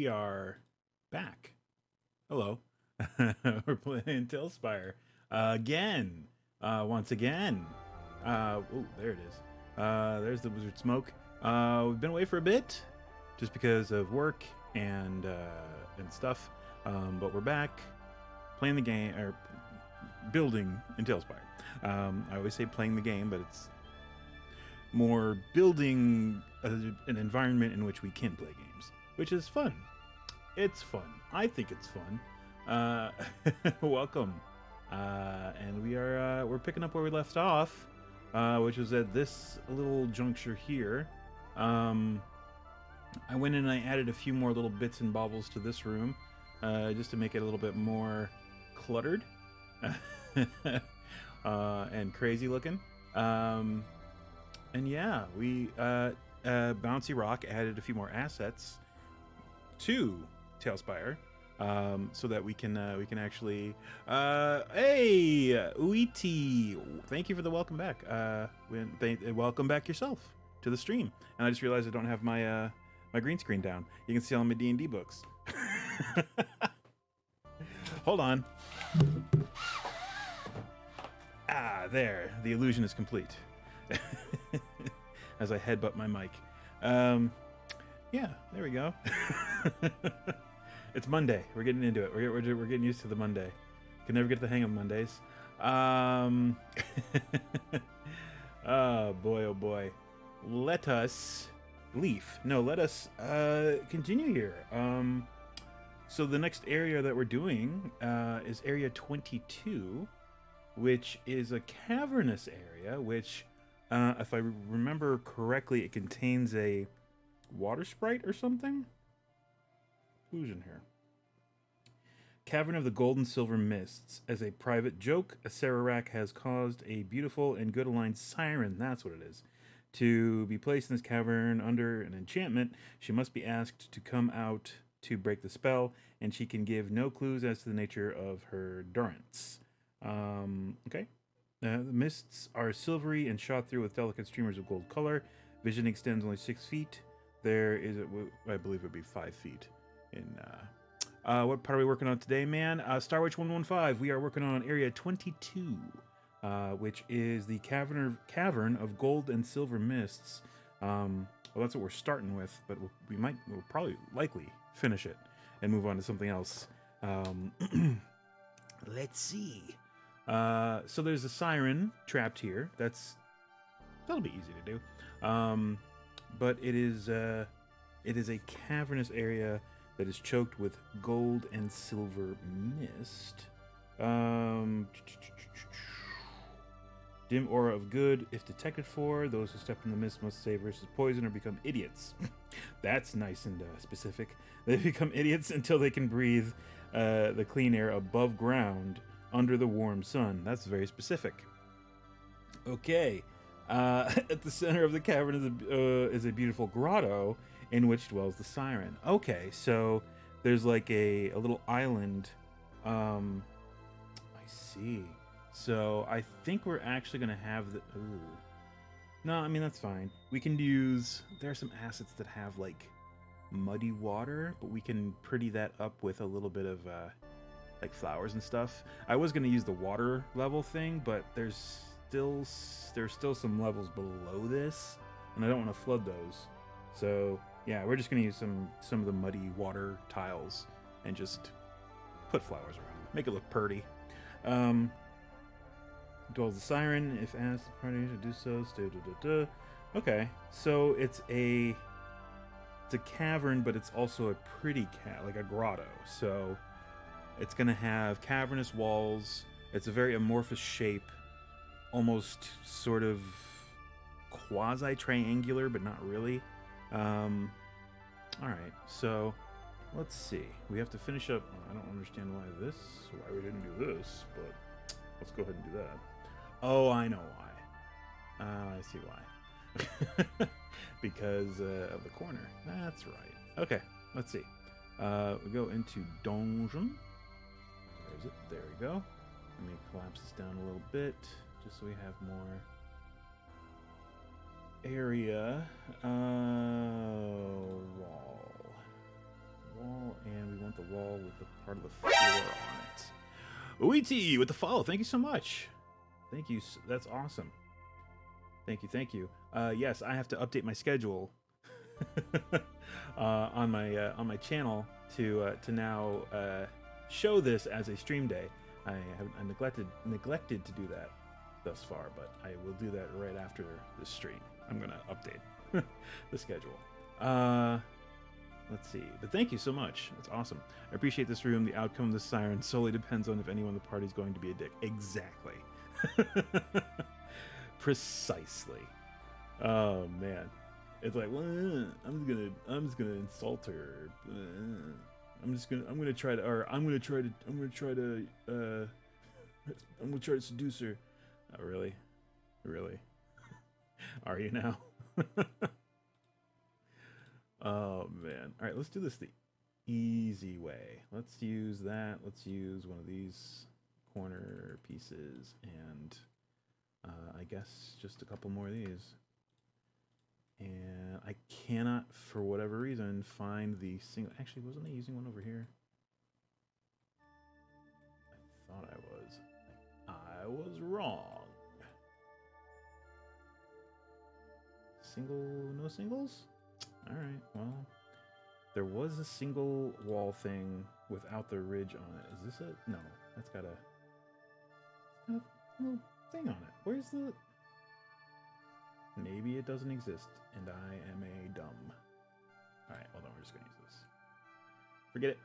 we are back. Hello. We're playing TaleSpire again. Once again. Oh, there it is. There's the wizard smoke. We've been away for a bit, just because of work and stuff. But we're back, playing the game or building in TaleSpire. I always say playing the game, but it's more building an environment in which we can play games, which is fun. It's fun. I think it's fun. Welcome. And we're picking up where we left off, which was at this little juncture here. I went in and I added a few more little bits and baubles to this room, just to make it a little bit more cluttered and crazy looking. And yeah, we Bouncy Rock added a few more assets to TaleSpire, so that we can actually hey Uiti, thank you for the welcome back. Welcome back yourself to the stream. And I just realized I don't have my my green screen down. You can see all my D&D books. Hold on. There, the illusion is complete. As I headbutt my mic. Yeah, there we go. It's Monday. We're getting into it. We're getting used to the Monday. Can never get the hang of Mondays. Oh boy, oh boy. Let us let us continue here. So the next area that we're doing is area 22, which is a cavernous area, which if I remember correctly, it contains a water sprite or something. Who's in here? Cavern of the Gold and Silver Mists. As a private joke, a Sararak has caused a beautiful and good-aligned siren, that's what it is, to be placed in this cavern under an enchantment. She must be asked to come out to break the spell, and she can give no clues as to the nature of her durance. Okay. The mists are silvery and shot through with delicate streamers of gold color. Vision extends only 6 feet. There is, I believe it would be 5 feet. In what part are we working on today, man? Starwitch 115. We are working on area 22, which is the cavern of gold and silver mists. Well, that's what we're starting with, but we'll probably likely finish it and move on to something else. Let's see. So there's a siren trapped here. That'll be easy to do. But it is a cavernous area that is choked with gold and silver mist. Dim aura of good. If detected for, those who step in the mist must save versus poison or become idiots. That's nice and specific. They become idiots until they can breathe the clean air above ground under the warm sun. That's very specific. Okay. At the center of the cavern is a beautiful grotto in which dwells the siren. Okay, so there's like a little island. I see. So I think we're actually going to have the... Ooh. No, I mean, that's fine. We can use... There are some assets that have like muddy water, but we can pretty that up with a little bit of like flowers and stuff. I was going to use the water level thing, but there's still some levels below this, and I don't want to flood those. So yeah, we're just going to use some of the muddy water tiles and just put flowers around, make it look pretty. Dwells the siren. If asked the party to do so, Okay, so it's a cavern, but it's also a pretty like a grotto. So it's going to have cavernous walls. It's a very amorphous shape, almost sort of quasi-triangular, but not really. Alright, so let's see. We have to finish up... I don't understand why we didn't do this, but let's go ahead and do that. Oh, I know why. I see why. Because of the corner. That's right. Okay, let's see. We go into Donjon. Where is it? There we go. Let me collapse this down a little bit, just so we have more area. Wall. wall, and we want the wall with the part of the floor on it. Uiti with the follow. Thank you so much. Thank you. That's awesome. Thank you. Thank you. Yes, I have to update my schedule on my channel to now show this as a stream day. I neglected to do that thus far, but I will do that right after this stream. I'm gonna update the schedule. Let's see. But thank you so much. That's awesome. I appreciate this room. The outcome of the siren solely depends on if anyone in the party is going to be a dick. Exactly. Precisely. Oh man. It's like, well, I'm just gonna insult her. I'm gonna try to seduce her. Oh, really? Really? Are you now? Oh man. All right, let's do this the easy way. Let's use that. Let's use one of these corner pieces, and I guess just a couple more of these. And I cannot, for whatever reason, find the single. Actually, wasn't I using one over here? I thought I was. I was wrong. No singles? Alright, well, there was a single wall thing without the ridge on it. Is this it? No, that's got a little thing on it. Where's the... Maybe it doesn't exist, and I am a dumb. Alright, hold on, we're just gonna use this. Forget it.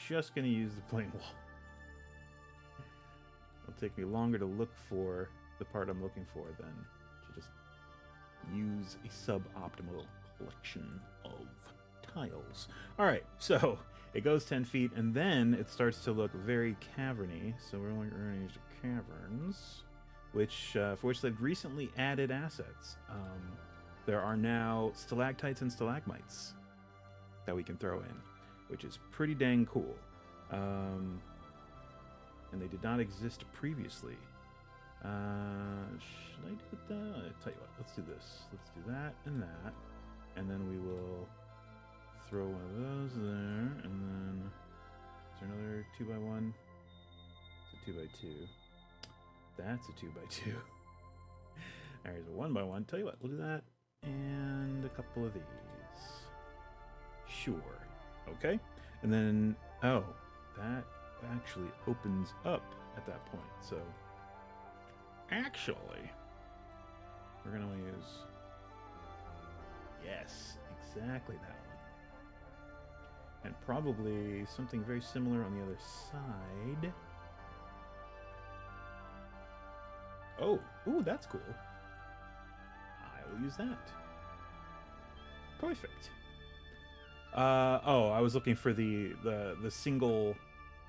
Just gonna use the plain wall. It'll take me longer to look for the part I'm looking for than to just use a suboptimal collection of tiles. Alright, so it goes 10 feet, and then it starts to look very caverny, so we're only going to use the caverns, which for which they've recently added assets. There are now stalactites and stalagmites that we can throw in, which is pretty dang cool. And they did not exist previously. Should I do that? I'll tell you what, let's do this. Let's do that, and then we will throw one of those there, and then is there another 2x1? It's a 2x2. That's a 2x2. There's a 1x1. Tell you what, we'll do that, and a couple of these. Sure. Okay. And then, oh, that actually opens up at that point. So, actually, we're going to use, yes, exactly that one. And probably something very similar on the other side. Oh, ooh, that's cool. I will use that. Perfect. Oh, I was looking for the single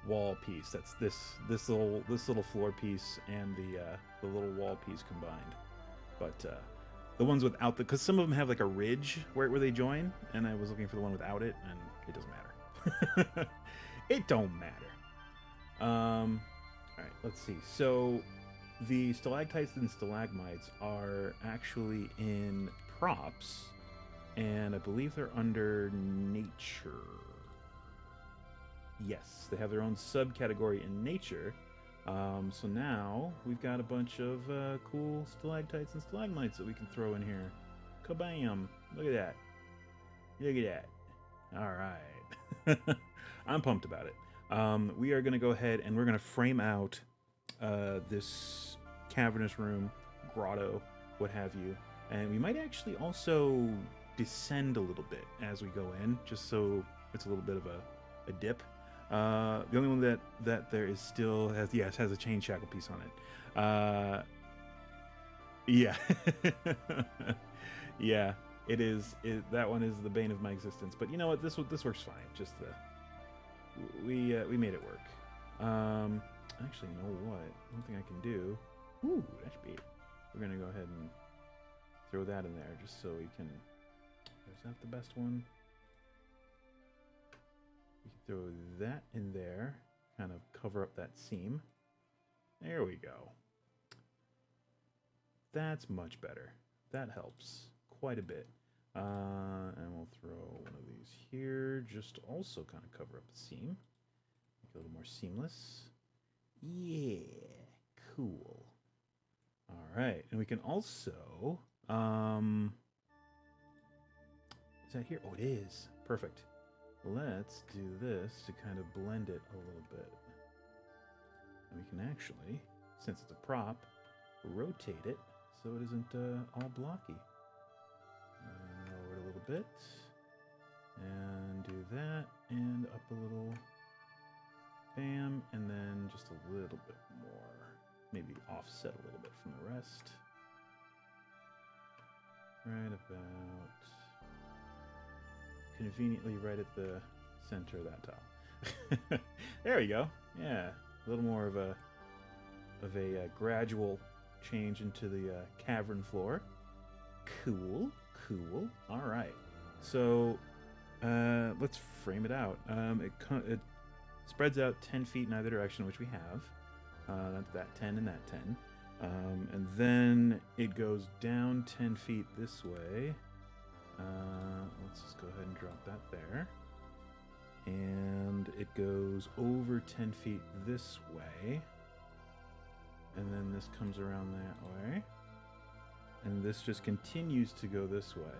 wall piece. That's this little floor piece and the little wall piece combined. But the ones without because some of them have like a ridge where they join, and I was looking for the one without it, and it doesn't matter. It don't matter. All right, let's see. So the stalactites and stalagmites are actually in props, and I believe they're under nature. Yes, they have their own subcategory in nature. So now we've got a bunch of cool stalactites and stalagmites that we can throw in here. Kabam! Look at that. Look at that. All right. I'm pumped about it. We are going to go ahead and we're going to frame out this cavernous room, grotto, what have you. And we might actually also descend a little bit as we go in, just so it's a little bit of a dip. The only one that there is still has a chain shackle piece on it. Yeah. Yeah, it is. That one is the bane of my existence. But you know what? This works fine. Just we made it work. Actually, you know what? One thing I can do. Ooh, that should be it. We're gonna go ahead and throw that in there just so we can. Is that the best one? We can throw that in there, kind of cover up that seam. There we go. That's much better. That helps quite a bit. And we'll throw one of these here, just to also kind of cover up the seam. Make it a little more seamless. Yeah, cool. All right, and we can also, is that here? Oh, it is. Perfect. Let's do this to kind of blend it a little bit. And we can actually, since it's a prop, rotate it so it isn't all blocky. And lower it a little bit. And do that, and up a little. Bam, and then just a little bit more. Maybe offset a little bit from the rest. Right about conveniently right at the center of that tile. There we go. Yeah, a little more of a gradual change into the cavern floor. Cool, cool. All right. So let's frame it out. It spreads out 10 feet in either direction, which we have. That's that 10 and that 10. And then it goes down 10 feet this way. Let's just go ahead and drop that there. And it goes over 10 feet this way. And then this comes around that way. And this just continues to go this way.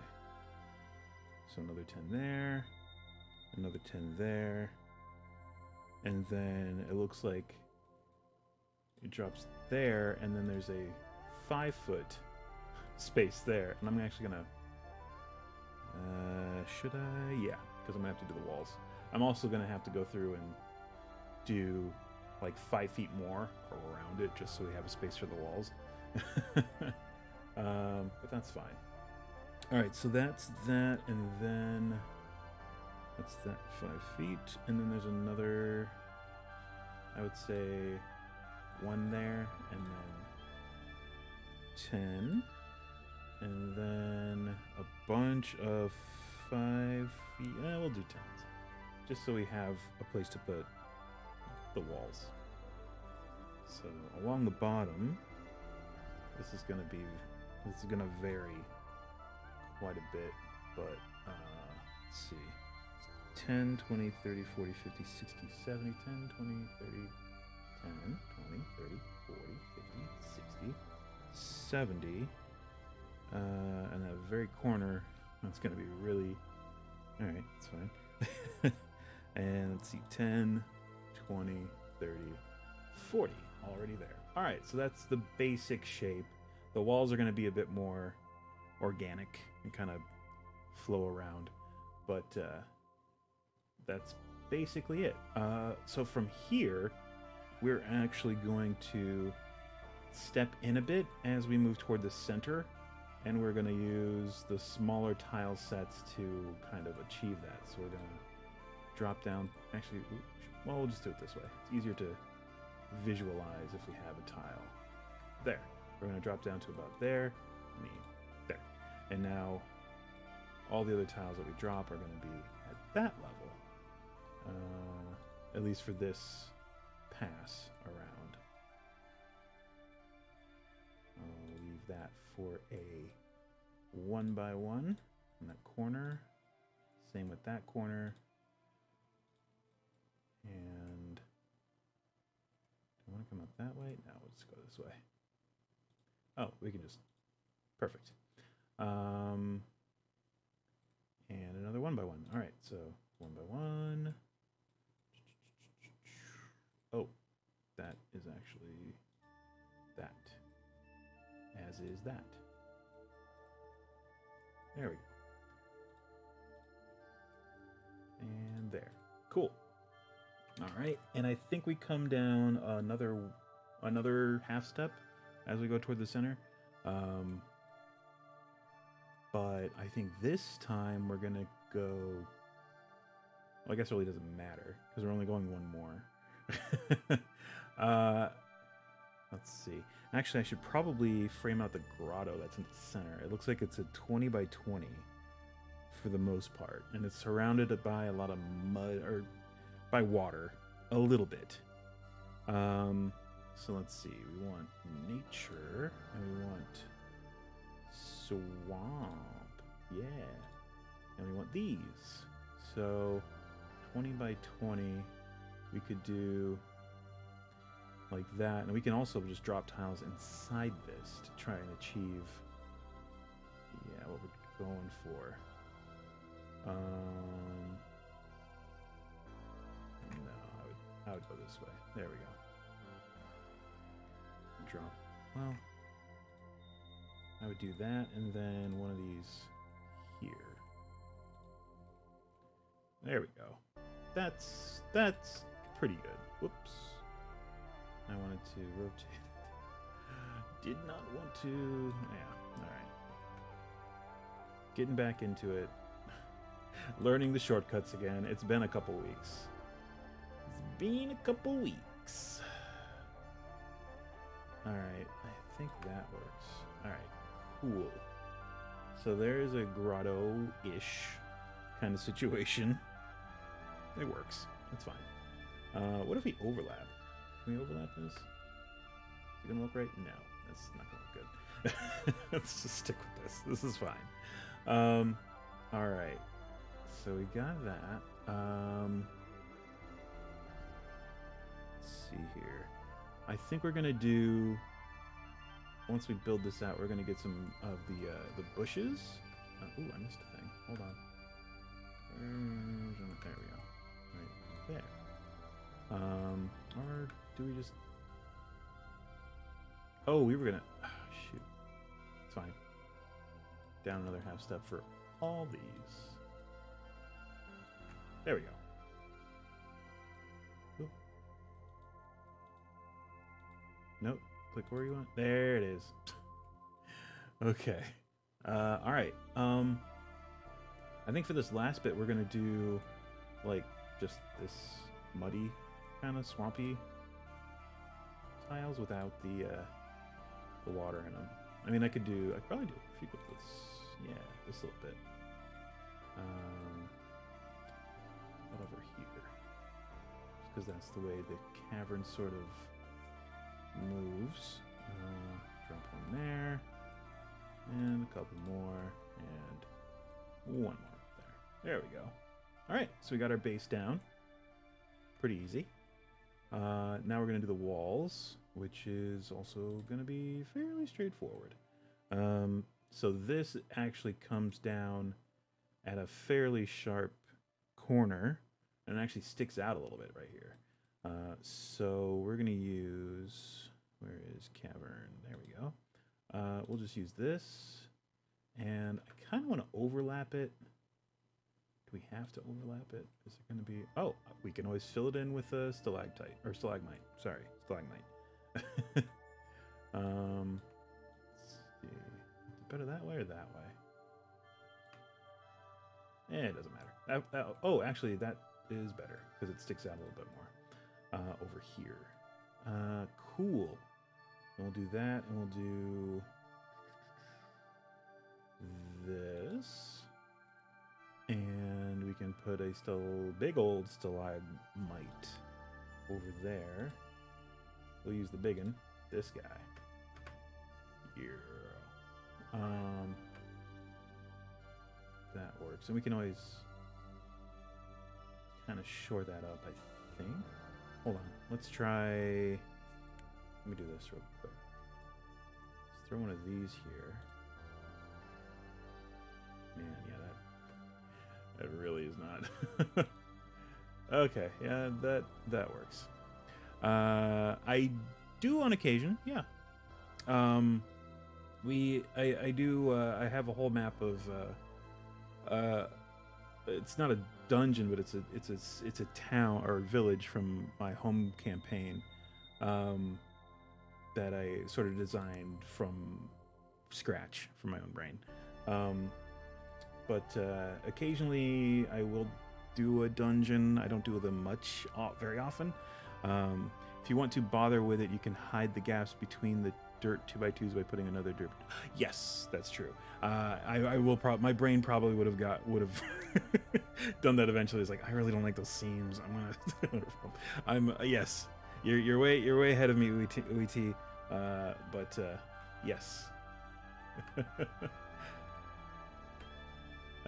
So another 10 there. Another 10 there. And then it looks like it drops there, and then there's a 5-foot space there. And I'm actually gonna, should I? Yeah, because I'm gonna have to do the walls. I'm also gonna have to go through and do like 5 feet more around it, just so we have a space for the walls. But that's fine. All right, so that's that, and then that's that 5 feet, and then there's another, I would say, 1 there, and then 10, and then a bunch of 5 feet. We'll do 10s, just so we have a place to put the walls. So along the bottom, this is going to vary quite a bit, but let's see. 10, 20, 30, 40, 50, 60, 70, 10, 20, 30, 10, 20, 30, 40, 50, 60, 70. And that very corner, that's going to be really... Alright, that's fine. And let's see, 10, 20, 30, 40. Already there. Alright, so that's the basic shape. The walls are going to be a bit more organic and kind of flow around. But that's basically it. So from here, we're actually going to step in a bit as we move toward the center, and we're going to use the smaller tile sets to kind of achieve that. So we're going to drop down. Actually, well, we'll just do it this way. It's easier to visualize if we have a tile. There. We're going to drop down to about there. There. And now all the other tiles that we drop are going to be at that level. At least for this pass around. I'll leave that for a 1x1 in that corner. Same with that corner. And do I want to come up that way? No, we'll just go this way. Oh, we can just... Perfect. And another 1x1. All right, so 1x1. Oh, that is actually that. As is that. There we go. And there. Cool. All right, and I think we come down another half step as we go toward the center. But I think this time we're gonna go... Well, I guess it really doesn't matter because we're only going one more. Let's see. Actually, I should probably frame out the grotto that's in the center. It looks like it's a 20x20 for the most part, and it's surrounded by a lot of mud, or by water, a little bit. So let's see. We want nature, and we want swamp. Yeah. And we want these. So 20 by 20, we could do like that. And we can also just drop tiles inside this to try and achieve, yeah, what we're going for. No, I would go this way. There we go. Drop. Well, I would do that, and then one of these here. There we go. That's pretty good. Whoops. I wanted to rotate. Did not want to. Yeah. All right. Getting back into it. Learning the shortcuts again. It's been a couple weeks. It's been a couple weeks. All right. I think that works. All right. Cool. So there's a grotto-ish kind of situation. It works. It's fine. What if we overlap? Can we overlap this? Is it gonna look right? No, that's not gonna look good. Let's just stick with this. This is fine. All right. So we got that. Let's see here. I think we're gonna do. Once we build this out, we're gonna get some of the bushes. Ooh, I missed a thing. Hold on. There we go. Right there. Or do we just? Oh, we were gonna. Oh, shoot. It's fine. Down another half step for all these. There we go. Oop. Nope. Click where you want. There it is. Okay. All right. I think for this last bit, we're gonna do like just this muddy, kind of swampy tiles without the water in them. I mean, I could probably do a few of this. Yeah, this little bit. What over here? Just because that's the way the cavern sort of moves. Drop one there, and a couple more, and one more up there. There we go. All right, so we got our base down. Pretty easy. Now we're going to do the walls, which is also going to be fairly straightforward. So this actually comes down at a fairly sharp corner, and it actually sticks out a little bit right here. So we're going to use, where is cavern? There we go. We'll just use this, and I kind of want to overlap it. Do we have to overlap it? Is it going to be... Oh, we can always fill it in with a stalactite. Or stalagmite. Sorry, stalagmite. Let's see. Is it better that way or that way? It doesn't matter. Oh, actually, that is better. Because it sticks out a little bit more. Over here. Cool. And we'll do that, and we'll do... this. And we can put a big old stalagmite over there. We'll use the big one, this guy. Here. That works. And we can always kind of shore that up, I think. Hold on. Let's try... Let me do this real quick. Let's throw one of these here. Man, yeah, that really is not. Okay, yeah, that works. I do on occasion, yeah. I have a whole map of it's not a dungeon, but it's a town or a village from my home campaign that I sort of designed from scratch from my own brain. But occasionally I will do a dungeon. I don't do them very often. If you want to bother with it, you can hide the gaps between the dirt 2x2s by putting another dirt. Yes, that's true. I will. My brain probably would have done that eventually. It's like, I really don't like those seams. Yes. You're way ahead of me, UET. But yes.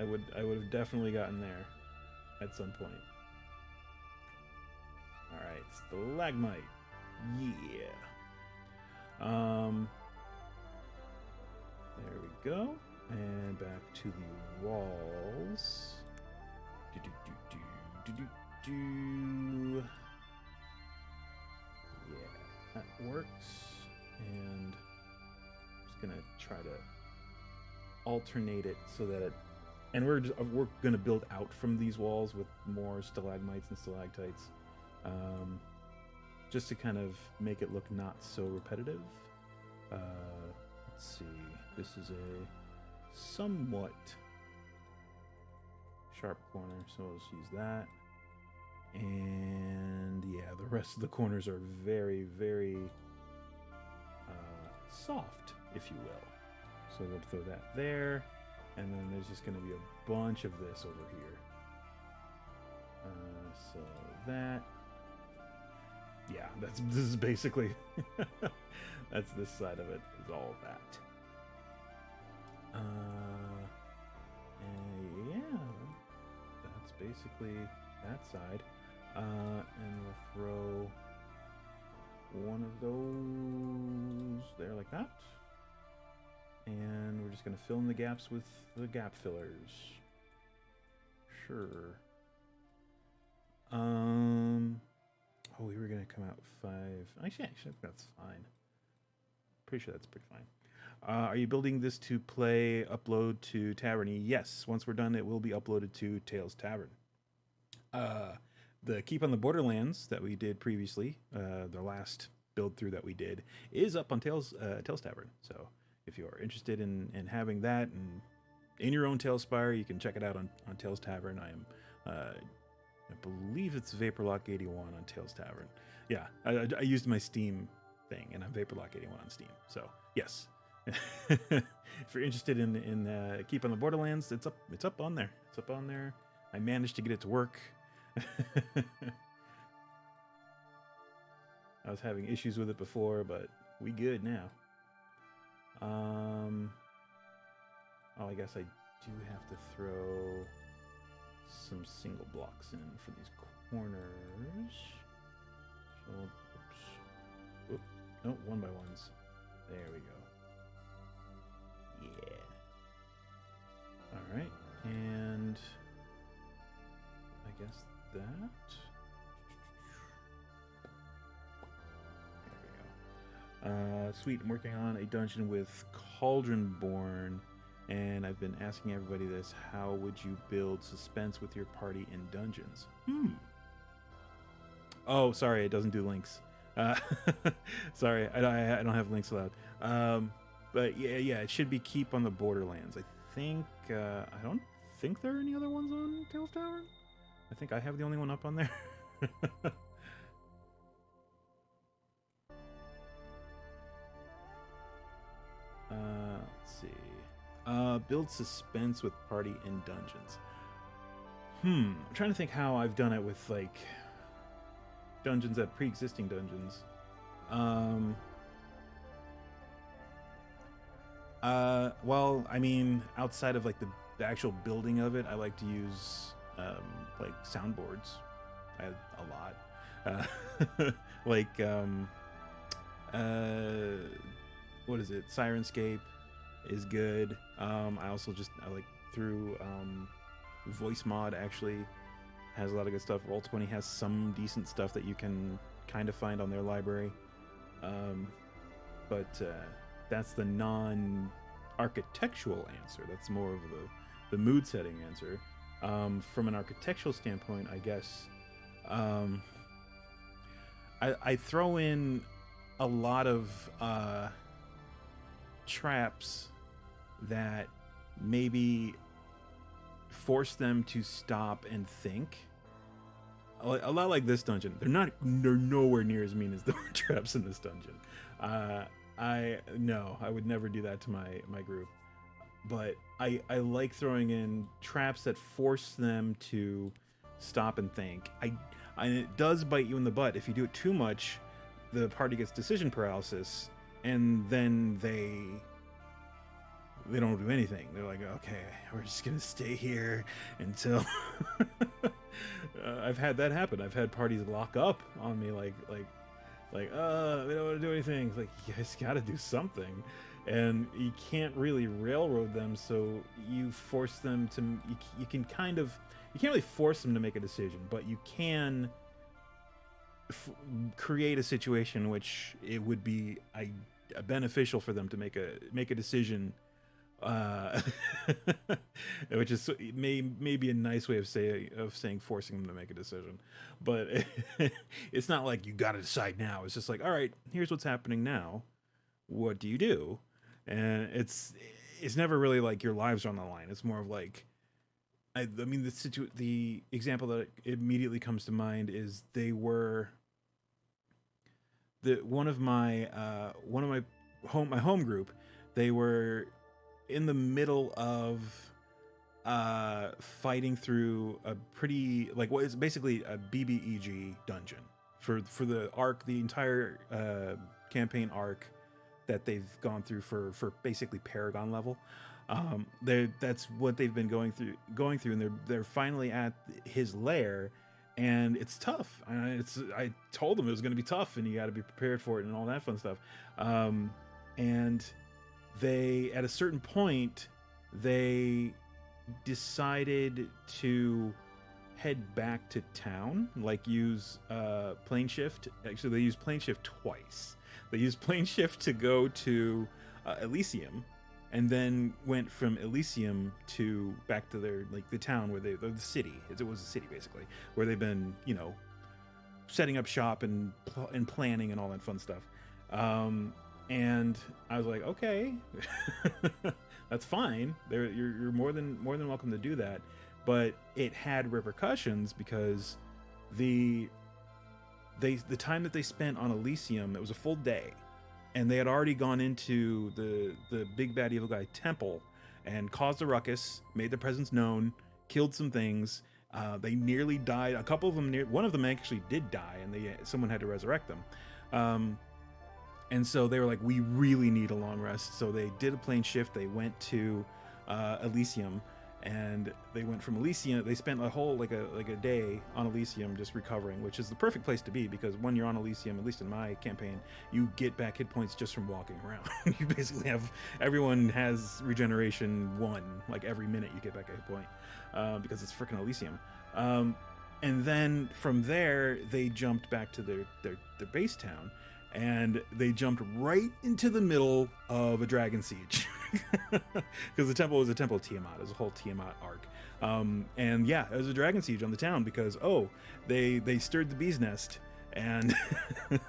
I would have definitely gotten there at some point. All right, stalagmite. Yeah. There we go. And back to the walls. Yeah, that works. And I'm just gonna try to alternate it so that it, and we're gonna build out from these walls with more stalagmites and stalactites, just to kind of make it look not so repetitive. Let's see, this is a somewhat sharp corner, so let's use that. And yeah, the rest of the corners are very, very soft, if you will. So we'll throw that there, and then there's just going to be a bunch of this over here. So that, yeah, this is basically that's this side of it, is all that. And yeah, that's basically that side. And we'll throw one of those there like that. And we're just going to fill in the gaps with the gap fillers. Sure. Oh, we were going to come out 5. Actually, I think that's fine. Pretty sure that's pretty fine. Are you building this to play, upload to Taverny? Yes. Once we're done, it will be uploaded to Tales Tavern. The Keep on the Borderlands that we did previously, the last build through that we did, is up on Tales Tavern. So if you are interested in having that and in your own TaleSpire, you can check it out on Tales Tavern. I am, I believe it's Vaporlock81 on Tales Tavern. Yeah, I used my Steam thing, and I'm Vaporlock81 on Steam. So yes, if you're interested in Keep on the Borderlands, it's up on there. It's up on there. I managed to get it to work. I was having issues with it before, but we good now. Oh, I guess I do have to throw some single blocks in for these corners. So, oops. Oop. No, 1x1s. There we go. Yeah. All right, and I guess that. Sweet, I'm working on a dungeon with Cauldronborn, and I've been asking everybody this: how would you build suspense with your party in dungeons? Oh, sorry, it doesn't do links. Sorry, I don't have links allowed. But yeah, it should be Keep on the Borderlands. I think I don't think there are any other ones on Tales Tavern. I think I have the only one up on there. Let's see. Build suspense with party in dungeons. I'm trying to think how I've done it with like dungeons at pre-existing dungeons. Well, I mean, outside of like the actual building of it, I like to use like soundboards. I have a lot. Like what is it? Sirenscape is good. I also I like through Voice Mod actually has a lot of good stuff. Roll20 has some decent stuff that you can kind of find on their library. But that's the non-architectural answer. That's more of the mood setting answer. From an architectural standpoint, I guess I throw in a lot of traps that maybe force them to stop and think. A lot like this dungeon. They're nowhere near as mean as the traps in this dungeon. I would never do that to my group. But I like throwing in traps that force them to stop and think. And it does bite you in the butt. If you do it too much, the party gets decision paralysis, and then they don't do anything. They're like, okay, we're just gonna stay here until I've had that happen. I've had parties lock up on me like we don't want to do anything. It's like, you guys gotta do something. And you can't really railroad them, so you force them to, you can kind of, you can't really force them to make a decision, but you can create a situation in which it would be beneficial for them to make a decision, which is maybe a nice way of saying forcing them to make a decision, but it's not like you got to decide now. It's just like, all right, here's what's happening now. What do you do? And it's never really like your lives are on the line. It's more of like, I mean, the example that immediately comes to mind is one of my home group. They were in the middle of fighting through a pretty, like, what is basically a BBEG dungeon for the arc, the entire campaign arc that they've gone through for basically Paragon level. That's what they've been going through, and they're finally at his lair, and it's tough. I told them it was going to be tough, and you got to be prepared for it, and all that fun stuff. And they, at a certain point, they decided to head back to town, like use plane shift. Actually, they used plane shift twice. They used plane shift to go to Elysium, and then went from Elysium to back to their, like, the town where the city. It was a city basically, where they've been, you know, setting up shop and planning and all that fun stuff. And I was like, okay, that's fine. You're more than welcome to do that, but it had repercussions because the time that they spent on Elysium, it was a full day, and they had already gone into the big bad evil guy temple and caused a ruckus, made their presence known, killed some things. They nearly died. A couple of them, one of them actually did die, and someone had to resurrect them. And so they were like, we really need a long rest. So they did a plane shift. They went to Elysium, and they went from Elysium. They spent a whole like a day on Elysium just recovering, which is the perfect place to be, because when you're on Elysium, at least in my campaign, you get back hit points just from walking around. You basically everyone has regeneration 1, like every minute you get back a hit point, because it's freaking Elysium. And then from there, they jumped back to their base town, and they jumped right into the middle of a dragon siege. Because the temple was a temple of Tiamat. It was a whole Tiamat arc. And yeah, it was a dragon siege on the town because, they stirred the bee's nest, and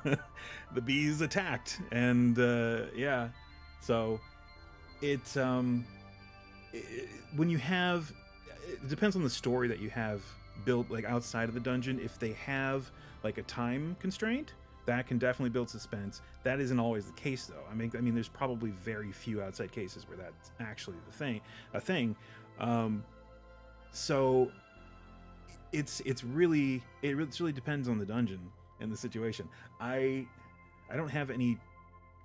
the bees attacked. And yeah, so it's when you have, it depends on the story that you have built, like outside of the dungeon. If they have like a time constraint, that can definitely build suspense. That isn't always the case, though. I mean, there's probably very few outside cases where that's actually a thing. So it really depends on the dungeon and the situation. I don't have any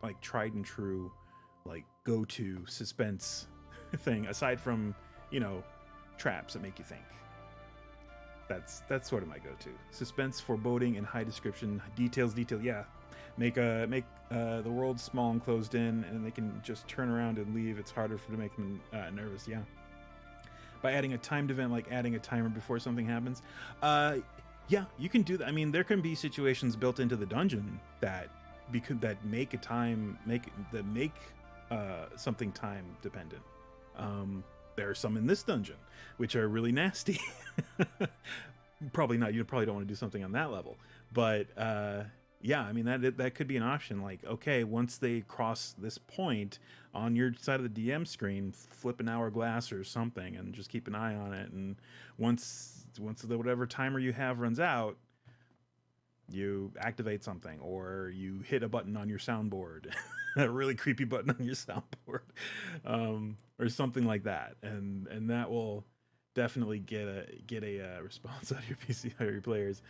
like tried and true like go-to suspense thing aside from, you know, traps that make you think. That's sort of my go-to. Suspense, foreboding, and high description. Detail. Yeah, make the world small and closed in, and they can just turn around and leave. It's harder to make them nervous. Yeah. By adding a timed event, like adding a timer before something happens. Yeah, you can do that. I mean, there can be situations built into the dungeon that make something time dependent. There are some in this dungeon which are really nasty. Probably not. You probably don't want to do something on that level. But yeah, I mean, that could be an option. Like, okay, once they cross this point on your side of the DM screen, flip an hourglass or something, and just keep an eye on it. And once whatever timer you have runs out, you activate something, or you hit a button on your soundboard, a really creepy button on your soundboard, or something like that, and that will definitely get a response out of your PC, out of your players.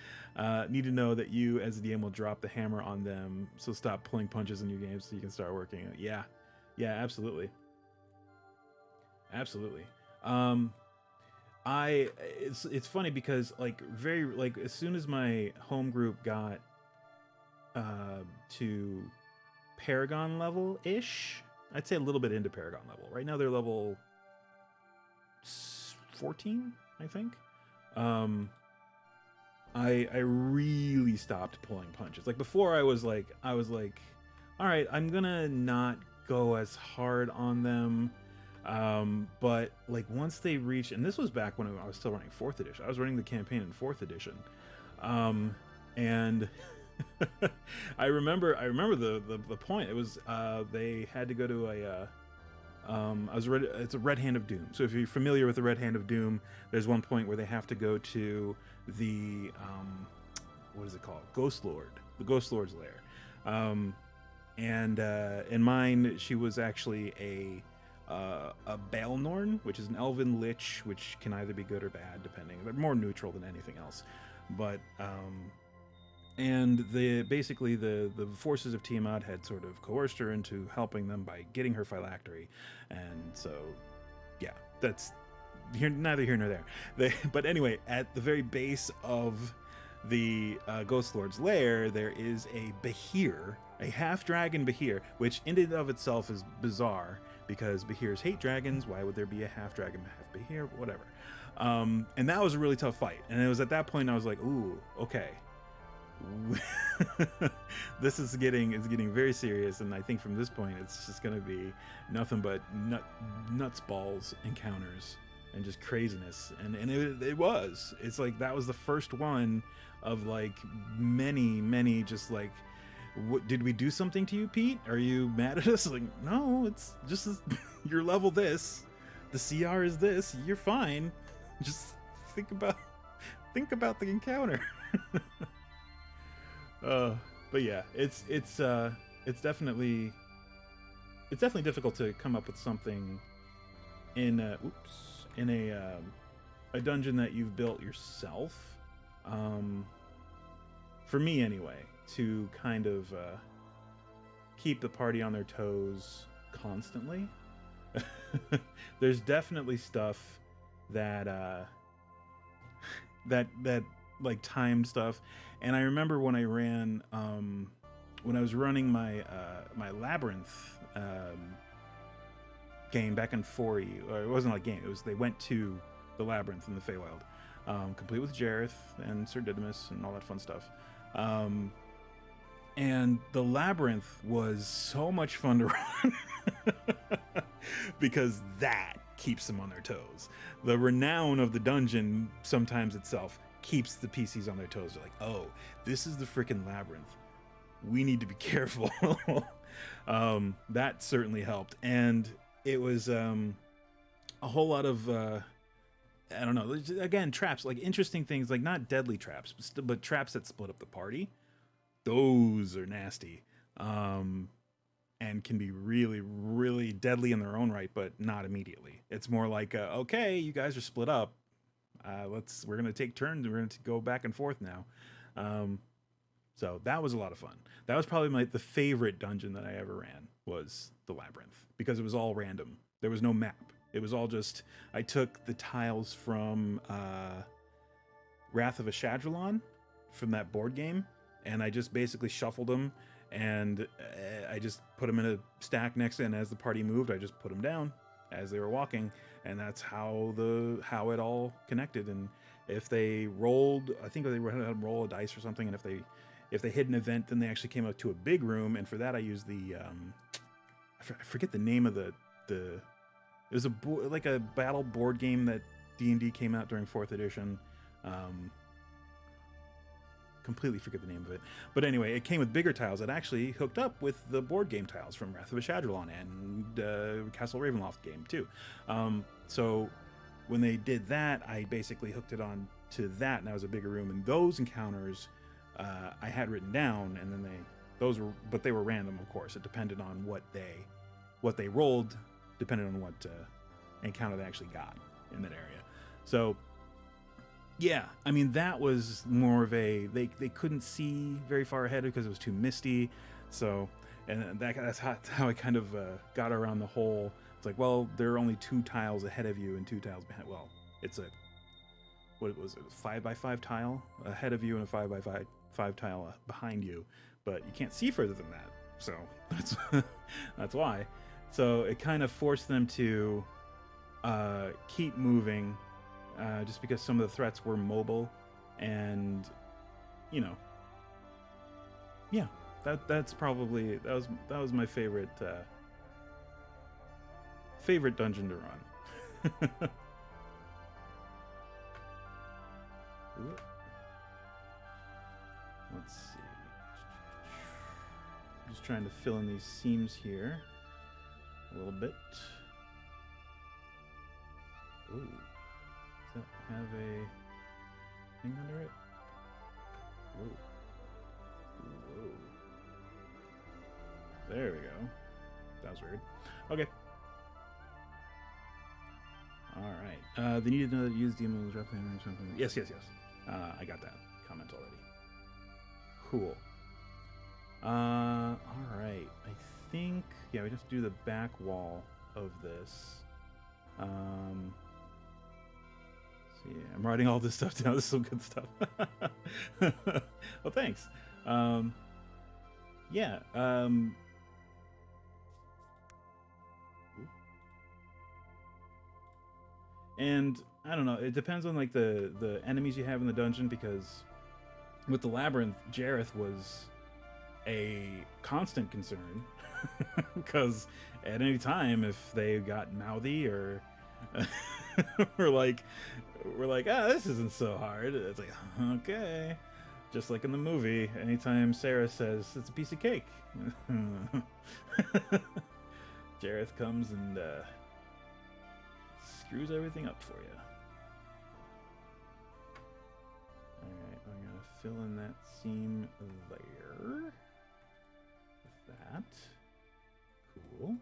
Need to know that you, as the DM, will drop the hammer on them, so stop pulling punches in your game so you can start working. Yeah, absolutely. Absolutely. It's funny because like as soon as my home group got to Paragon level ish, I'd say a little bit into Paragon level. Right now they're level 14, I think. I really stopped pulling punches. Like before, I was like, all right, I'm gonna not go as hard on them. But like once they reach, and this was back when I was still running 4th edition. I was running the campaign in 4th edition, and I remember the point. It was they had to go to a. It's a Red Hand of Doom. So if you're familiar with the Red Hand of Doom, there's one point where they have to go to the what is it called? Ghost Lord, the Ghost Lord's lair. And in mine, she was actually a Baelnorn, which is an elven lich, which can either be good or bad, depending. They're more neutral than anything else. But and basically the forces of Tiamat had sort of coerced her into helping them by getting her phylactery, and so yeah, that's neither here nor there. But anyway, at the very base of the Ghost Lord's lair, there is a Behir, a half-dragon Behir, which in and of itself is bizarre because Behirs hate dragons. Why would there be a half-dragon, half-Behir? Whatever. And that was a really tough fight. And it was at that point I was like, ooh, okay. This is getting very serious, and I think from this point it's just going to be nothing but nuts balls encounters and just craziness, and it was. It's like that was the first one of like many just like, what did we do something to you, Pete? Are you mad at us? Like, no, it's just your level this, the CR is this, you're fine. Just think about the encounter. But yeah, it's definitely difficult to come up with something in a dungeon that you've built yourself. For me anyway, to kind of keep the party on their toes constantly. There's definitely stuff that like timed stuff. And I remember when I ran, when I was running my my Labyrinth game back in 4E, or it wasn't like game, it was they went to the Labyrinth in the Feywild, complete with Jareth and Sir Didymus and all that fun stuff. And the Labyrinth was so much fun to run because that keeps them on their toes. The renown of the dungeon sometimes itself keeps the PCs on their toes. They're like, oh, this is the freaking Labyrinth. We need to be careful. That certainly helped. And it was a whole lot of, I don't know, again, traps, like interesting things, like not deadly traps, but traps that split up the party. Those are nasty. And can be really, really deadly in their own right, but not immediately. It's more like, okay, you guys are split up. We're gonna take turns. We're gonna go back and forth now. So that was a lot of fun. That was probably the favorite dungeon that I ever ran, was the Labyrinth, because it was all random. There was no map. It was all just, I took the tiles from Wrath of Ashadrelon, from that board game, and I just basically shuffled them, and I just put them in a stack next to it, and as the party moved, I just put them down as they were walking, and that's how it all connected. And if they rolled, I think they had them roll a dice or something, and if they hit an event, then they actually came up to a big room, and for that I used the I forget the name of the it was like a battle board game that D&D came out during 4th edition. Completely forget the name of it, but anyway, it came with bigger tiles that actually hooked up with the board game tiles from Wrath of Ashadrelon and Castle Ravenloft game too. So when they did that, I basically hooked it on to that, and that was a bigger room. And those encounters I had written down, and then they were random, of course. It depended on what they rolled, depended on what encounter they actually got in that area. So yeah, I mean, that was more of they couldn't see very far ahead because it was too misty. So And that's how I kind of got around the whole. It's like, well, there are only 2 tiles ahead of you and 2 tiles behind. Well, it's a, what was it, 5x5 tile ahead of you and a 5x5 tile behind you, but you can't see further than that. So that's why. So it kind of forced them to keep moving, just because some of the threats were mobile, and you know, yeah. That's probably that was my favorite dungeon to run. Let's see. Just trying to fill in these seams here a little bit. Ooh, does that have a thing under it? Whoa. Whoa. There we go. That was weird. Okay. Alright. They needed to know that use demos replicating something. Yes. I got that comment already. Cool. Alright. I think, yeah, we just do the back wall of this. So yeah, I'm writing all this stuff down. This is some good stuff. Well, thanks. Yeah. And I don't know, it depends on like the enemies you have in the dungeon, because with the labyrinth, Jareth was a constant concern. Because at any time, if they got mouthy or we're like, this isn't so hard, it's like, okay. Just like in the movie, anytime Sarah says it's a piece of cake, Jareth comes and screws everything up for you. Alright, I'm gonna fill in that seam there. With that. Cool.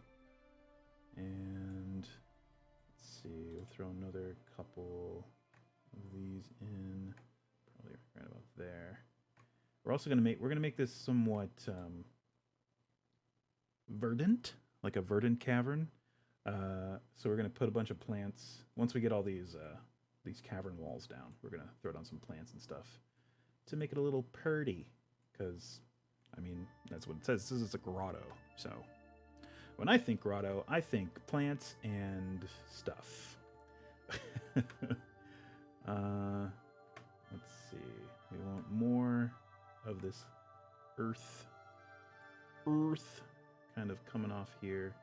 And let's see, we'll throw another couple of these in. Probably right about there. We're also gonna make this somewhat verdant, like a verdant cavern. So we're gonna put a bunch of plants. Once we get all these cavern walls down, we're gonna throw down some plants and stuff to make it a little purty. Because, I mean, that's what it says. This is a grotto. So when I think grotto, I think plants and stuff. Let's see. We want more of this earth kind of coming off here.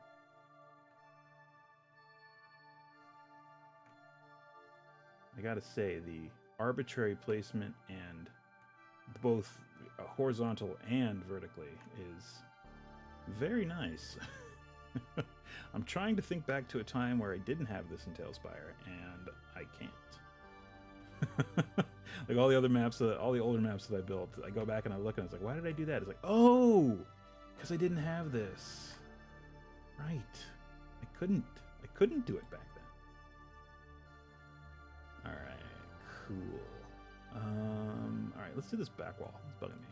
I gotta say, the arbitrary placement and both horizontal and vertically is very nice. I'm trying to think back to a time where I didn't have this in TaleSpire, and I can't. Like all the other maps, all the older maps that I built, I go back and I look and it's like, why did I do that? It's like, oh, because I didn't have this. Right. I couldn't do it back then. All right, cool. All right, let's do this back wall. It's bugging me.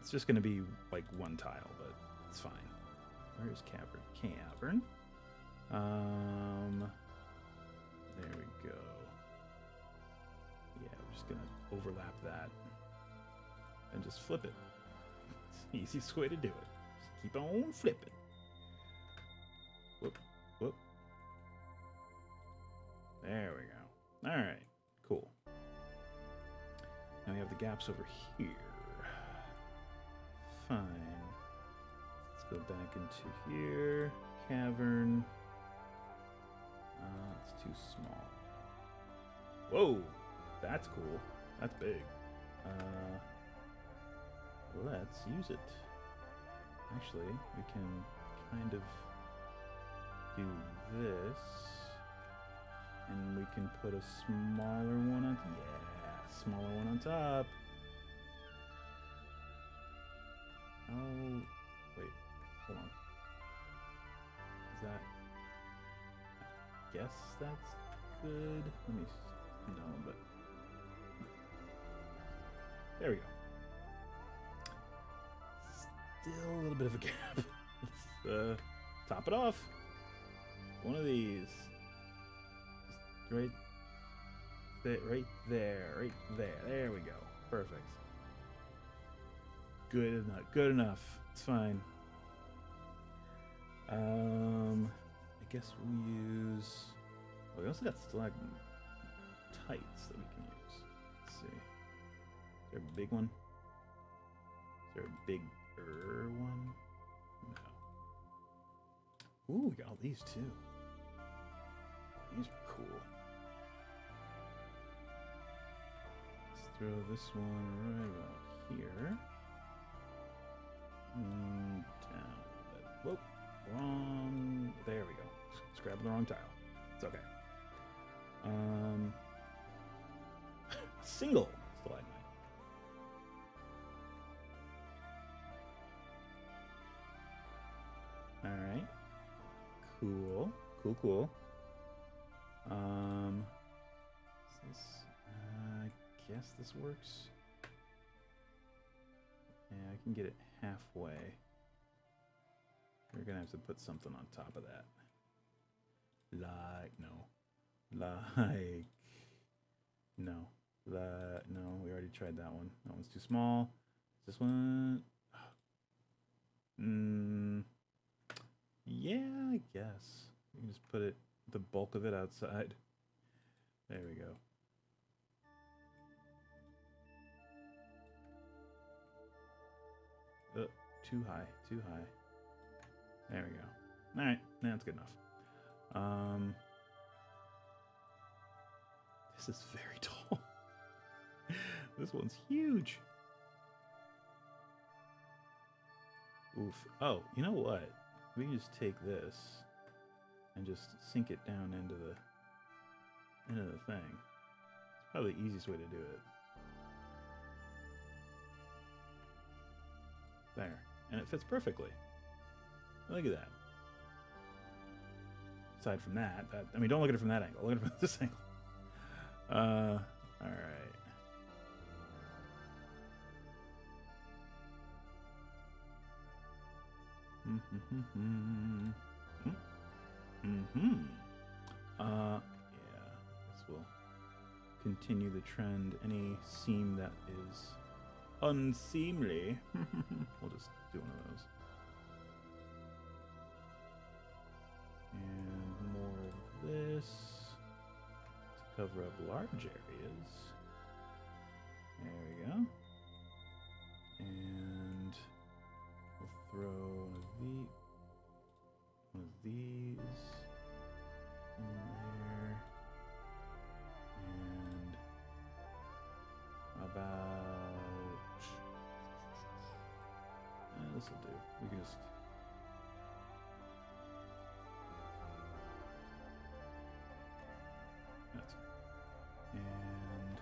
It's just going to be like one tile, but it's fine. Where's cavern? Cavern. There we go. Yeah, we're just going to overlap that and just flip it. It's the easiest way to do it. Just keep on flipping. Whoop, whoop. There we go. All right, cool. Now we have the gaps over here. Fine. Let's go back into here. Cavern. It's too small. Whoa, that's cool. That's big. Let's use it. Actually, we can kind of do this. And we can put a smaller one on, yeah, smaller one on top. Oh, wait, hold on. Is that, I guess that's good. Let me, no, but there we go. still a little bit of a gap. Let's top it off. One of these. Just right there. Right there. There we go. Perfect. Good enough. Good enough. It's fine. I guess we'll use... Oh, we also got stalagmites that we can use. Let's see. Is there a big one? Is there a bigger one? No. Ooh, we got all these too. These are cool. Let's throw this one right about here. Down. Whoop. Wrong. There we go. Just grabbing the wrong tile. It's okay. Single stalagmite. All right. Cool. Cool. Cool. Is this, I guess this works. Yeah, I can get it halfway. We're gonna have to put something on top of that. No, we already tried that one. That one's too small. This one, yeah, I guess. You can just put it, the bulk of it outside. There we go. Too high, too high. There we go. All right, that's good enough. This is very tall. This one's huge. Oof. Oh, you know what? We can just take this and just sink it down into the thing. It's probably the easiest way to do it. There. And it fits perfectly. Look at that. Aside from that, I mean, don't look at it from that angle. Look at it from this angle. All right. Yeah. This will continue the trend. Any seam that is unseemly, we'll just do one of those. And more of this to cover up large areas. There we go. And we'll throw one of these in there. And about this will do. We can just and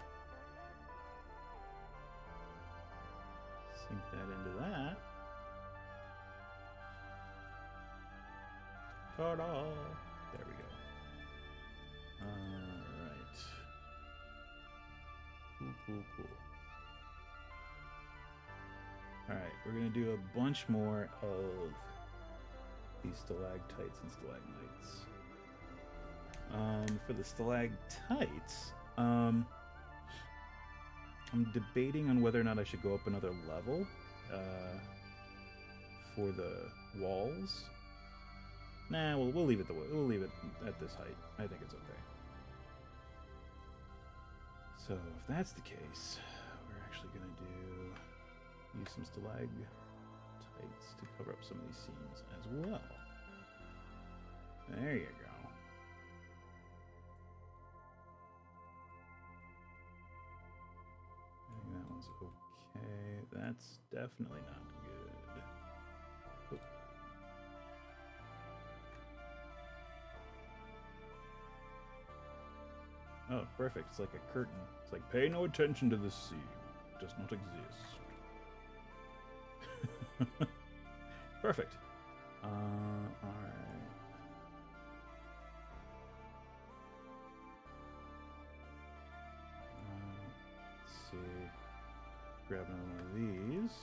sink that into that. Ta-da! There we go. Alright. Cool. Alright, we're going to do a bunch more of these stalactites and stalagmites. For the stalactites, I'm debating on whether or not I should go up another level for the walls. Nah, we'll leave it we'll leave it at this height. I think it's okay. So if that's the case, we're actually gonna use some stalactites to cover up some of these seams as well. There you go. That one's okay. That's definitely not good. Oop. Oh, perfect. It's like a curtain. It's like, pay no attention to the sea. It does not exist. Perfect. Alright. Let's see. Grab another one of these.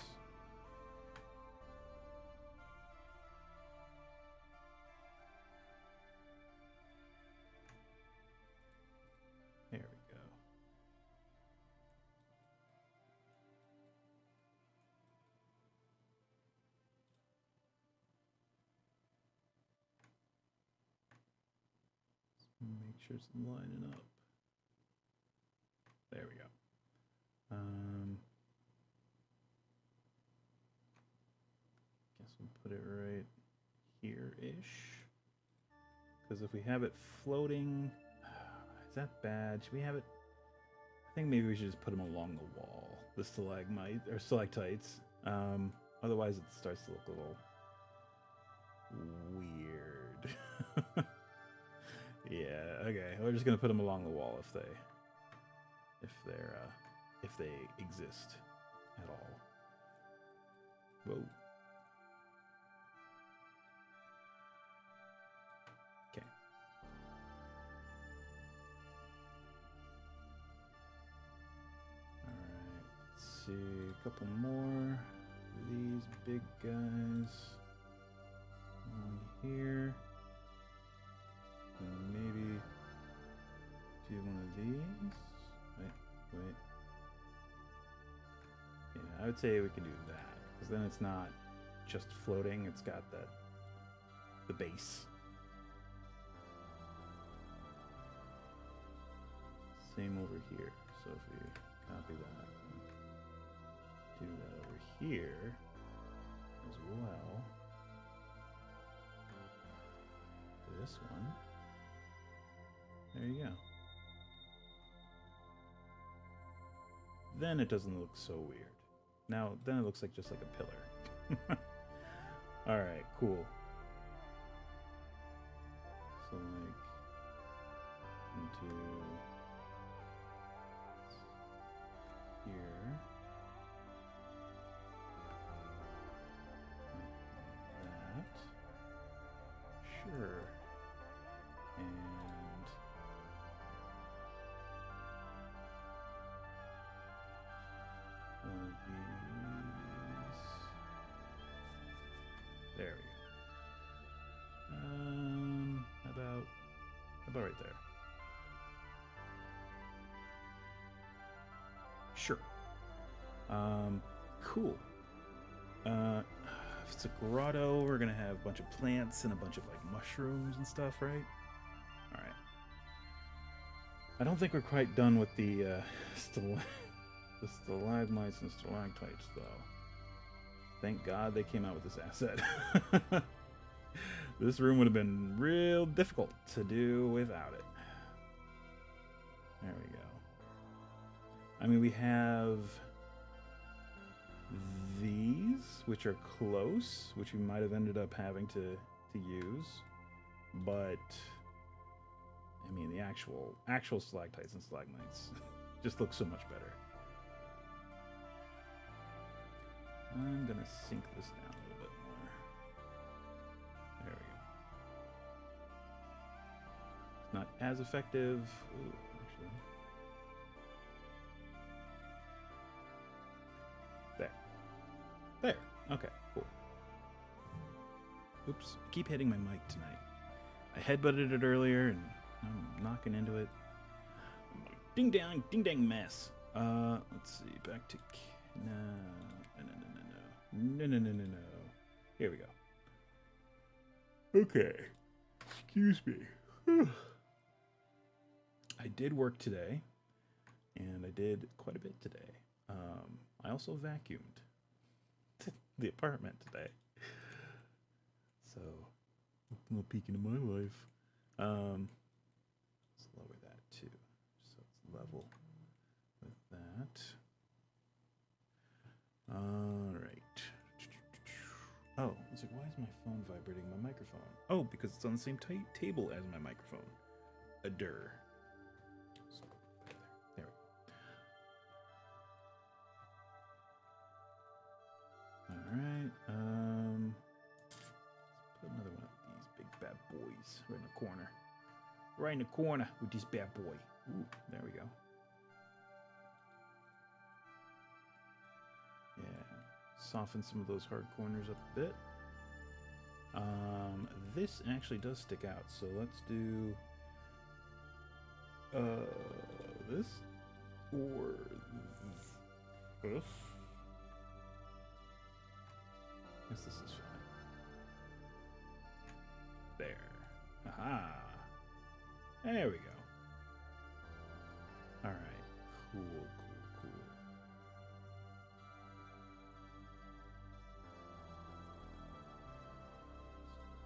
Make sure it's lining up. There we go. Guess we'll put it right here-ish. Because if we have it floating, is that bad? Should we have it? I think maybe we should just put them along the wall, the stalagmite or stalactites. Otherwise, it starts to look a little weird. Yeah. Okay. We're just gonna put them along the wall if they exist at all. Whoa. Okay. All right. Let's see a couple more. These big guys on here. And maybe do one of these. Wait. Yeah, I would say we can do that, because then it's not just floating, it's got the base. Same over here. So if we copy that and do that over here as well. This one. There you go. Then it doesn't look so weird. Now, then it looks like just like a pillar. All right, cool. So like into here. Like that. Sure. And one of these. There we go. About right there. Sure. Cool. If it's a grotto, we're gonna have a bunch of plants and a bunch of like mushrooms and stuff, right? All right. I don't think we're quite done with the stalagmites and stalactites, though. Thank God they came out with this asset. This room would have been real difficult to do without it. There we go. I mean, we have these, which are close, which we might have ended up having to use, but I mean, the actual stalactites and stalagmites just look so much better. I'm gonna sink this down a little bit more. There we go. It's not as effective. Ooh, actually. There. Okay, cool. Oops. I keep hitting my mic tonight. I headbutted it earlier and I'm knocking into it. Ding dang mess. Let's see. Back to no. Here we go. Okay. Excuse me. I did work today, and I did quite a bit today. I also vacuumed the apartment today. So, a little peek into my life. Let's lower that too, so it's level with that. All right. Oh, I was like, why is my phone vibrating my microphone? Oh, because it's on the same table as my microphone. So, there we go. All right. Let's put another one of these big bad boys right in the corner. Right in the corner with this bad boy. Ooh, there we go. Yeah, soften some of those hard corners up a bit. This actually does stick out, so let's do this or this. I guess this is fine. There. Aha. There we go. All right. Cool, cool,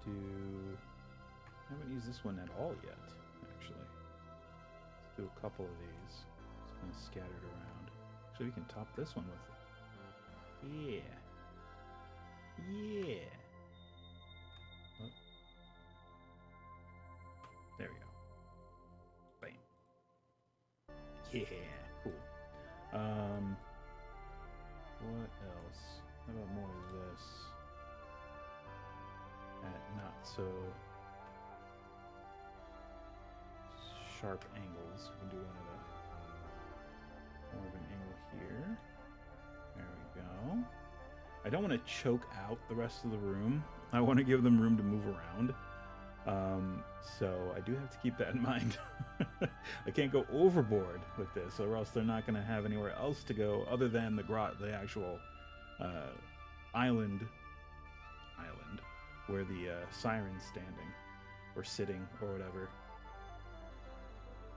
cool. I haven't used this one at all yet, actually. Let's do a couple of these. It's kind of scattered around. So we can top this one with it. Yeah. Yeah. Oh. There we go. Bam. Yeah. Cool. What else? How about more of this? At not so sharp angles. We can do more of an angle here. There we go. I don't want to choke out the rest of the room. I want to give them room to move around. So I do have to keep that in mind. I can't go overboard with this, or else they're not going to have anywhere else to go other than the actual island where the siren's standing or sitting or whatever.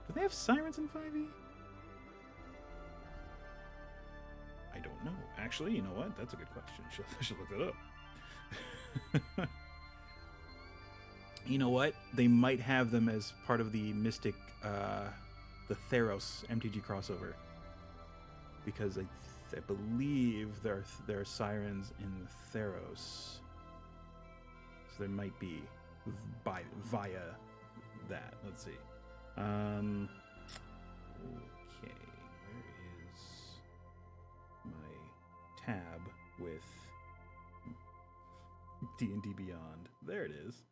Do they have sirens in 5e? I don't know. Actually, you know what? That's a good question. I should look that up. You know what? They might have them as part of the Mystic, the Theros MTG crossover. Because I believe there are sirens in Theros. So there might be via that. Let's see. Okay, where is my tab with D&D Beyond? There it is.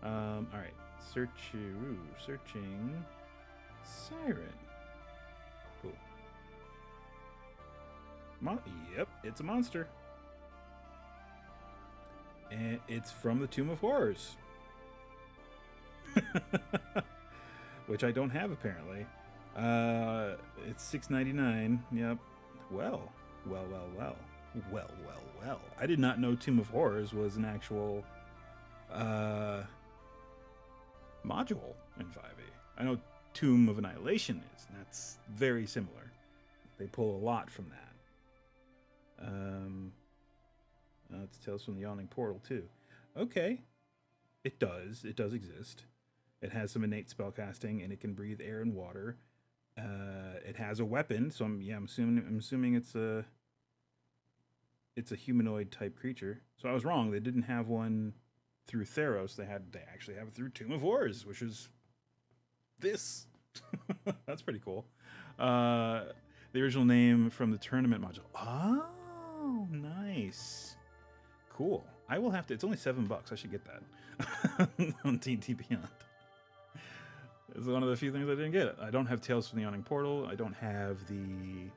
All right, searching siren. Cool. Yep, it's a monster. And it's from the Tomb of Horrors. Which I don't have, apparently. It's $6.99. Yep. Well. I did not know Tomb of Horrors was an actual module in 5e. I know Tomb of Annihilation is, and that's very similar. They pull a lot from that. It's Tales from the Yawning Portal too. Okay, it does exist. It has some innate spellcasting, and it can breathe air and water. It has a weapon, so I'm assuming it's a humanoid type creature. So I was wrong. They didn't have one through Theros. They actually have it through Tomb of Horrors, which is this. That's pretty cool. The original name from the tournament module. Oh, nice. Cool. I will have to. It's only $7. I should get that on D&D Beyond. It's one of the few things I didn't get. I don't have Tales from the Yawning Portal. I don't have the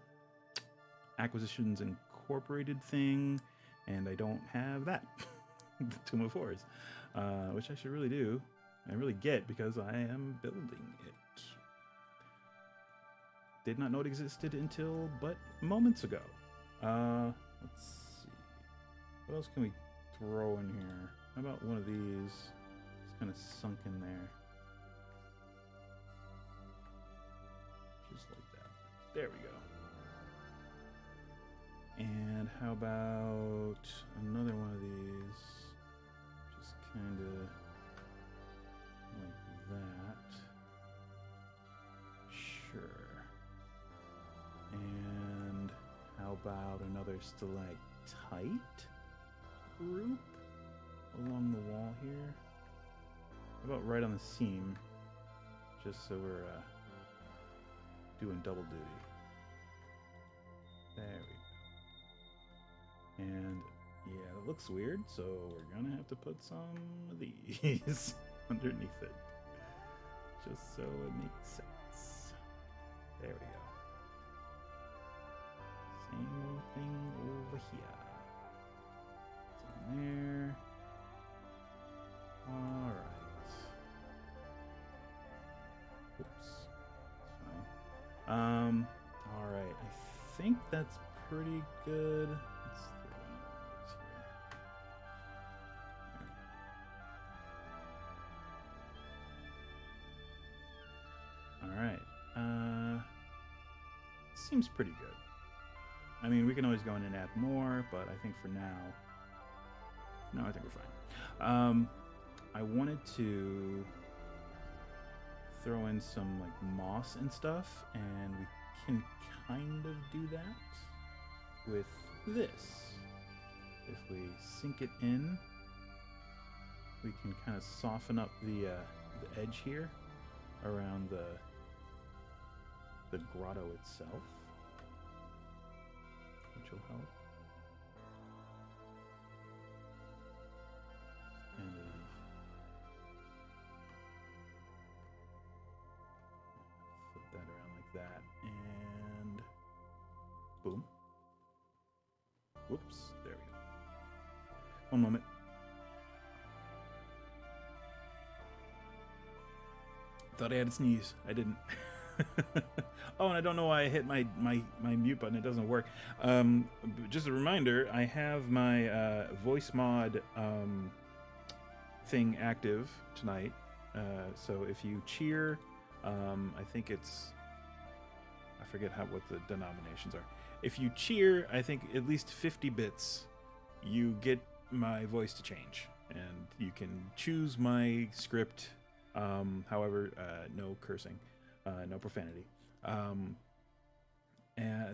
Acquisitions Incorporated thing, and I don't have that, the Tomb of Horrors, which I should really do. I really get because I am building it. Did not know it existed until but moments ago. Let's see. What else can we throw in here? How about one of these? It's kind of sunk in there. Just like that. There we go. And how about another one of these? Just kind of like that. Sure. And how about another stalactite group along the wall here? How about right on the seam? Just so we're doing double duty. There we go. And yeah, it looks weird, so we're gonna have to put some of these underneath it, just so it makes sense. There we go. Same thing over here. It's in there. All right. Oops. All right. I think that's pretty good. Let's throw in these here. seems pretty good. I mean, we can always go in and add more, but I think for now, no, I think we're fine. I wanted to throw in some like moss and stuff, and we can kind of do that with this. If we sink it in, we can kind of soften up the edge here around the grotto itself, which will help. And flip that around like that, and boom. Whoops, there we go. One moment. Thought I had to sneeze. I didn't. Oh, and I don't know why I hit my mute button. It doesn't work. Just a reminder, I have my voice mod thing active tonight. So if you cheer, I think it's... I forget what the denominations are. If you cheer, I think at least 50 bits, you get my voice to change. And you can choose my script. However, no cursing, no profanity.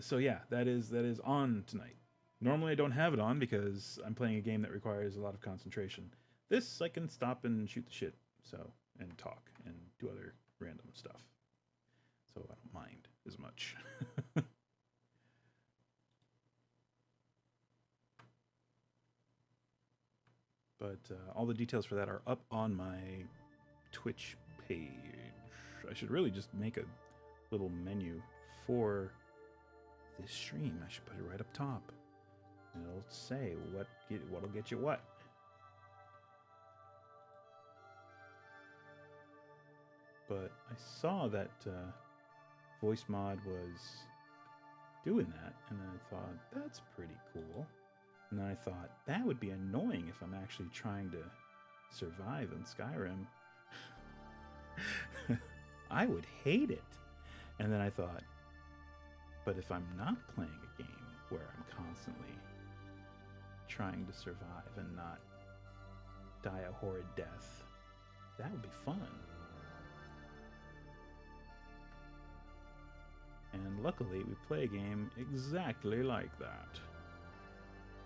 So yeah, that is on tonight. Normally I don't have it on because I'm playing a game that requires a lot of concentration. This I can stop and shoot the shit, and talk and do other random stuff. So I don't mind as much. But all the details for that are up on my Twitch page. I should really just make a little menu for this stream. I should put it right up top. And it'll say what'll get you what. But I saw that voice mod was doing that, and then I thought, that's pretty cool. And then I thought, that would be annoying if I'm actually trying to survive in Skyrim. I would hate it. And then I thought, but if I'm not playing a game where I'm constantly trying to survive and not die a horrid death, that would be fun. And luckily, we play a game exactly like that.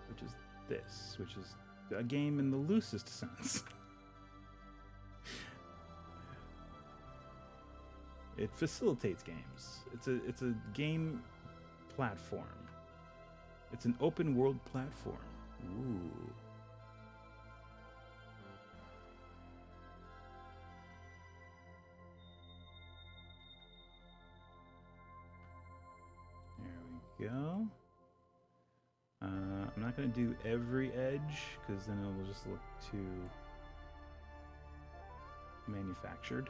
Which is this, which is a game in the loosest sense. It facilitates games. It's a game platform. It's an open world platform. Ooh. There we go. I'm not going to do every edge because then it'll just look too manufactured.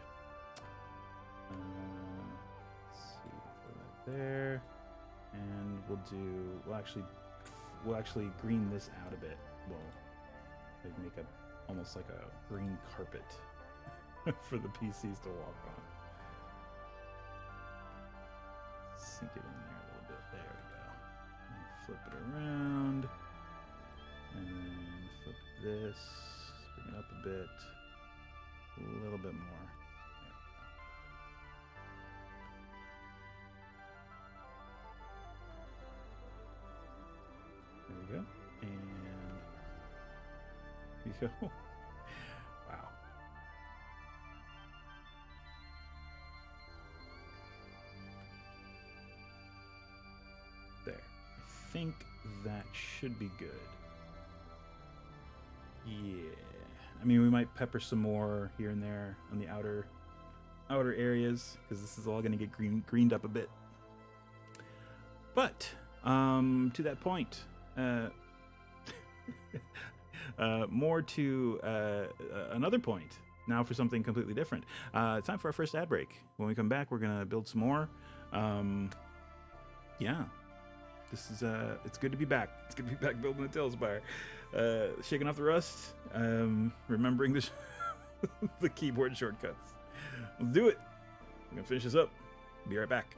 Let's see, put that there, and we'll actually green this out a bit. We'll make almost like a green carpet for the PCs to walk on. Sink it in there a little bit. There we go. And flip it around, and then flip this. Bring it up a bit, a little bit more. There we go. And here we go. Wow. There. I think that should be good. Yeah. I mean, we might pepper some more here and there on the outer areas because this is all going to get greened up a bit. But to that point, more to another point. Now for something completely different. It's time for our first ad break. When we come back, we're gonna build some more. Yeah, this is it's good to be back. It's good to be back building the TaleSpire, shaking off the rust, remembering the the keyboard shortcuts. Let's do it. I'm gonna finish this up. Be right back.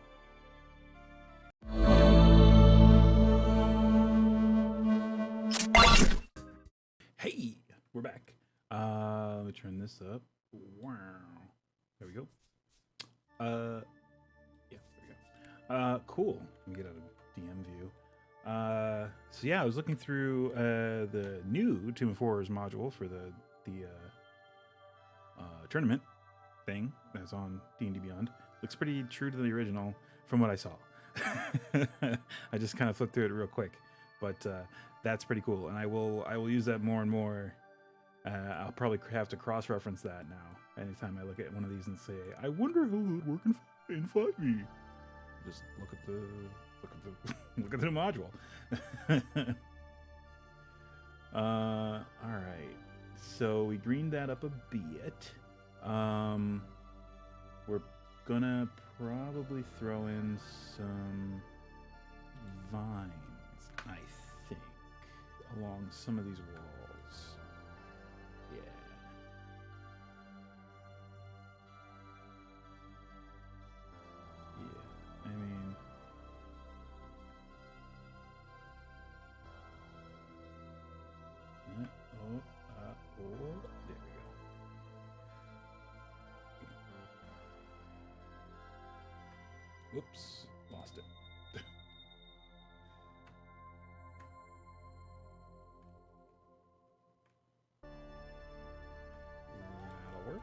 Hey, we're back. Let me turn this up. Wow. There we go. Yeah, there we go. Cool. Let me get out of DM view. So yeah, I was looking through the new Tomb of Horrors module for the tournament thing that's on D&D Beyond. Looks pretty true to the original from what I saw. I just kind of flipped through it real quick, but that's pretty cool, and I will use that more and more. I'll probably have to cross-reference that now anytime I look at one of these and say, I wonder how it would work in 5e. Just look at the module. All right, so we greened that up a bit. We're gonna probably throw in some vines, I think, along some of these walls. Yeah. Yeah, I mean, there we go. Whoops, lost it. That'll work.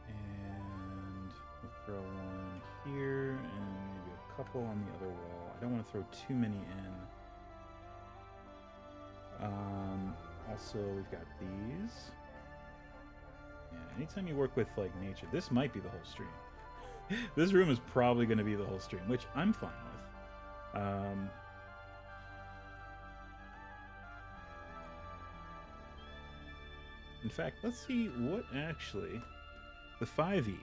And we'll throw one here and maybe a couple on the other wall. I don't want to throw too many in. Also, we've got these. Yeah, anytime you work with like nature, this might be the whole stream. This room is probably going to be the whole stream, which I'm fine with. In fact, let's see what actually the 5e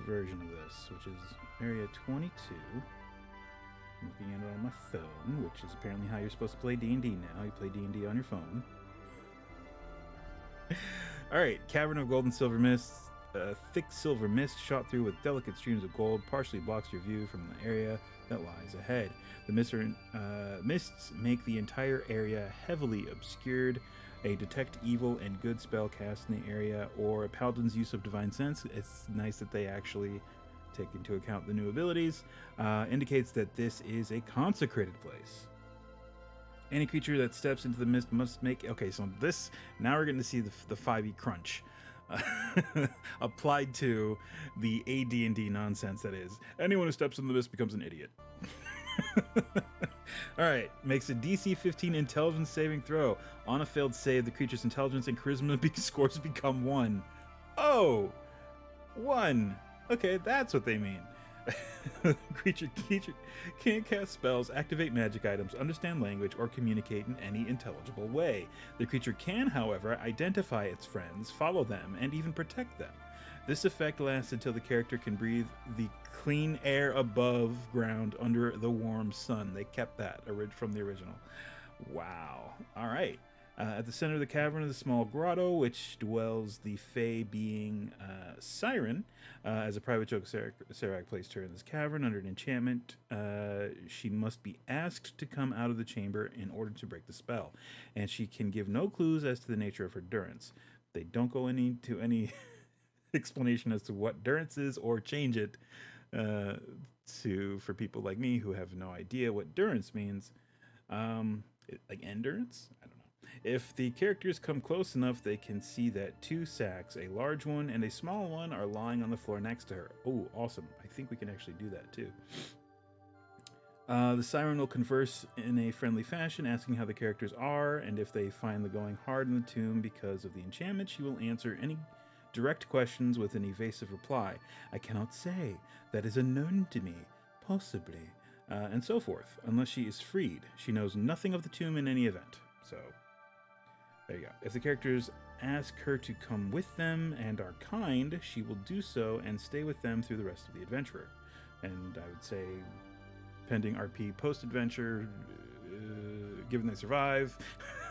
version of this, which is area 22. I'm looking at it on my phone, which is apparently how you're supposed to play D&D now. You play D&D on your phone. Alright, Cavern of Gold and Silver Mist. Thick silver mist shot through with delicate streams of gold partially blocks your view from the area that lies ahead. The mists make the entire area heavily obscured. A detect evil and good spell cast in the area, or a paladin's use of divine sense. It's nice that they actually take into account the new abilities. Indicates that this is a consecrated place. Any creature that steps into the mist must make... Okay, so this... Now we're getting to see the 5e crunch. Applied to the AD&D nonsense that is. Anyone who steps in the mist becomes an idiot. Alright, makes a DC 15 intelligence saving throw. On a failed save, the creature's intelligence and charisma scores become 1. Oh! 1! Okay, that's what they mean. creature can't cast spells, activate magic items, understand language, or communicate in any intelligible way. The creature can, however, identify its friends, follow them, and even protect them. This effect lasts until the character can breathe the clean air above ground under the warm sun. They kept that from the original. Wow. All right. At the center of the cavern is a small grotto, which dwells the fey being Siren. As a private joke, Serac placed her in this cavern under an enchantment. She must be asked to come out of the chamber in order to break the spell, and she can give no clues as to the nature of her durance. They don't go into any explanation as to what durance is or change it for people like me who have no idea what durance means. Like endurance? I don't know. If the characters come close enough, they can see that 2 sacks, a large one and a small one, are lying on the floor next to her. Oh, awesome. I think we can actually do that too. The Siren will converse in a friendly fashion, asking how the characters are, and if they find the going hard in the tomb because of the enchantment, she will answer any direct questions with an evasive reply. I cannot say. That is unknown to me. Possibly. And so forth, unless she is freed. She knows nothing of the tomb in any event. So, there you go. If the characters ask her to come with them and are kind, she will do so and stay with them through the rest of the adventure. And I would say, pending RP post-adventure, given they survive,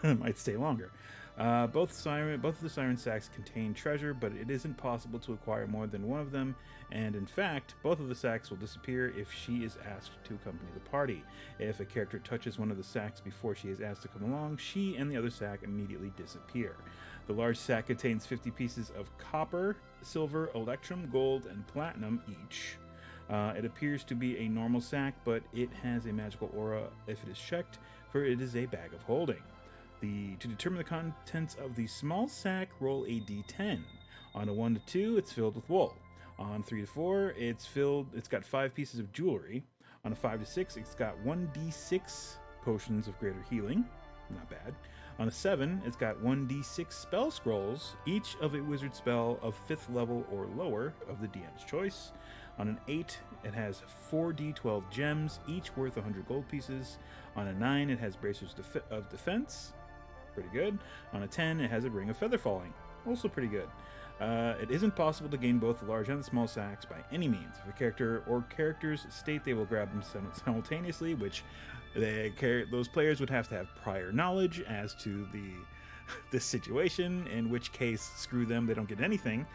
might stay longer. Both of the siren sacks contain treasure, but it isn't possible to acquire more than one of them. And in fact, both of the sacks will disappear if she is asked to accompany the party. If a character touches one of the sacks before she is asked to come along, she and the other sack immediately disappear. The large sack contains 50 pieces of copper, silver, electrum, gold, and platinum each. It appears to be a normal sack, but it has a magical aura if it is checked, for it is a bag of holding. To determine the contents of the small sack, roll a d10. On a 1 to 2, it's filled with wool. On 3 to 4, it's got 5 pieces of jewelry. On a 5 to 6, it's got 1d6 potions of greater healing. Not bad. On a 7, it's got 1d6 spell scrolls, each of a wizard spell of 5th level or lower of the DM's choice. On an 8, it has 4d12 gems, each worth 100 gold pieces. On a 9, it has bracers of defense. Pretty good. On a 10, it has a ring of feather falling. Also pretty good. It isn't possible to gain both the large and the small sacks by any means. If a character or characters state they will grab them simultaneously, which those players would have to have prior knowledge as to this situation, in which case, screw them, they don't get anything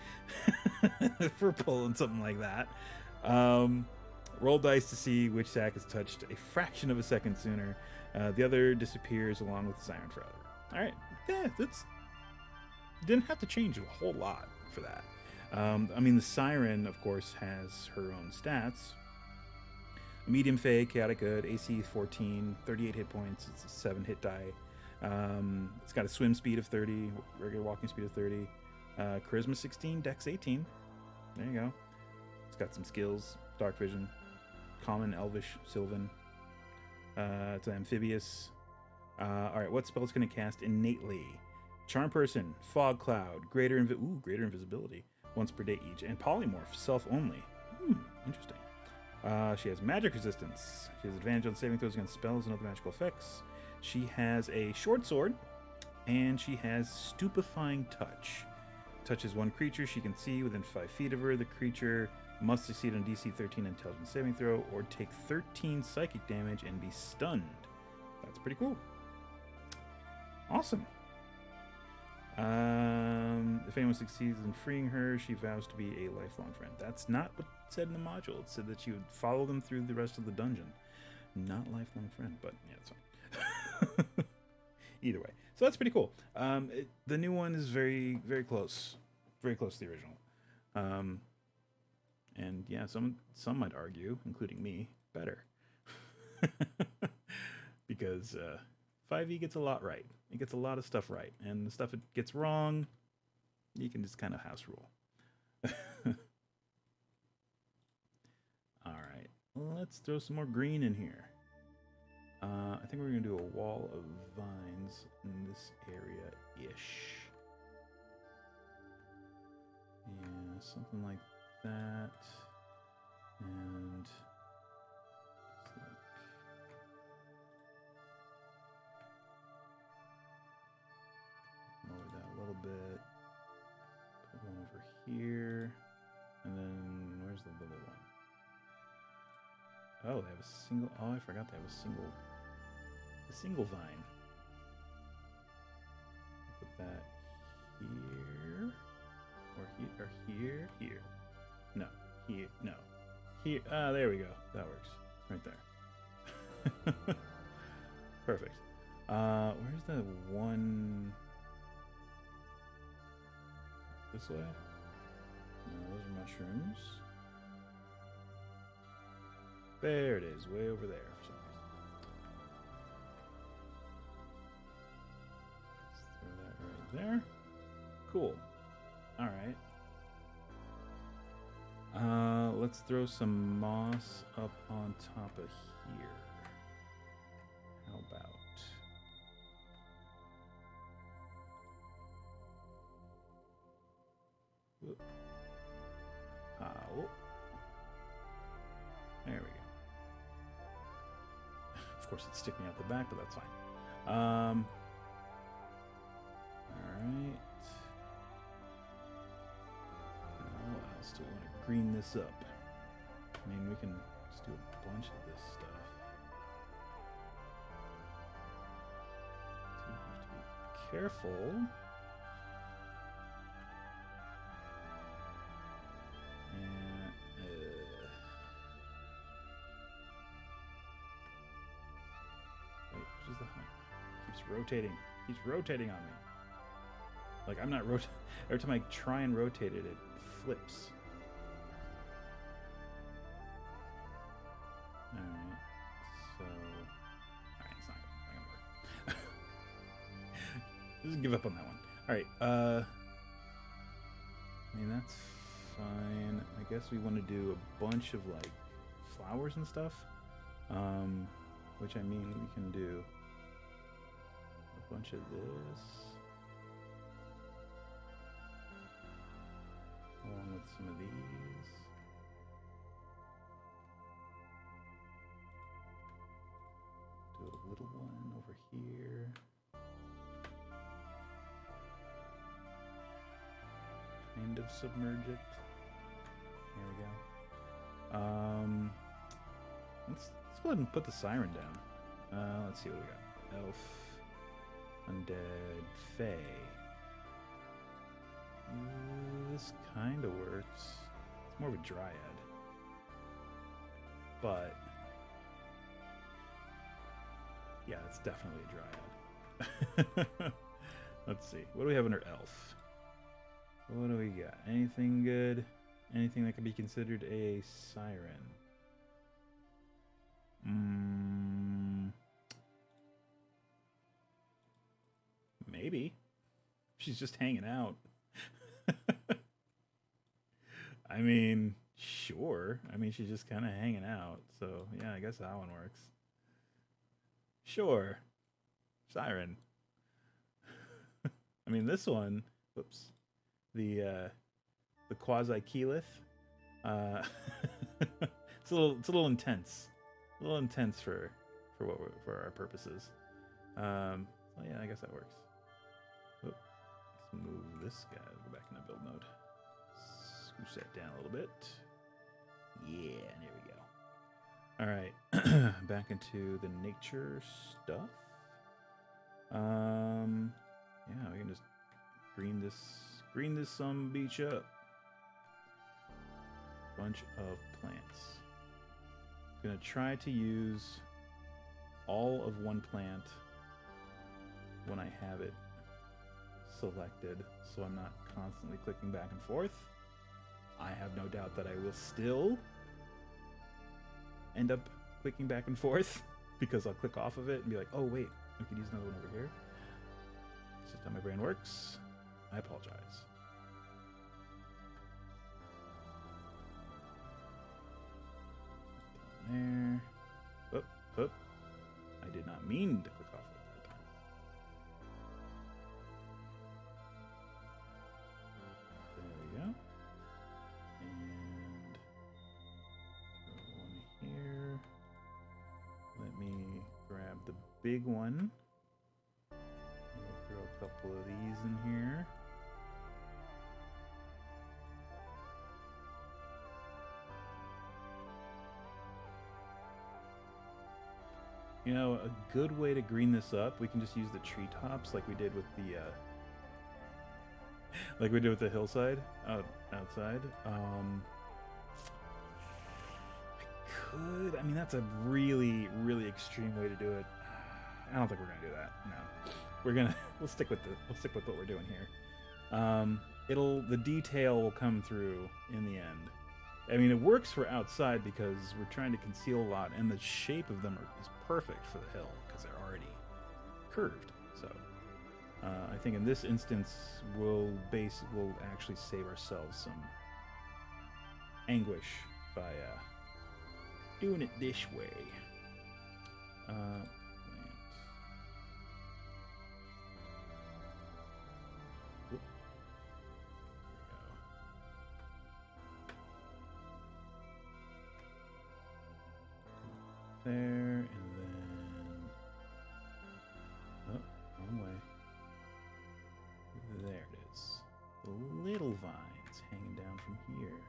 for pulling something like that. Roll dice to see which sack is touched a fraction of a second sooner. The other disappears along with the siren forever. Alright, yeah, didn't have to change a whole lot for that. I mean, the siren, of course, has her own stats. Medium Fey, Chaotic Good, AC 14, 38 hit points, it's a 7 hit die. It's got a swim speed of 30, regular walking speed of 30, Charisma 16, Dex 18. There you go. It's got some skills, Dark Vision, Common, Elvish, Sylvan. It's amphibious. Alright, what spell is going to cast innately? Charm Person, Fog Cloud, greater invisibility, once per day each, and Polymorph, self only. Interesting. She has magic resistance. She has advantage on saving throws against spells and other magical effects. She has a short sword, and she has Stupefying Touch. Touches one creature she can see within 5 feet of her. The creature must succeed on DC 13 intelligence saving throw, or take 13 psychic damage and be stunned. That's pretty cool. Awesome. If anyone succeeds in freeing her, she vows to be a lifelong friend. That's not what it said in the module. It said that she would follow them through the rest of the dungeon. Not lifelong friend, but yeah, it's fine. Either way. So that's pretty cool. The new one is very, very close. Very close to the original. And yeah, some might argue, including me, better. Because 5e gets a lot right. It gets a lot of stuff right. And the stuff it gets wrong, you can just kind of house rule. Alright, let's throw some more green in here. I think we're going to do a wall of vines in this area-ish. Yeah, something like that. And just like lower that a little bit. Put one over here. And then where's the little one? Oh, they have a single. Oh, I forgot they have a single vine. Put that here, or here. No, here, no, here. Ah, there we go. That works. Right there. Perfect. Where's the one? This way? No, those are mushrooms. There it is, way over there for some reason. Let's throw that right there. Cool. Alright. Let's throw some moss up on top of here. How about... Whoop. Whoop. There we go. Of course, it's sticking out the back, but that's fine. All right. How else do we want to green this up? I mean, we can just do a bunch of this stuff. So you have to be careful. And, wait, which is the hut? Keeps rotating. Keeps rotating on me. Like, I'm not rotating. Every time I try and rotate it, it flips. Alright, so... Alright, it's not gonna work. Just give up on that one. Alright, I mean, that's fine. I guess we want to do a bunch of, like, flowers and stuff. Which, I mean, we can do a bunch of this. Along with some of these. Do a little one over here. Kind of submerge it. There we go. Let's go ahead and put the siren down. Let's see what we got. Elf, undead, fae. This kind of works. It's more of a dryad. But yeah, it's definitely a dryad. Let's see. What do we have under elf? What do we got? Anything good? Anything that could be considered a siren? Maybe. She's just hanging out. I mean, sure. I mean, she's just kind of hanging out. So, yeah, I guess that one works. Sure. Siren. I mean, this one, whoops. The quasi-keyleth. It's a little intense. A little intense for our purposes. So yeah, I guess that works. Oop. Let's move this guy. Go back in the build mode. Scooch that down a little bit. Yeah, there we go. All right, back into the nature stuff. Yeah, we can just green this some beach up. Bunch of plants. Gonna try to use all of one plant when I have it selected, so I'm not constantly clicking back and forth. I have no doubt that I will still end up clicking back and forth because I'll click off of it and be like, oh wait, I could use another one over here. This is how my brain works. I apologize. There. Oop, oop. I did not mean to click off at that time. There we go. And throw one here. Let me grab the big one. We'll throw a couple of these in here. You know, a good way to green this up, we can just use the treetops like we did with the hillside outside. I mean, that's a really, really extreme way to do it. I don't think we're gonna do that. No, we'll stick with what we're doing here. The detail will come through in the end. I mean, it works for outside because we're trying to conceal a lot, and the shape of them is perfect for the hill because they're already curved. So I think in this instance, we'll actually save ourselves some anguish by doing it this way. There, and then wrong way. There it is. The little vines hanging down from here.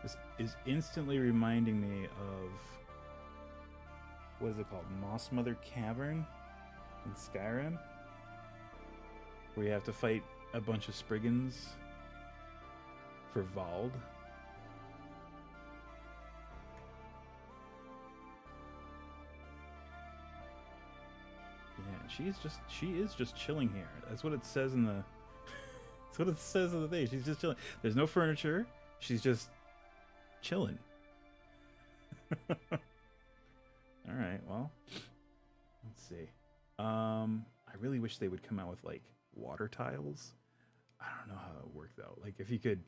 This is instantly reminding me of, what is it called? Moss Mother Cavern in Skyrim, where you have to fight a bunch of Spriggans for Vald. Yeah, she is just chilling here. That's what it says in the that's what it says in the thing. She's just chilling. There's no furniture. She's just chilling. All right, well, let's see. I really wish they would come out with like water tiles. I don't know how that would work though. Like if you could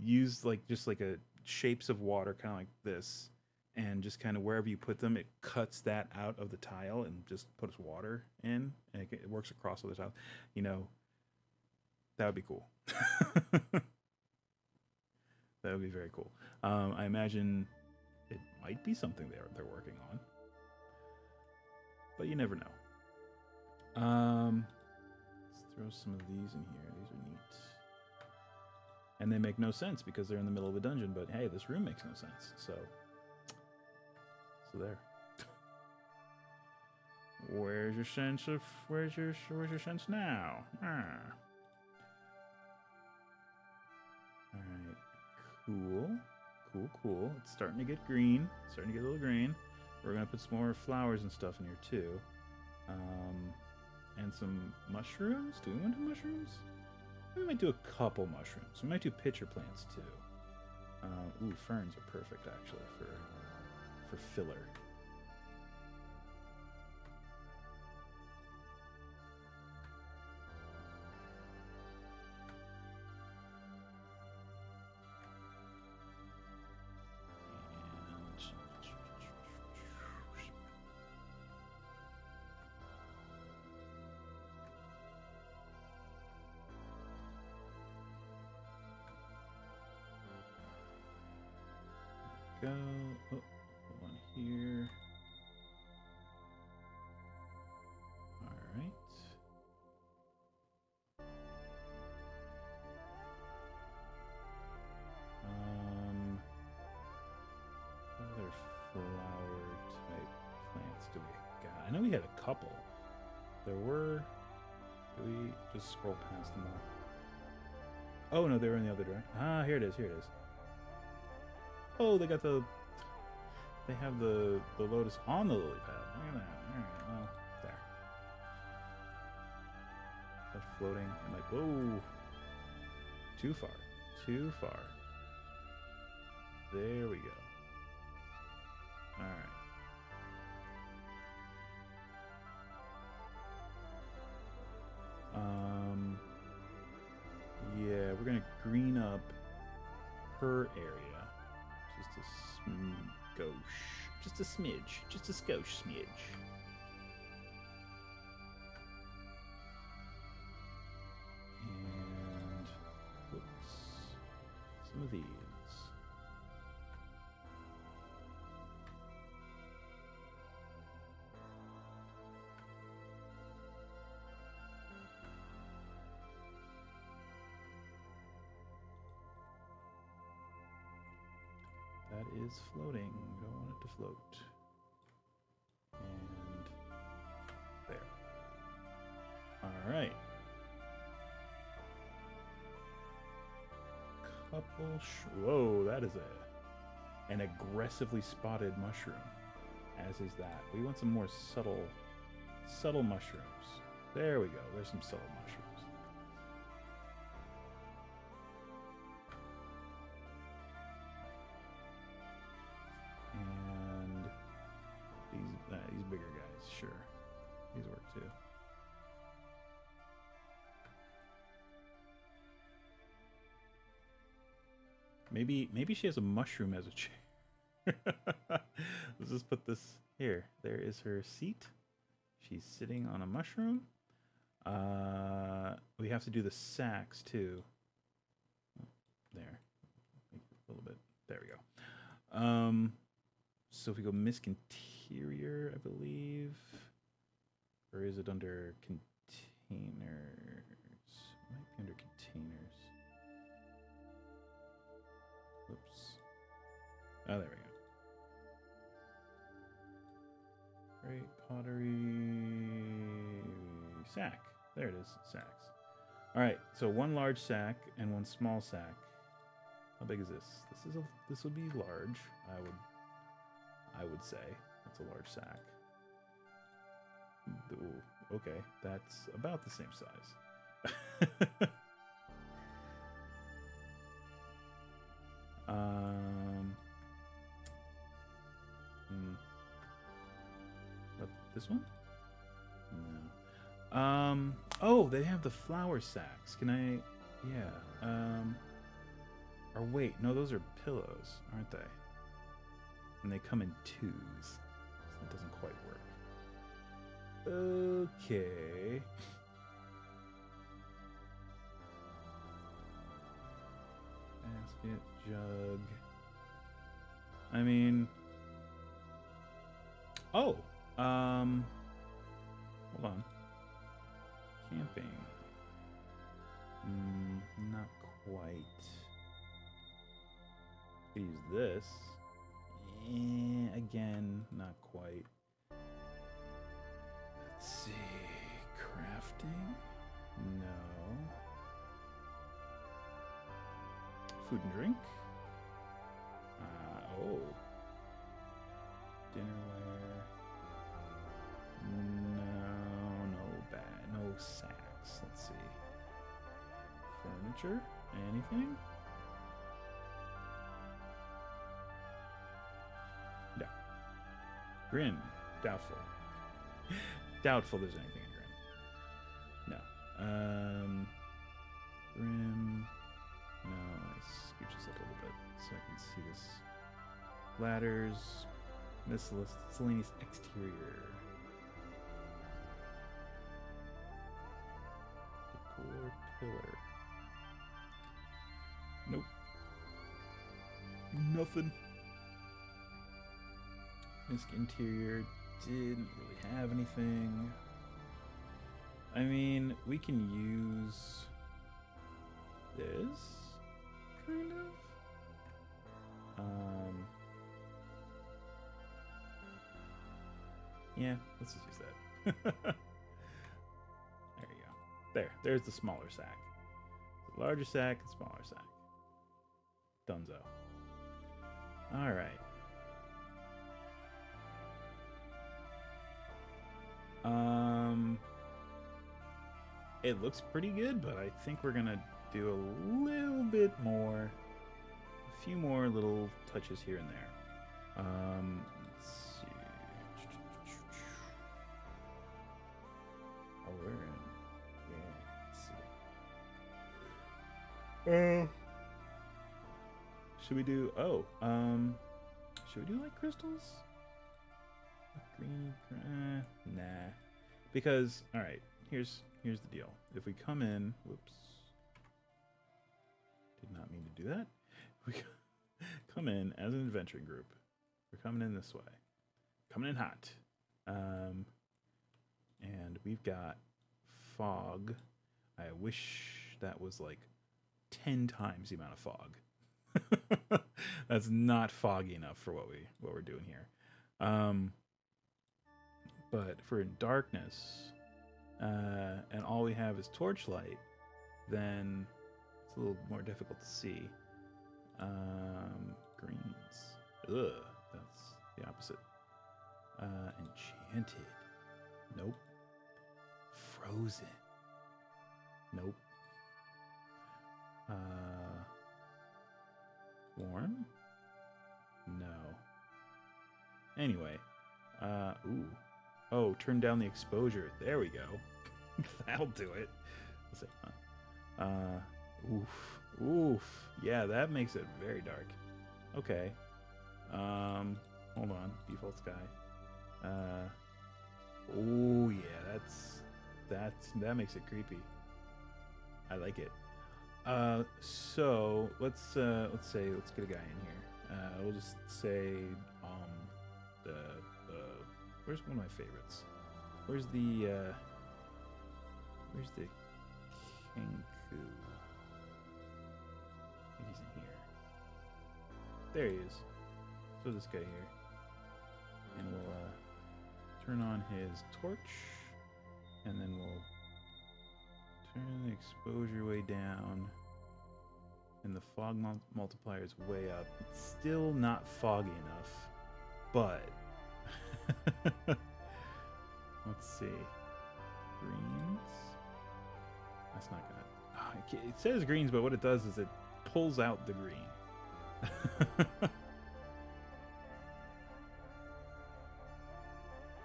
use like just like a shapes of water, kind of like this, and just kind of wherever you put them, it cuts that out of the tile and just puts water in, and it works across other tiles. You know, that would be cool. That would be very cool. I imagine it might be something they're working on, but you never know. Let's throw some of these in here. These are neat. And they make no sense because they're in the middle of a dungeon, but hey, this room makes no sense. So there. Where's your sense of where's your sense now? Ah. All right. Cool. It's starting to get green. Starting to get a little green. We're gonna put some more flowers and stuff in here too. And some mushrooms. Do we want to do mushrooms? We might do a couple mushrooms. We might do pitcher plants too. Ooh, ferns are perfect actually for filler. Go. Oh, one here. All right. Other flower type plants do we got? I know we had a couple. There were. Do we just scroll past them all? Oh no, they were in the other direction. Ah, here it is. Here it is. Oh, they got the. They have the lotus on the lily pad. Look at that. All right, well, there. That's floating. I'm like, whoa. Too far. Too far. There we go. All right. Yeah, we're gonna green up her area. Just a skosh. Just a smidge. Just a skosh smidge. And whoops. Some of these. That is floating. We don't want it to float. And there. All right. Whoa, that is an aggressively spotted mushroom. As is that. We want some more subtle mushrooms. There we go. There's some subtle mushrooms. These bigger guys, sure. These work too. Maybe she has a mushroom as a chair. Let's just put this here. There is her seat. She's sitting on a mushroom. We have to do the sacks too. There. A little bit. There we go. So if we go misc interior, I believe, or is it under containers? It might be under containers. Whoops. Oh, there we go. Great pottery sack. There it is. Sacks. All right. So one large sack and one small sack. How big is this? This would be large. I would say that's a large sack. Ooh, okay, that's about the same size. What, this one? No. Oh, they have the flour sacks. Can I? Yeah. Or wait, no, those are pillows, aren't they? And they come in twos, so it doesn't quite work. Okay. Basket, jug. I mean, oh, hold on. Camping. Not quite. Could use this. Again, not quite. Let's see. Crafting? No. Food and drink? Oh. Dinnerware. No bad. No sacks. Let's see. Furniture? Anything? No. Grin. Doubtful. Doubtful there's anything in Grin. No. Grim. No, I scooch this up a little bit so I can see this. Ladders. Miscellaneous exterior. Decor pillar. Nope. Nothing. Misc interior. Didn't really have anything. I mean, we can use this, kind of. Yeah, let's just use that. There you go. There's the smaller sack. The larger sack and smaller sack. Dunzo. All right. It looks pretty good, but I think we're gonna do a little bit more, a few more little touches here and there. Let's see. Oh, we're in. Yeah, let's see. Should we do? Should we do like crystals? Green, nah. Because, all right, here's the deal. If we come in, whoops, did not mean to do that. We come in as an adventuring group. We're coming in this way, coming in hot, and we've got fog. I wish that was like 10 times the amount of fog. That's not foggy enough for what we're doing here. But if we're in darkness, and all we have is torchlight, then it's a little more difficult to see. Greens. Ugh, that's the opposite. Enchanted. Nope. Frozen. Nope. Warm? No. Anyway. Ooh. Oh, turn down the exposure. There we go. That'll do it. Oof. Oof. Yeah, that makes it very dark. Okay. Hold on. Default sky. Oh yeah, that makes it creepy. I like it. So let's get a guy in here. We'll just say where's one of my favorites? Where's the Kenku? I think he's in here. There he is. throw this guy here. And we'll turn on his torch. And then we'll turn the exposure way down. And the fog multiplier is way up. It's still not foggy enough. But... let's see. Greens. That's not gonna... Oh, it says greens, but what it does is it pulls out the green.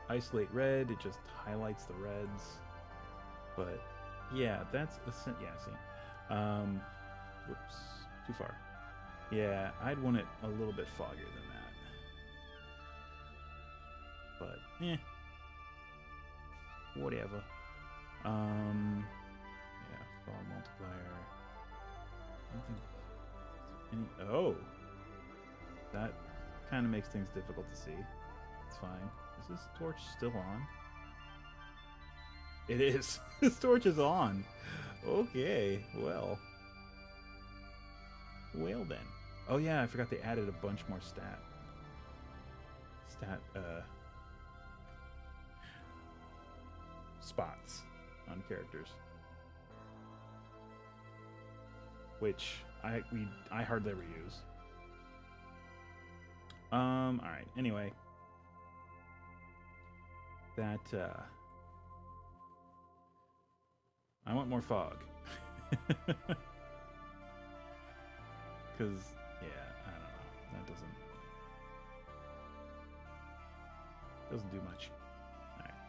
Isolate red, it just highlights the reds. But yeah, that's yeah, see. Whoops, too far. Yeah, I'd want it a little bit foggier than that. But whatever. Yeah, fog multiplier. I don't think any. Oh, that kind of makes things difficult to see. It's fine. Is this torch still on? It is. This torch is on. Okay, well then. Oh yeah, I forgot they added a bunch more stat spots on characters, which I hardly ever use. All right. Anyway, that I want more fog. Because, yeah, I don't know. That doesn't do much. Alright.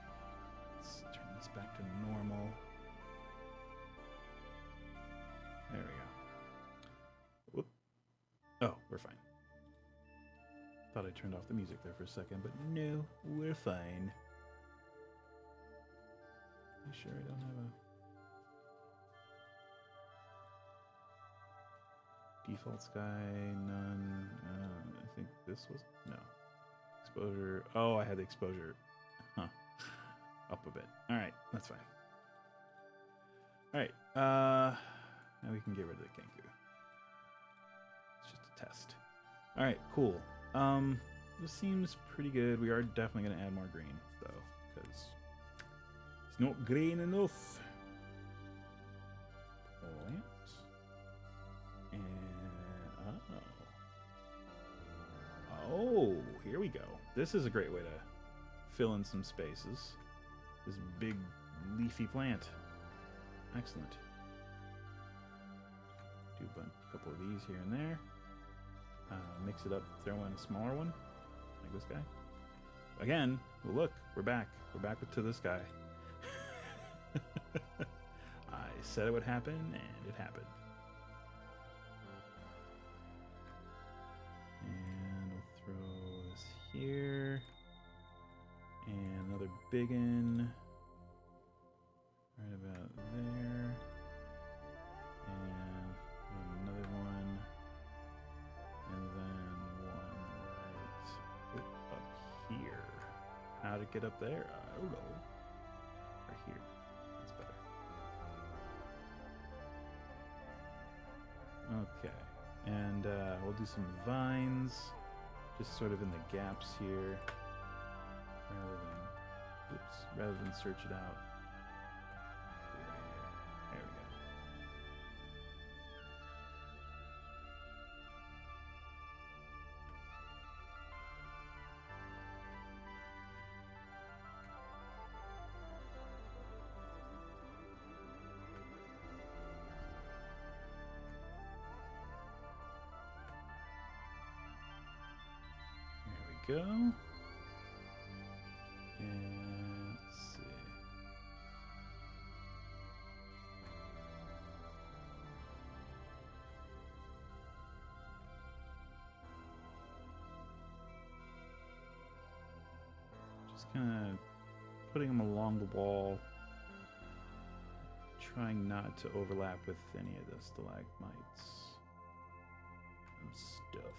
Let's turn this back to normal. There we go. Whoop. Oh, we're fine. Thought I turned off the music there for a second, but no, we're fine. You sure I don't have a... Default sky, none. I think this was... No. Exposure. Oh, I had the exposure. Huh. Up a bit. Alright, that's fine. Alright. Now we can get rid of the Kenku. It's just a test. Alright, cool. This seems pretty good. We are definitely going to add more green, though, because it's not green enough. Plant. And oh, here we go. This is a great way to fill in some spaces. This big leafy plant. Excellent. Do a couple of these here and there. Mix it up, throw in a smaller one, like this guy. Again, look, we're back. We're back to this guy. I said it would happen, and it happened. And we'll throw this here. And another big one. Right about there. And another one. And then one right up here. How to get up there? I don't know. Right here. That's better. Okay. And we'll do some vines, just sort of in the gaps here, rather than search it out. There we go. Go. And let's see. Just kind of putting them along the wall, trying not to overlap with any of the stalagmites and stuff.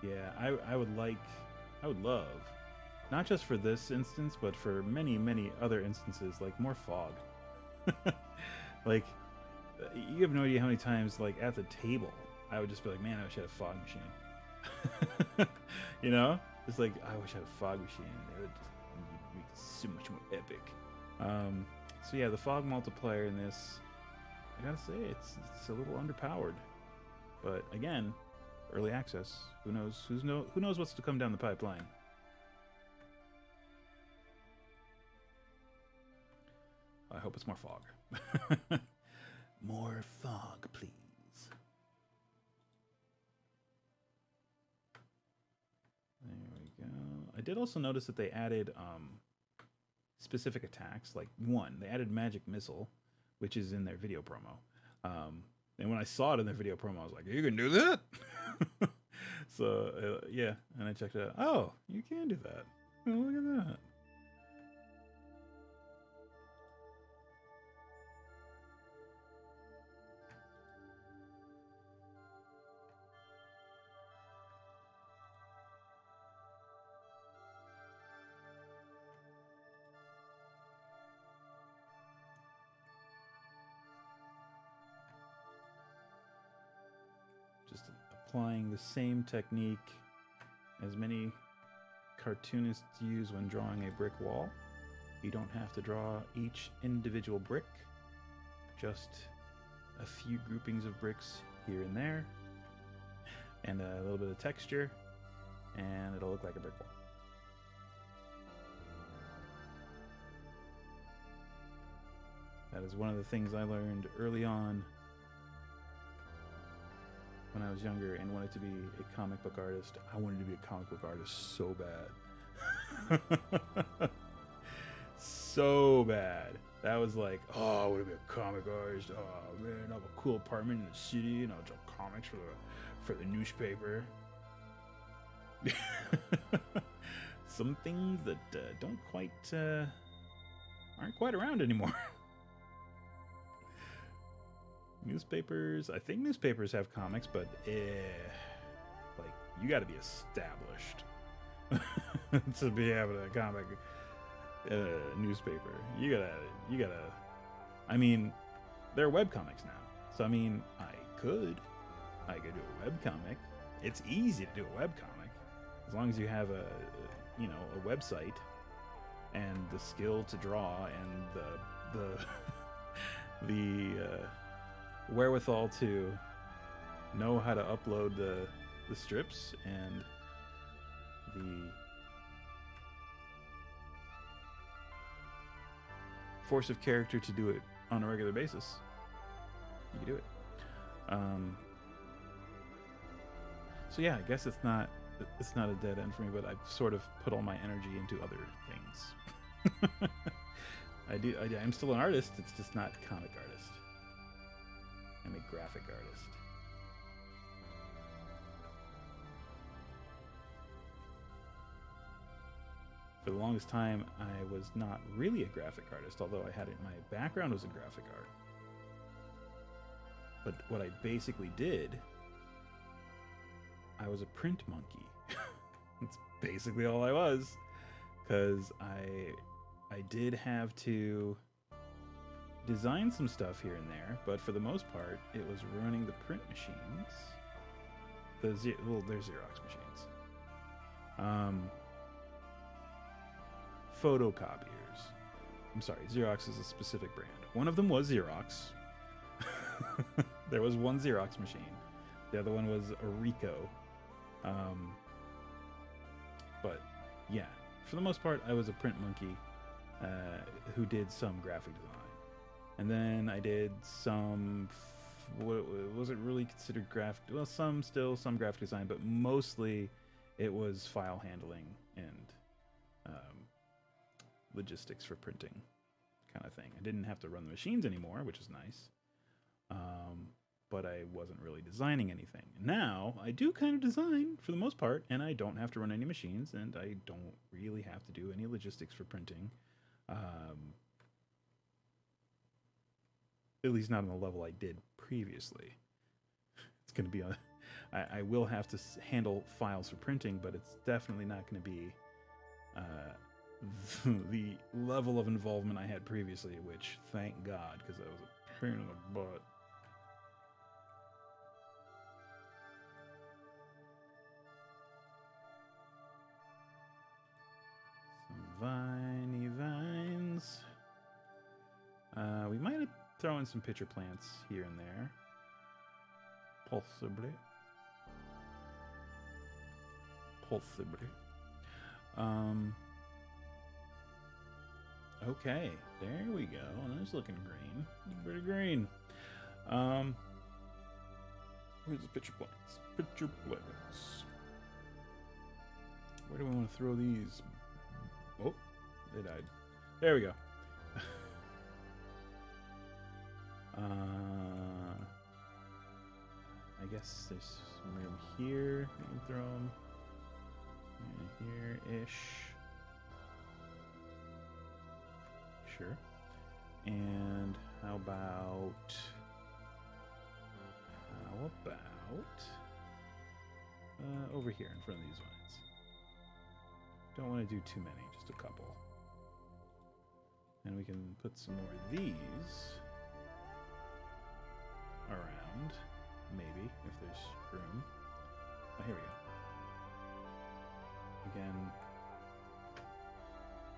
Yeah, I would love, not just for this instance, but for many, many other instances, like more fog. Like, You have no idea how many times, like, at the table, I would just be like, man, I wish I had a fog machine. You know? It's like, I wish I had a fog machine. It would just make it so much more epic. So yeah, the fog multiplier in this, I gotta say, it's a little underpowered. But again, early access. Who knows? Who knows what's to come down the pipeline? I hope it's more fog. More fog, please. There we go. I did also notice that they added specific attacks. Like one, they added Magic Missile, which is in their video promo. And when I saw it in their video promo, I was like, "You can do that!" So yeah, and I checked it out. Oh, you can do that. Oh, look at that. Just applying the same technique as many cartoonists use when drawing a brick wall. You don't have to draw each individual brick, just a few groupings of bricks here and there, and a little bit of texture, and it'll look like a brick wall. That is one of the things I learned early on when I was younger and wanted to be a comic book artist. I wanted to be a comic book artist so bad. So bad. That was like, oh, I want to be a comic artist. Oh man, I have a cool apartment in the city and I'll draw comics for the newspaper. Some things that aren't quite around anymore. Newspapers, I think newspapers have comics, but like, you got to be established to be having a comic newspaper. You gotta. I mean, there are webcomics now, so I mean, I could do a webcomic. It's easy to do a webcomic as long as you have a website and the skill to draw and the wherewithal to know how to upload the strips and the force of character to do it on a regular basis. You can do it. So yeah, I guess it's not a dead end for me, but I've sort of put all my energy into other things. I'm still an artist. It's just not comic artist. I'm a graphic artist. For the longest time, I was not really a graphic artist, although I had it. My background was in graphic art. But what I basically did, I was a print monkey. That's basically all I was, because I did have to design some stuff here and there, but for the most part, it was running the print machines. They're Xerox machines. Photocopiers. I'm sorry, Xerox is a specific brand. One of them was Xerox. There was one Xerox machine. The other one was a Ricoh. But yeah, for the most part, I was a print monkey who did some graphic design. And then I did some, wasn't really considered graphic, well, some graphic design, but mostly it was file handling and logistics for printing kind of thing. I didn't have to run the machines anymore, which is nice. But I wasn't really designing anything. Now, I do kind of design for the most part, and I don't have to run any machines, and I don't really have to do any logistics for printing. At least not on the level I did previously. It's going to be I will have to handle files for printing, but it's definitely not going to be the level of involvement I had previously, which, thank God, because that was a pain in the butt. Viney vines. We might throw in some pitcher plants here and there. Possibly. Okay, there we go. That's looking green. Pretty green. Where's the pitcher plants? Pitcher plants. Where do we want to throw these? Oh, they died. There we go. I guess there's some room here. We can throw them here-ish. Sure. And how about over here in front of these vines? Don't want to do too many, just a couple. And we can put some more of these around, maybe, if there's room. Oh, here we go. Again,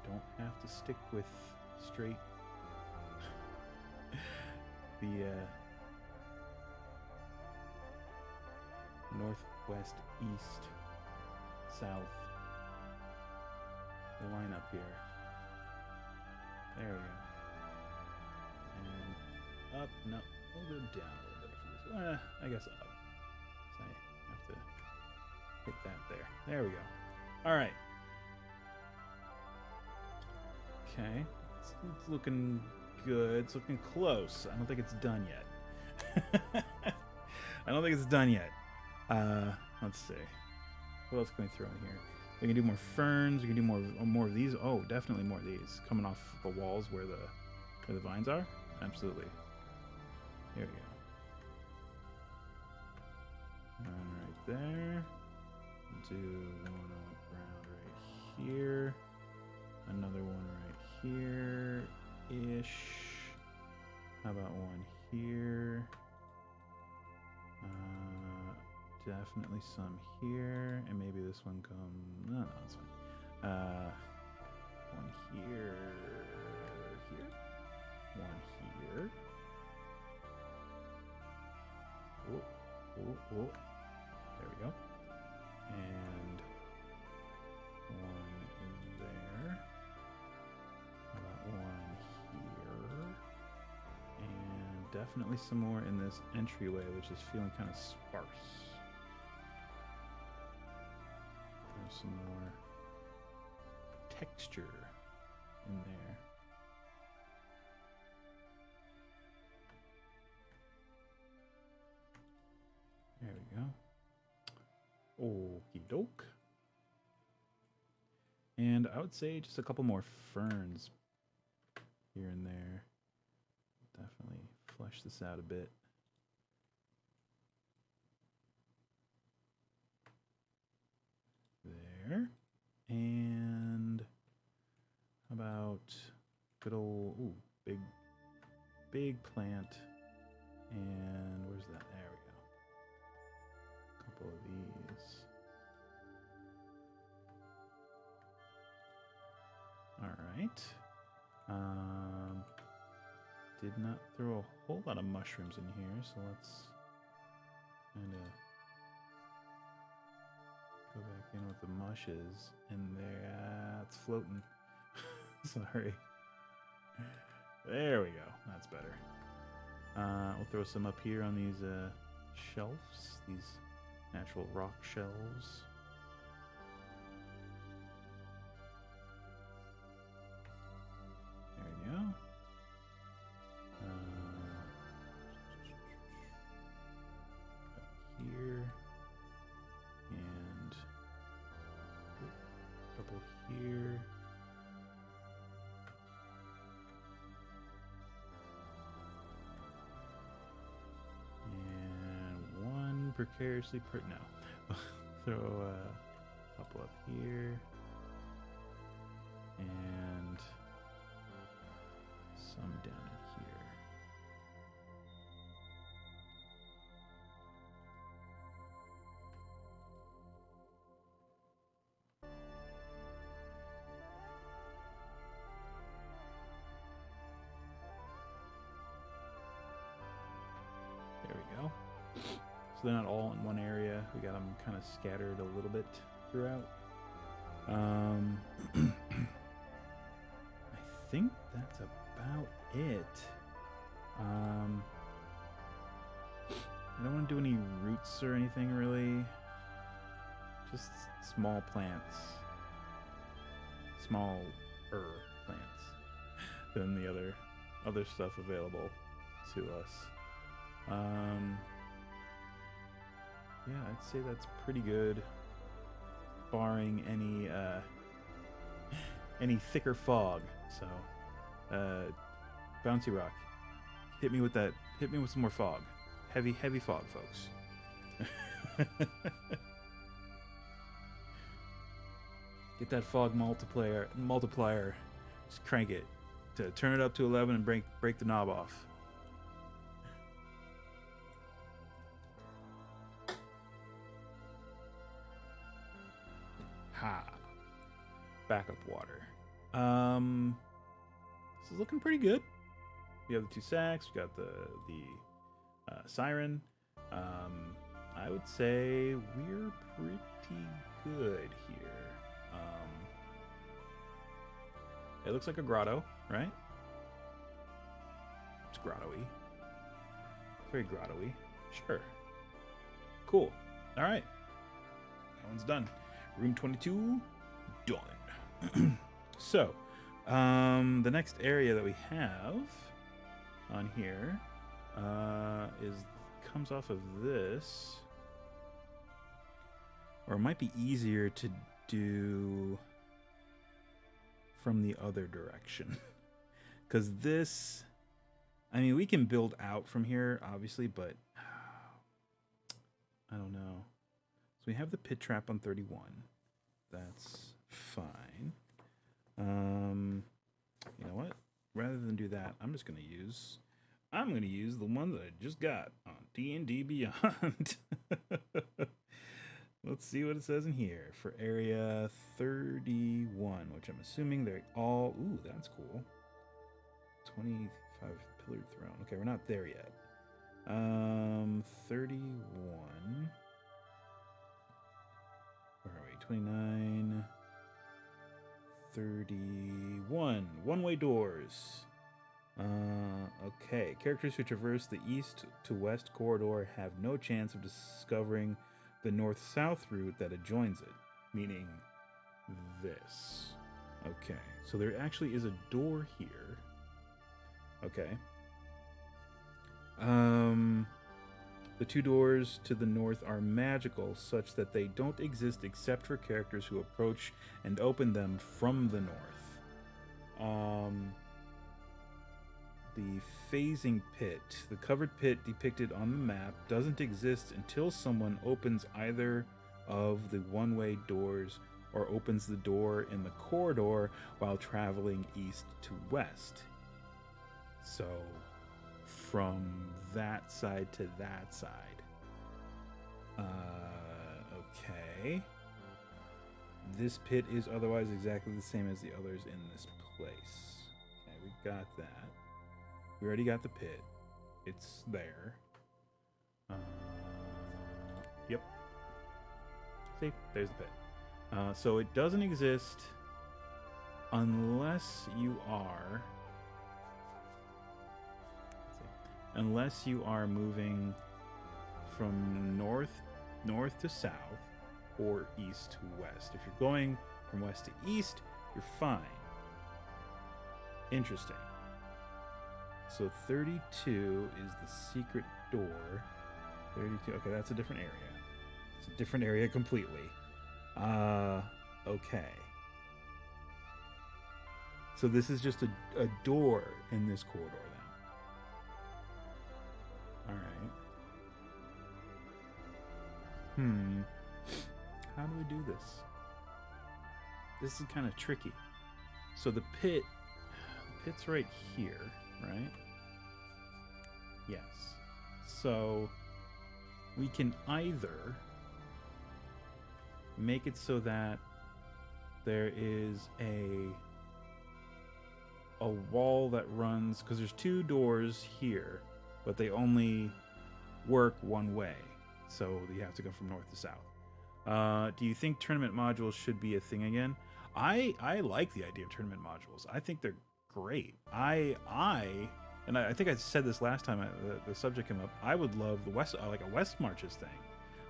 don't have to stick with straight the northwest, east, south line up here. There we go. And up, no, we'll go down a little bit for this. I guess up. So I have to hit that there. There we go. All right. Okay, it's looking good. It's looking close. I don't think it's done yet. I don't think it's done yet. Let's see. What else can we throw in here? We can do more ferns. We can do more of these. Oh, definitely more of these coming off the walls where the vines are. Absolutely. Here we go. One right there. Do one around right here. Another one right here-ish. How about one here? Definitely some here, and maybe this one comes. No, it's fine. One here, one here. Oh. There we go. And one in there. How about one here? And definitely some more in this entryway, which is feeling kind of sparse. There's some more texture in there. There we go. Okie doke. And I would say just a couple more ferns here and there. Definitely flesh this out a bit. There. And how about good old big plant. And where's that? There we go. A couple of these. All right. Did not throw a whole lot of mushrooms in here, so let's kind of go back in with the mushes. And there, it's floating. Sorry. There we go. That's better. We'll throw some up here on these shelves, these natural rock shelves. There we go. Here and a couple here. Precariously no. Throw a couple up here and some down here. So they're not all in one area. We got them kind of scattered a little bit throughout. I think that's about it. I don't want to do any roots or anything really. Just small plants. Smaller plants than the other stuff available to us. Yeah, I'd say that's pretty good, barring any thicker fog. So, Bouncy Rock, hit me with that. Hit me with some more fog. Heavy fog, folks. Get that fog multiplier. Just crank it to turn it up to 11 and break the knob off. Ha. Backup water. This is looking pretty good. We have the 2 sacks. We got the siren. I would say we're pretty good here. It looks like a grotto, right? It's grotto-y. Very grotto-y. Sure. Cool. All right. That one's done. Room 22, done. So, the next area that we have on here comes off of this, or it might be easier to do from the other direction, because this, I mean, we can build out from here obviously, but I don't know. So we have the pit trap on 31. That's fine. You know what? Rather than do that, I'm gonna use the one that I just got on D&D Beyond. Let's see what it says in here for area 31, which I'm assuming they're all. Ooh, that's cool. 25 pillared throne. Okay, we're not there yet. 31. Where are we? 29. 31. One-way doors. Okay. Characters who traverse the east to west corridor have no chance of discovering the north-south route that adjoins it, meaning this. Okay. So there actually is a door here. Okay. The 2 doors to the north are magical, such that they don't exist except for characters who approach and open them from the north. The phasing pit, the covered pit depicted on the map, doesn't exist until someone opens either of the one-way doors or opens the door in the corridor while traveling east to west. So, from that side to that side. Okay. This pit is otherwise exactly the same as the others in this place. Okay, we got that. We already got the pit. It's there. Yep. See, there's the pit. So it doesn't exist unless you are... Unless you are moving from north to south or east to west. If you're going from west to east, you're fine. Interesting. So 32 is the secret door. 32. Okay, that's a different area. It's a different area completely. Okay. So this is just a door in this corridor then. Alright. How do we do this? This is kind of tricky. So the pit's right here, right? Yes. So we can either make it so that there is a wall that runs, because there's 2 doors here, but they only work one way. so you have to go from north to south. Do you think tournament modules should be a thing again? I like the idea of tournament modules. I think they're great. I think I said this last time the subject came up. I would love the West, like a West Marches thing.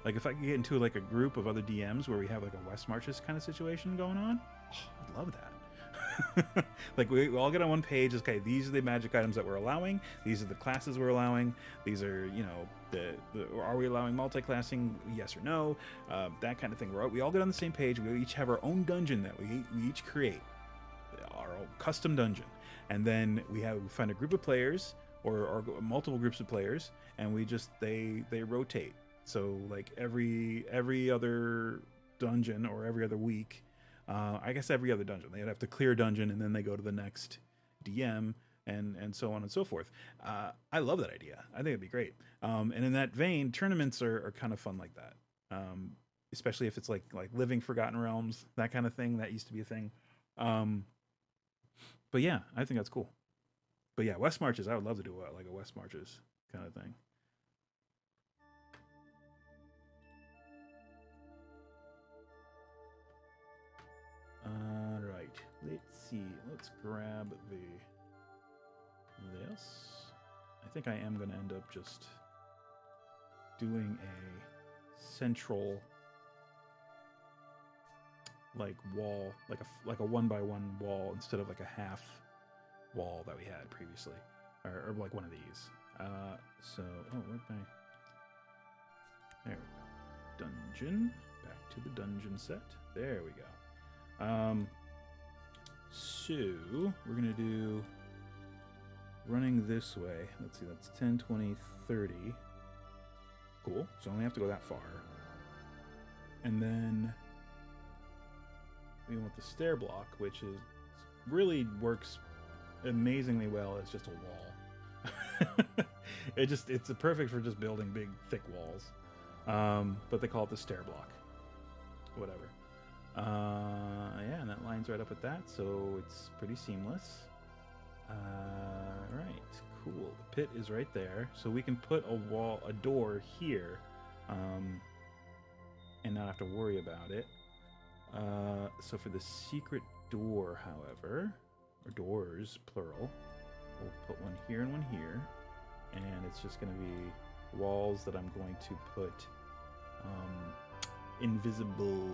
Like if I could get into like a group of other DMs where we have like a West Marches kind of situation going on, I'd love that. Like we all get on one page. Okay, these are the magic items that we're allowing. These are the classes we're allowing. These are, you know, are we allowing multi-classing? Yes or no? That kind of thing. We all get on the same page. We each have our own dungeon that we each create, our own custom dungeon, and then we find a group of players or multiple groups of players, and we just they rotate. So like every other dungeon or every other week. I guess every other dungeon. They'd have to clear a dungeon and then they go to the next DM and so on and so forth. I love that idea. I think it'd be great. And in that vein, tournaments are kind of fun like that. Especially if it's like Living Forgotten Realms, that kind of thing. That used to be a thing. But yeah, I think that's cool. But yeah, West Marches, I would love to do like a West Marches kind of thing. Right, let's see. Let's grab this. I think I am going to end up just doing a central like wall, like a 1x1 wall instead of like a half wall that we had previously, or like one of these. So where'd my there we go. Dungeon. Back to the dungeon set. There we go. So we're gonna do running this way. Let's see, that's 10, 20, 30. Cool. So I only have to go that far. And then we want the stair block, which is really works amazingly well as just a wall. It's perfect for just building big, thick walls. But they call it the stair block. Whatever. Yeah, and that lines right up at that, so it's pretty seamless. Right, cool. The pit is right there, so we can put a door here, and not have to worry about it. So for the secret door, however, or doors, plural, we'll put one here and one here, and it's just going to be walls that I'm going to put invisible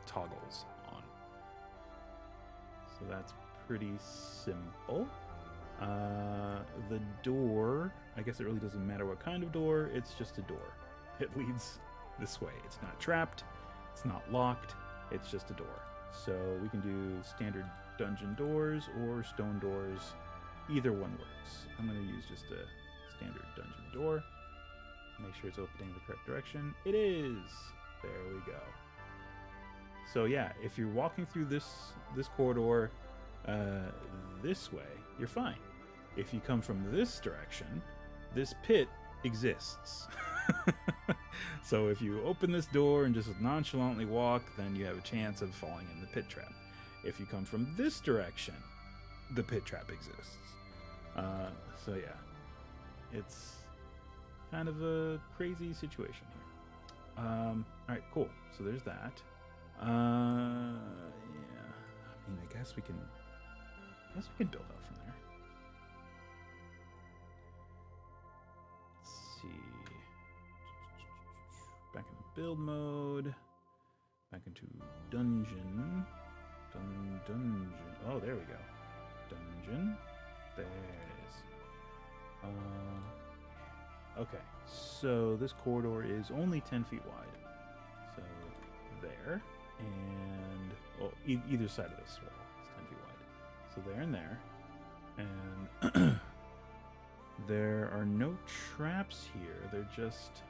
toggles on. So that's pretty simple. The door, I guess it really doesn't matter what kind of door, it's just a door. It leads this way. It's not trapped, it's not locked, it's just a door. So we can do standard dungeon doors or stone doors. Either one works. I'm going to use just a standard dungeon door. Make sure it's opening the correct direction. It is! There we go. So yeah, if you're walking through this corridor this way, you're fine. If you come from this direction, this pit exists. So if you open this door and just nonchalantly walk, then you have a chance of falling in the pit trap. If you come from this direction, the pit trap exists. So yeah, it's kind of a crazy situation here. Alright, cool. So there's that. Yeah. I mean, I guess we can build out from there. Let's see. Back in build mode. Back into dungeon. Dungeon. Oh, there we go. Dungeon. There it is. Okay. So this corridor is only 10 feet wide. So there. And either side of this wall is 10 feet wide. So there and there. And there are no traps here. They're just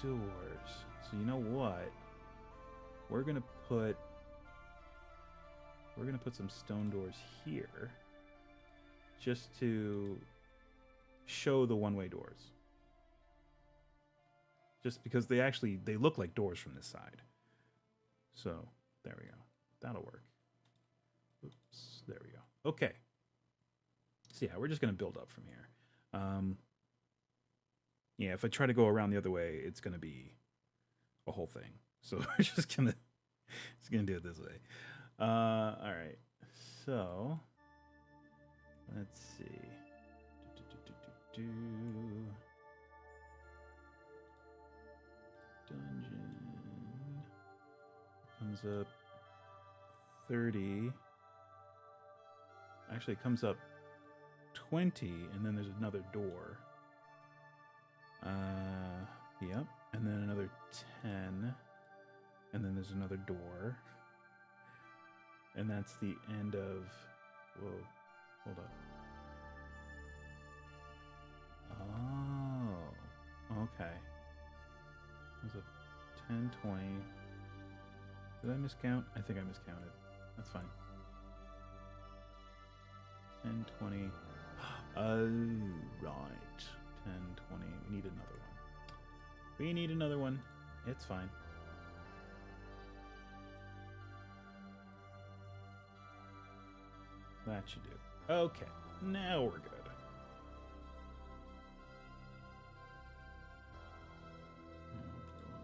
doors. So you know what? We're gonna put some stone doors here just to show the one-way doors. Just because they look like doors from this side. So there we go. That'll work. Oops, there we go. Okay. So yeah, we're just gonna build up from here. Yeah, if I try to go around the other way, it's gonna be a whole thing. So we're just gonna do it this way. All right. So let's see. Dungeon comes up 30. Actually, it comes up 20, and then there's another door. Yep, and then another 10, and then there's another door, and that's the end of. Whoa, hold up. Oh, okay. There's a 10, 20. Did I miscount? I think I miscounted. That's fine. 10, 20. Oh, right. 10, 20. We need another one. We need another one. It's fine. That should do. Okay. Now we're good.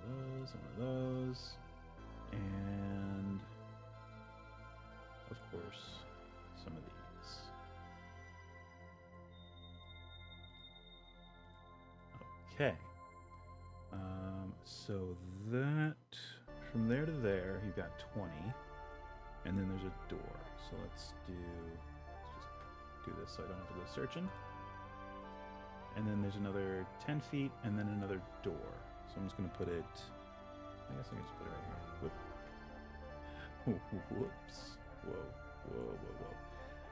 One of those. And of course, some of these. Okay. So that from there to there, you've got 20, and then there's a door. So let's just do this so I don't have to go searching. And then there's another 10 feet, and then another door. So I'm just gonna put it. I guess I can just put it right here. Whoops. Whoa.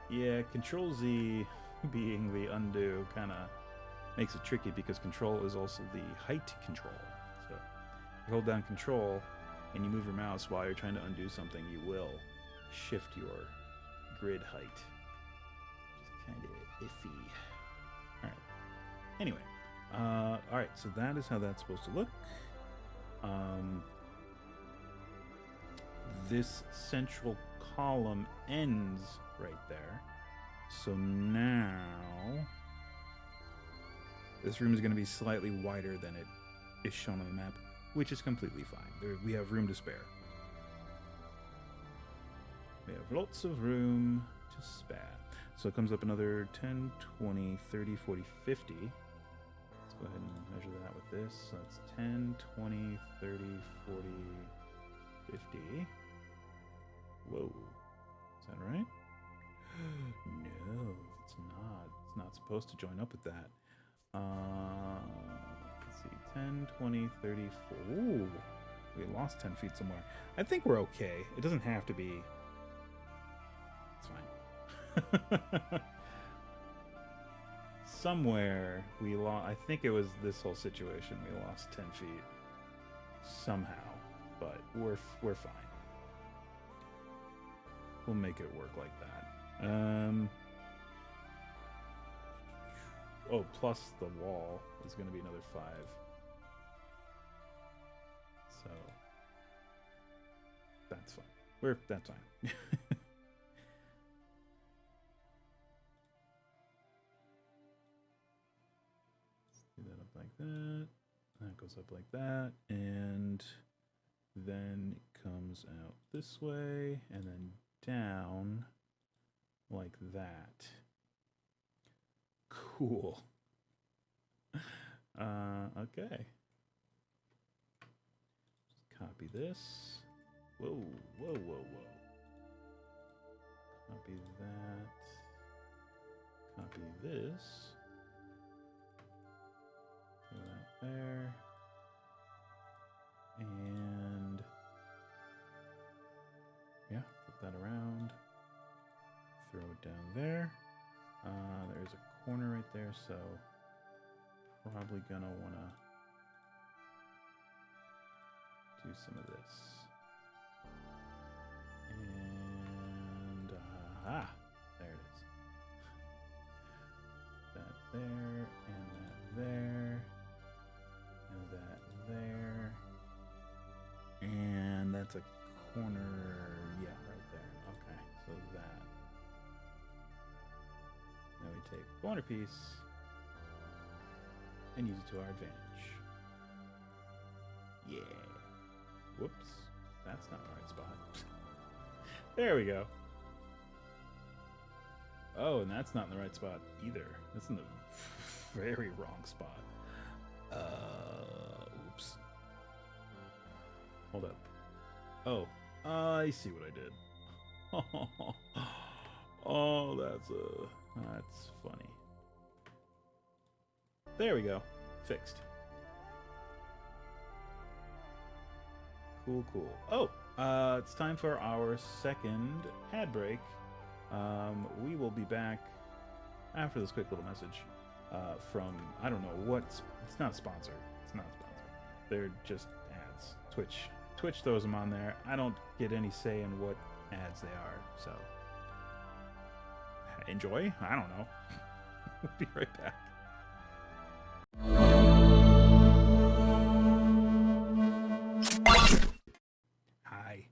Yeah, Control Z being the undo kind of makes it tricky because Control is also the height control. So you hold down Control and you move your mouse while you're trying to undo something, you will shift your grid height. Which is kind of iffy. Alright. Anyway. Alright, so that is how that's supposed to look. This central column ends right there. So now this room is going to be slightly wider than it is shown on the map, which is completely fine. We have room to spare. We have lots of room to spare. So it comes up another 10, 20, 30, 40, 50. Let's go ahead and measure that with this. So that's 10, 20, 30, 40, 50. Whoa. Is that right? No, it's not. It's not supposed to join up with that. Let's see. 10, 20, 30, 40. Ooh. We lost 10 feet somewhere. I think we're okay. It doesn't have to be. It's fine. Somewhere we lost. I think it was this whole situation. We lost 10 feet somehow, but we're fine. We'll make it work like that. Oh, plus the wall is going to be another 5. So that's fine. That's fine. Do that up like that. That goes up like that, and then it comes out this way, and then down like that. Cool. Okay. Just copy this. Whoa. Copy that. Copy this. Do that there. And yeah, flip that around. Throw it down there. There's a corner right there, so probably gonna wanna do some of this. And aha, there it is. That there, and that there, and that there, and that's a corner, yeah, right there. Okay, so that. Now we take corner piece, and use it to our advantage. Yeah. Whoops. That's not the right spot. There we go. Oh, and that's not in the right spot either. That's in the very wrong spot. Oops. Hold up. Oh, I see what I did. Oh, that's funny. There we go. Fixed. Cool, cool. Oh, it's time for our second ad break. We will be back after this quick little message from, I don't know what, it's not a sponsor. It's not a sponsor. They're just ads. Twitch throws them on there. I don't get any say in what ads they are, so enjoy. I don't know. We'll be right back. Hi,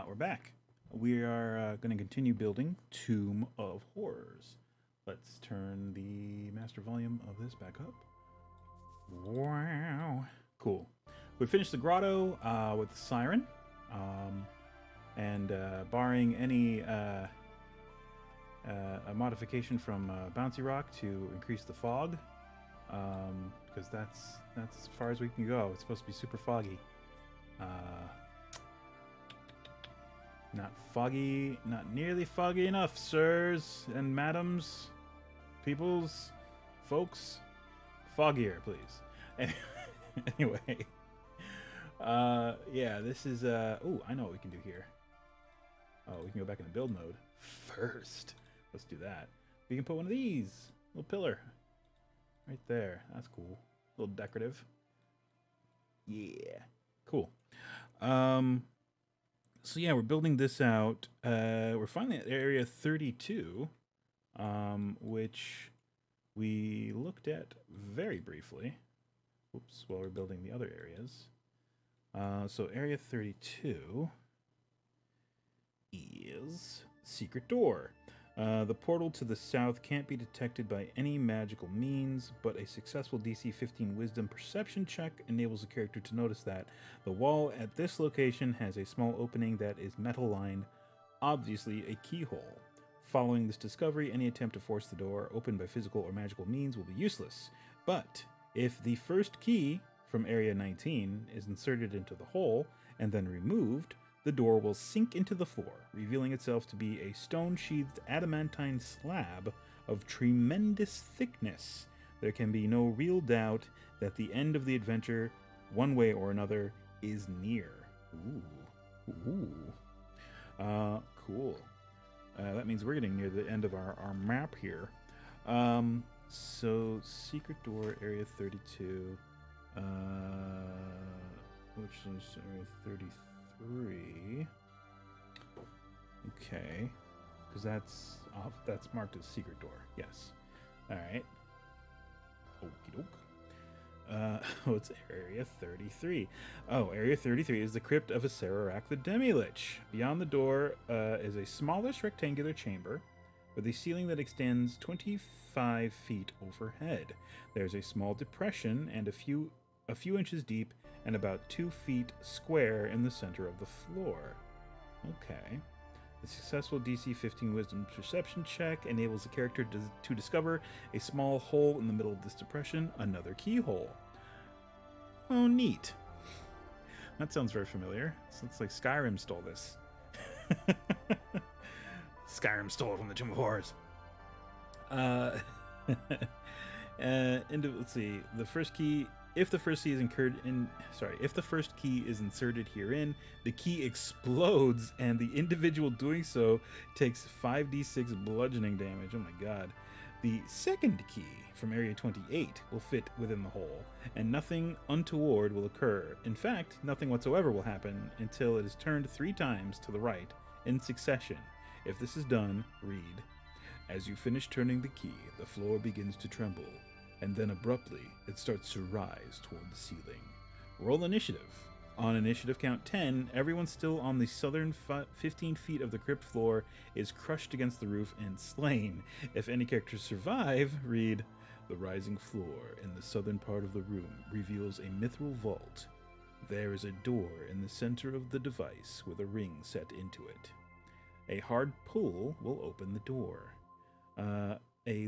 we're back. We are going to continue building Tomb of Horrors. Let's turn the master volume of this back up. Wow. Cool. We finished the grotto with the siren. And barring any a modification from Bouncy Rock to increase the fog, because that's as far as we can go. It's supposed to be super foggy. Not foggy, not nearly foggy enough, sirs and madams, peoples, folks. Foggier, please. Anyway, yeah, this is oh, I know what we can do here. Oh, we can go back into build mode first. Let's do that. We can put one of these, little pillar, right there. That's cool. A little decorative. Yeah, cool. So yeah, we're building this out. We're finally at area 32, which we looked at very briefly. Oops, while we're building the other areas. So area 32 is secret door. The portal to the south can't be detected by any magical means, but a successful DC 15 Wisdom Perception check enables the character to notice that the wall at this location has a small opening that is metal-lined, obviously a keyhole. Following this discovery, any attempt to force the door open by physical or magical means will be useless. But if the first key from Area 19 is inserted into the hole and then removed, the door will sink into the floor, revealing itself to be a stone-sheathed adamantine slab of tremendous thickness. There can be no real doubt that the end of the adventure, one way or another, is near. Cool. That means we're getting near the end of our map here. So, secret door, area 32. Which is area 33. Okay. Because that's marked as secret door. Yes. Alright. Okie doke. What's area 33? Oh, area 33 is the crypt of Acererak the Demi-Lich. Beyond the door is a smallish rectangular chamber with a ceiling that extends 25 feet overhead. There's a small depression and a few inches deep and about 2 feet square in the center of the floor. Okay. The successful DC 15 Wisdom Perception check enables the character to discover a small hole in the middle of this depression, another keyhole. Oh, neat. That sounds very familiar. It looks like Skyrim stole this. Skyrim stole it from the Tomb of Horrors. Let's see. The first key. If the first key is inserted herein, the key explodes, and the individual doing so takes 5d6 bludgeoning damage. Oh my god. The second key from Area 28 will fit within the hole, and nothing untoward will occur. In fact, nothing whatsoever will happen until it is turned 3 times to the right in succession. If this is done, read. As you finish turning the key, the floor begins to tremble, and then abruptly, it starts to rise toward the ceiling. Roll initiative. On initiative count 10, everyone still on the southern 15 feet of the crypt floor is crushed against the roof and slain. If any characters survive, read, The rising floor in the southern part of the room reveals a mithril vault. There is a door in the center of the device with a ring set into it. A hard pull will open the door. A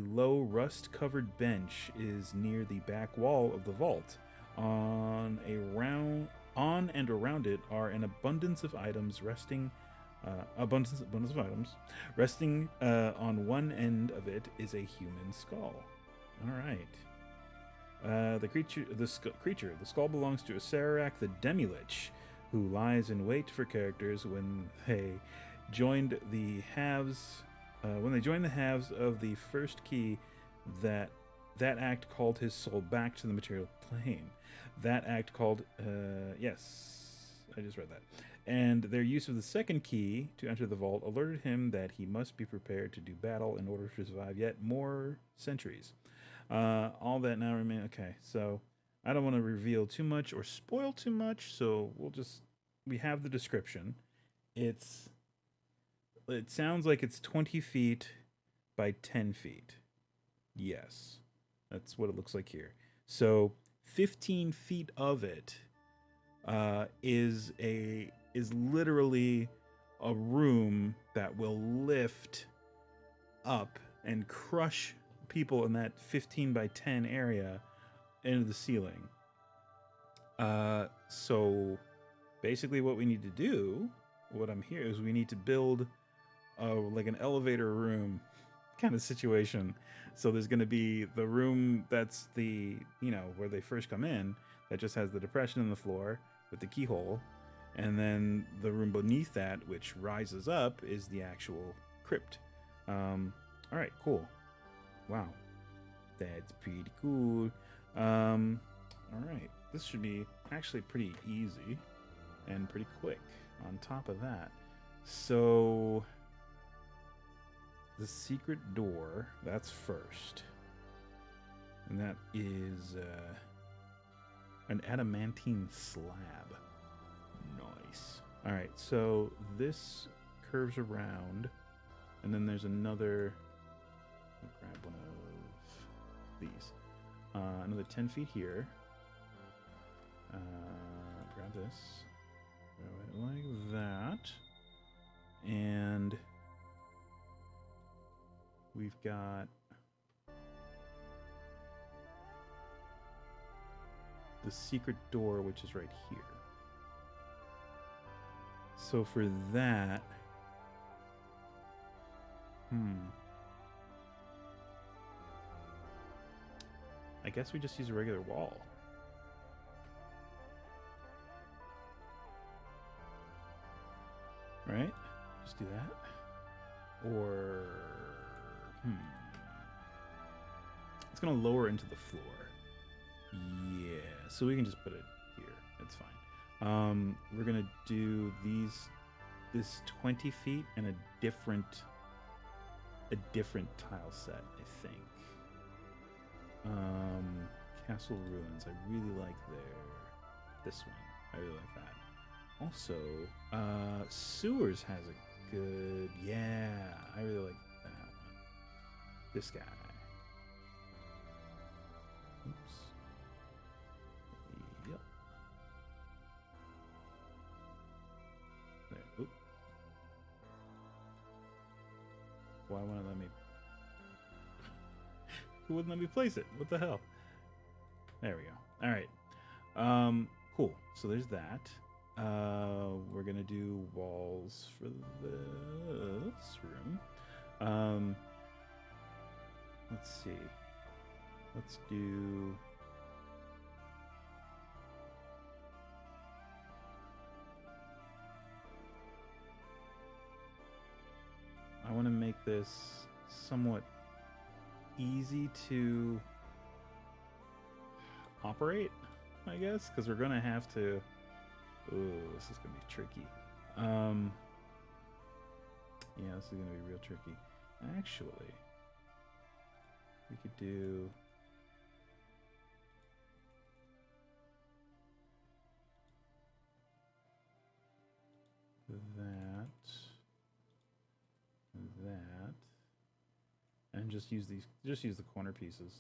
low rust-covered bench is near the back wall of the vault. On and around it are an abundance of items resting. Resting on one end of it is a human skull. All right. The skull belongs to a Sararak the Demilich, who lies in wait for characters when they joined the halves. When they joined the halves of the first key, that act called his soul back to the material plane. That act called, yes, I just read that. And their use of the second key to enter the vault alerted him that he must be prepared to do battle in order to survive yet more centuries. All that now remain. Okay, so I don't want to reveal too much or spoil too much, so we have the description. It sounds like it's 20 feet by 10 feet. Yes, that's what it looks like here. So 15 feet of it is literally a room that will lift up and crush people in that 15 by 10 area into the ceiling. So basically what we need to do, what I'm here is we need to build like an elevator room kind of situation. So there's going to be the room that's the, where they first come in, that just has the depression in the floor with the keyhole. And then the room beneath that, which rises up, is the actual crypt. All right, cool. Wow, that's pretty cool. All right, this should be actually pretty easy and pretty quick on top of that. So the secret door, that's first. And that is an adamantine slab. Nice. All right, so this curves around, and then there's another. I'll grab one of these. Another 10 feet here. Grab this. Throw it like that. And we've got the secret door, which is right here. So for that, I guess we just use a regular wall. Right? Just do that. Or, it's gonna lower into the floor. Yeah, so we can just put it here. It's fine. We're gonna do this 20 feet and a different tile set, I think. Castle ruins. I really like this one. I really like that. Also, sewers has a good. Yeah, I really like that one. This guy. Oops. Yep. There. Oop. Why won't it let me? Who wouldn't let me place it? What the hell? There we go. All right. Cool. So there's that. We're gonna do walls for this room. Let's see. Let's do. I want to make this somewhat easy to operate, I guess, because we're gonna have to. Ooh, this is gonna be tricky. Yeah, this is gonna be real tricky. Actually, we could do. That, and just use the corner pieces.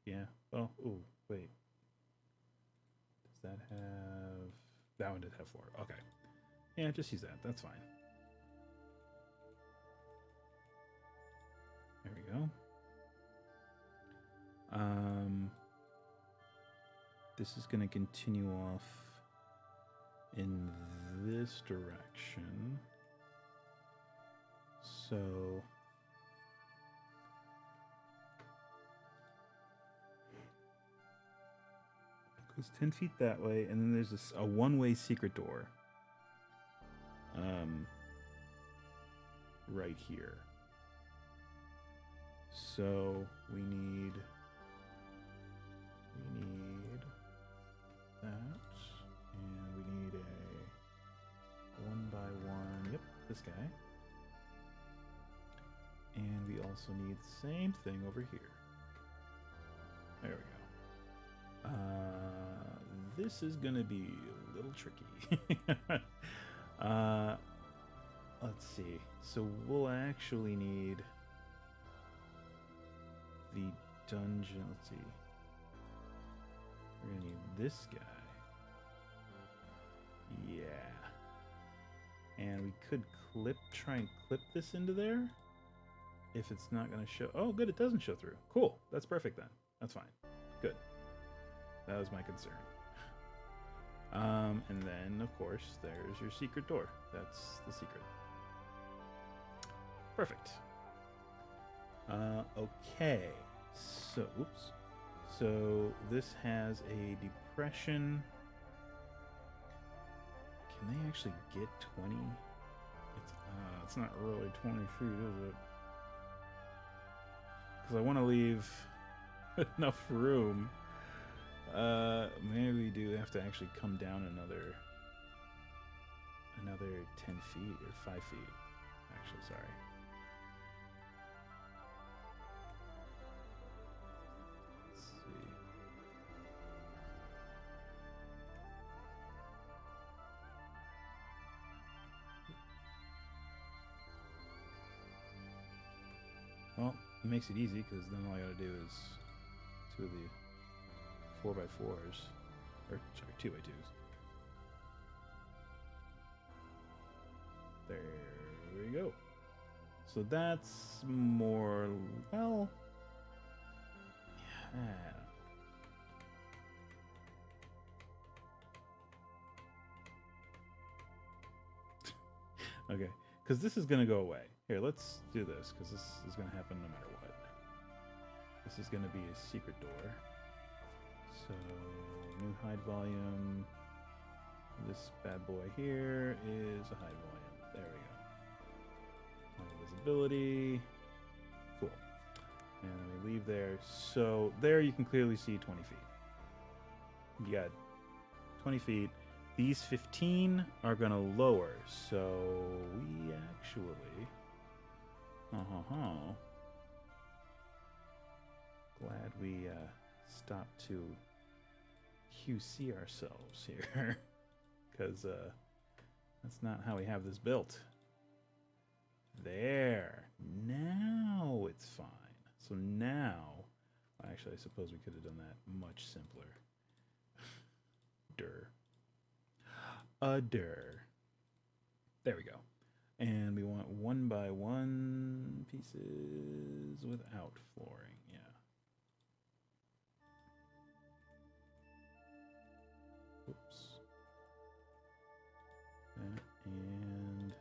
Yeah. Oh, ooh, wait. Does that have... That one did have 4. Okay. Yeah, just use that. That's fine. There we go. This is going to continue off in this direction. So goes 10 feet that way, and then there's a one-way secret door right here. So we need that, and we need a 1x1. Yep, this guy. And we also need the same thing over here. There we go. This is gonna be a little tricky. Let's see. So we'll actually need the dungeon. Let's see. We're gonna need this guy. Yeah. And we could try and clip this into there. If it's not gonna show. Oh, good, it doesn't show through. Cool. That's perfect then. That's fine. Good. That was my concern. And then, of course, there's your secret door. That's the secret. Perfect. Okay. So, oops. So this has a depression. Can they actually get 20? It's not really 20 feet, is it? Because I want to leave enough room. Maybe we do have to actually come down another 10 feet or 5 feet. Actually, sorry. Let's see. Well, it makes it easy because then all I gotta do is 2 of the 4x4s, or sorry, 2x2s. There we go. So that's more, well, yeah. Okay, because this is going to go away. Here, let's do this, because this is going to happen no matter what. This is going to be a secret door. So, new hide volume. This bad boy here is a hide volume. There we go. Visibility. Cool. And then we leave there. So, there you can clearly see 20 feet. You got 20 feet. These 15 are going to lower. So, we actually... Glad we stopped to QC ourselves here, because that's not how we have this built. There. Now it's fine. So now, actually, I suppose we could have done that much simpler. There we go. And we want 1x1 pieces without flooring. Yeah. Oops. That and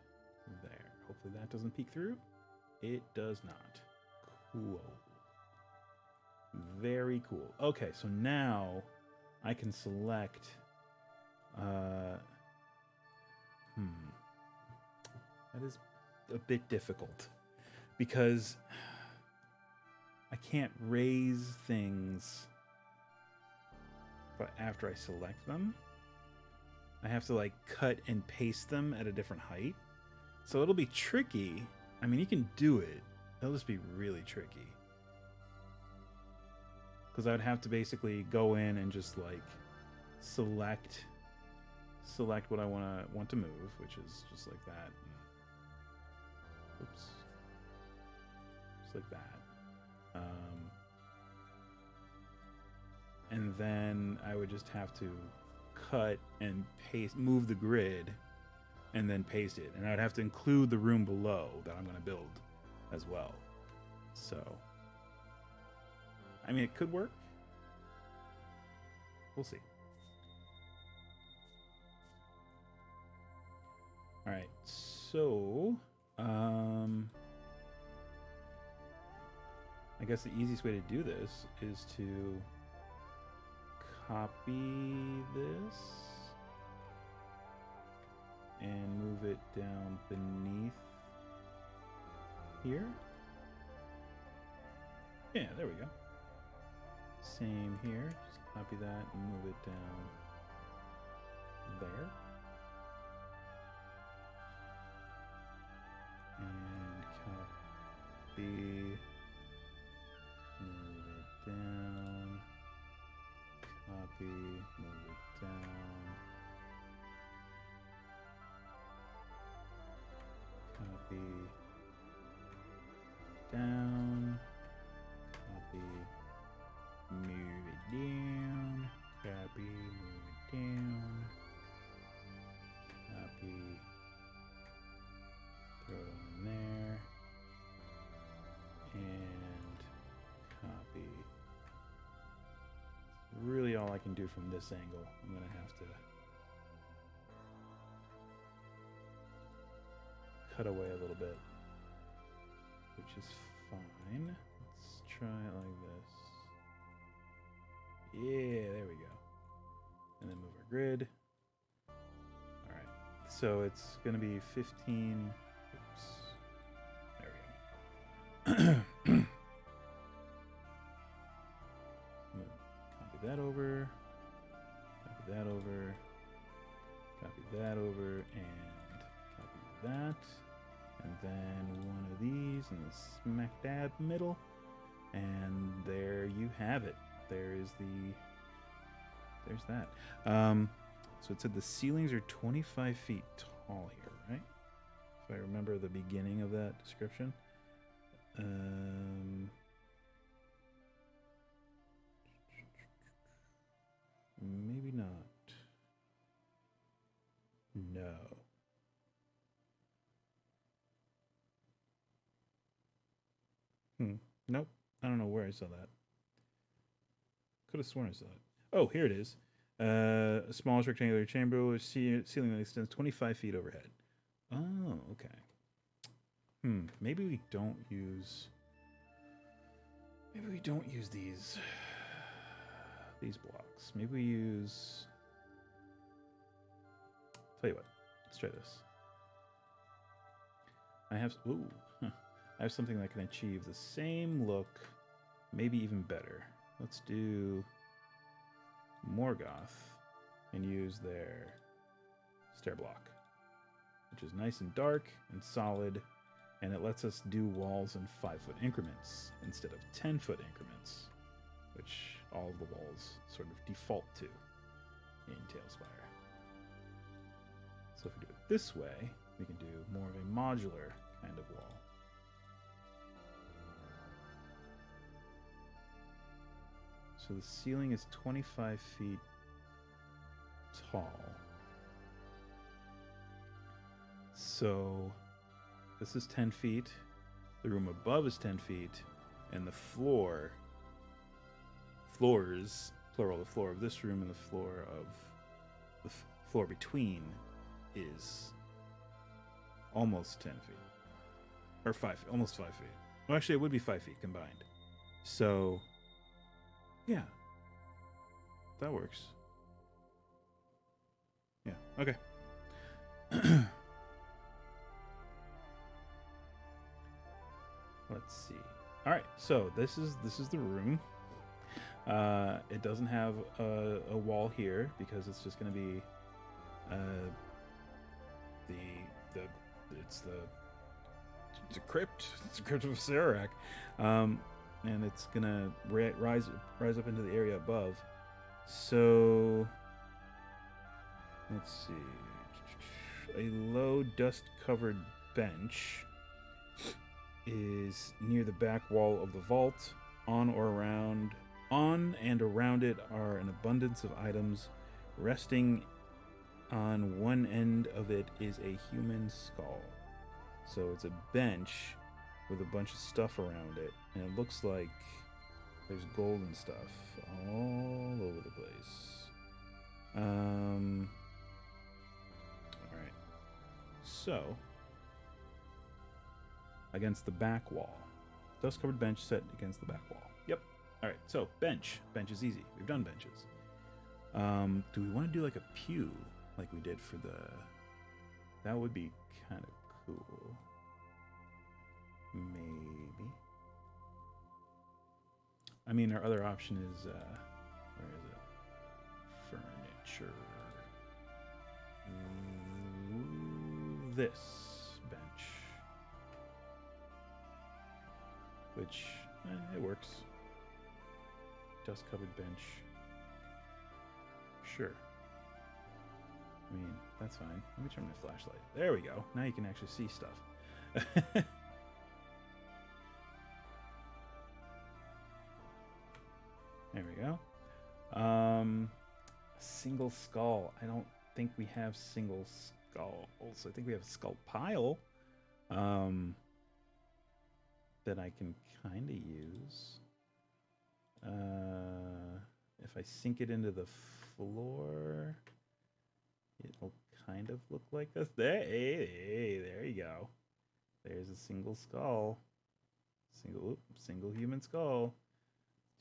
there. Hopefully that doesn't peek through. It does not. Cool. Very cool. Okay, so now I can select that is a bit difficult because I can't raise things but after I select them. I have to like cut and paste them at a different height. So it'll be tricky. I mean, you can do it. It'll just be really tricky. Because I would have to basically go in and just like select select what I want to move, which is just like that. Oops. Just like that. And then I would just have to cut and paste, move the grid, and then paste it. And I would have to include the room below that I'm going to build as well. So, I mean, it could work. We'll see. All right, so I guess the easiest way to do this is to copy this and move it down beneath here. Yeah, there we go. Same here. Just copy that and move it down there. And copy, move it down, copy, move it down, copy, down, copy, move it down, copy, move it down, copy, throw it in there, and copy. It's really all I can do from this angle. I'm gonna have to cut away a little bit, which is fine. Let's try it like this. Yeah, there we go. And then move our grid. All right, so it's gonna be 15. Oops. There we go. Copy that over. Copy that over. Copy that over, and copy that. And then one of these in the smack dab middle. And there you have it. There's that. So it said the ceilings are 25 feet tall here, right? If I remember the beginning of that description. Maybe not. No. Nope. I don't know where I saw that. Could have sworn I saw it. Oh, here it is. A smallish rectangular chamber with ceiling that extends 25 feet overhead. Oh, okay. Maybe we don't use these blocks. Maybe we use. Tell you what. Let's try this. I have something that can achieve the same look, maybe even better. Let's do Morgoth and use their stair block, which is nice and dark and solid, and it lets us do walls in 5-foot increments instead of 10-foot increments, which all of the walls sort of default to in TaleSpire. So if we do it this way, we can do more of a modular kind of wall. So the ceiling is 25 feet tall. So this is 10 feet. The room above is 10 feet. And the floors, plural, the floor of this room and the floor of the floor between is almost 10 feet. Or 5 feet, almost 5 feet. Well, actually, it would be 5 feet combined. So yeah, that works. Yeah, okay. Let's see. All right, so this is the room. It doesn't have a wall here because it's just going to be it's a crypt. It's a crypt of Sararak. And it's gonna rise up into the area above. So Let's see. A low dust-covered bench is near the back wall of the vault. On and around it are an abundance of items. Resting on one end of it is a human skull. So it's a bench with a bunch of stuff around it, and it looks like there's gold and stuff all over the place. Alright. So, against the back wall. Dust-covered bench set against the back wall. Yep. Alright, so bench. Bench is easy. We've done benches. Do we want to do like a pew like we did for the... That would be kind of cool. Maybe. I mean, our other option is, where is it? Furniture. This bench. Which, it works. Dust-covered bench. Sure. I mean, that's fine. Let me turn my flashlight. There we go. Now you can actually see stuff. There we go. A single skull. I don't think we have single skulls. I think we have a skull pile that I can kind of use. If I sink it into the floor, it'll kind of look like this. There you go. There's a single skull. Single human skull.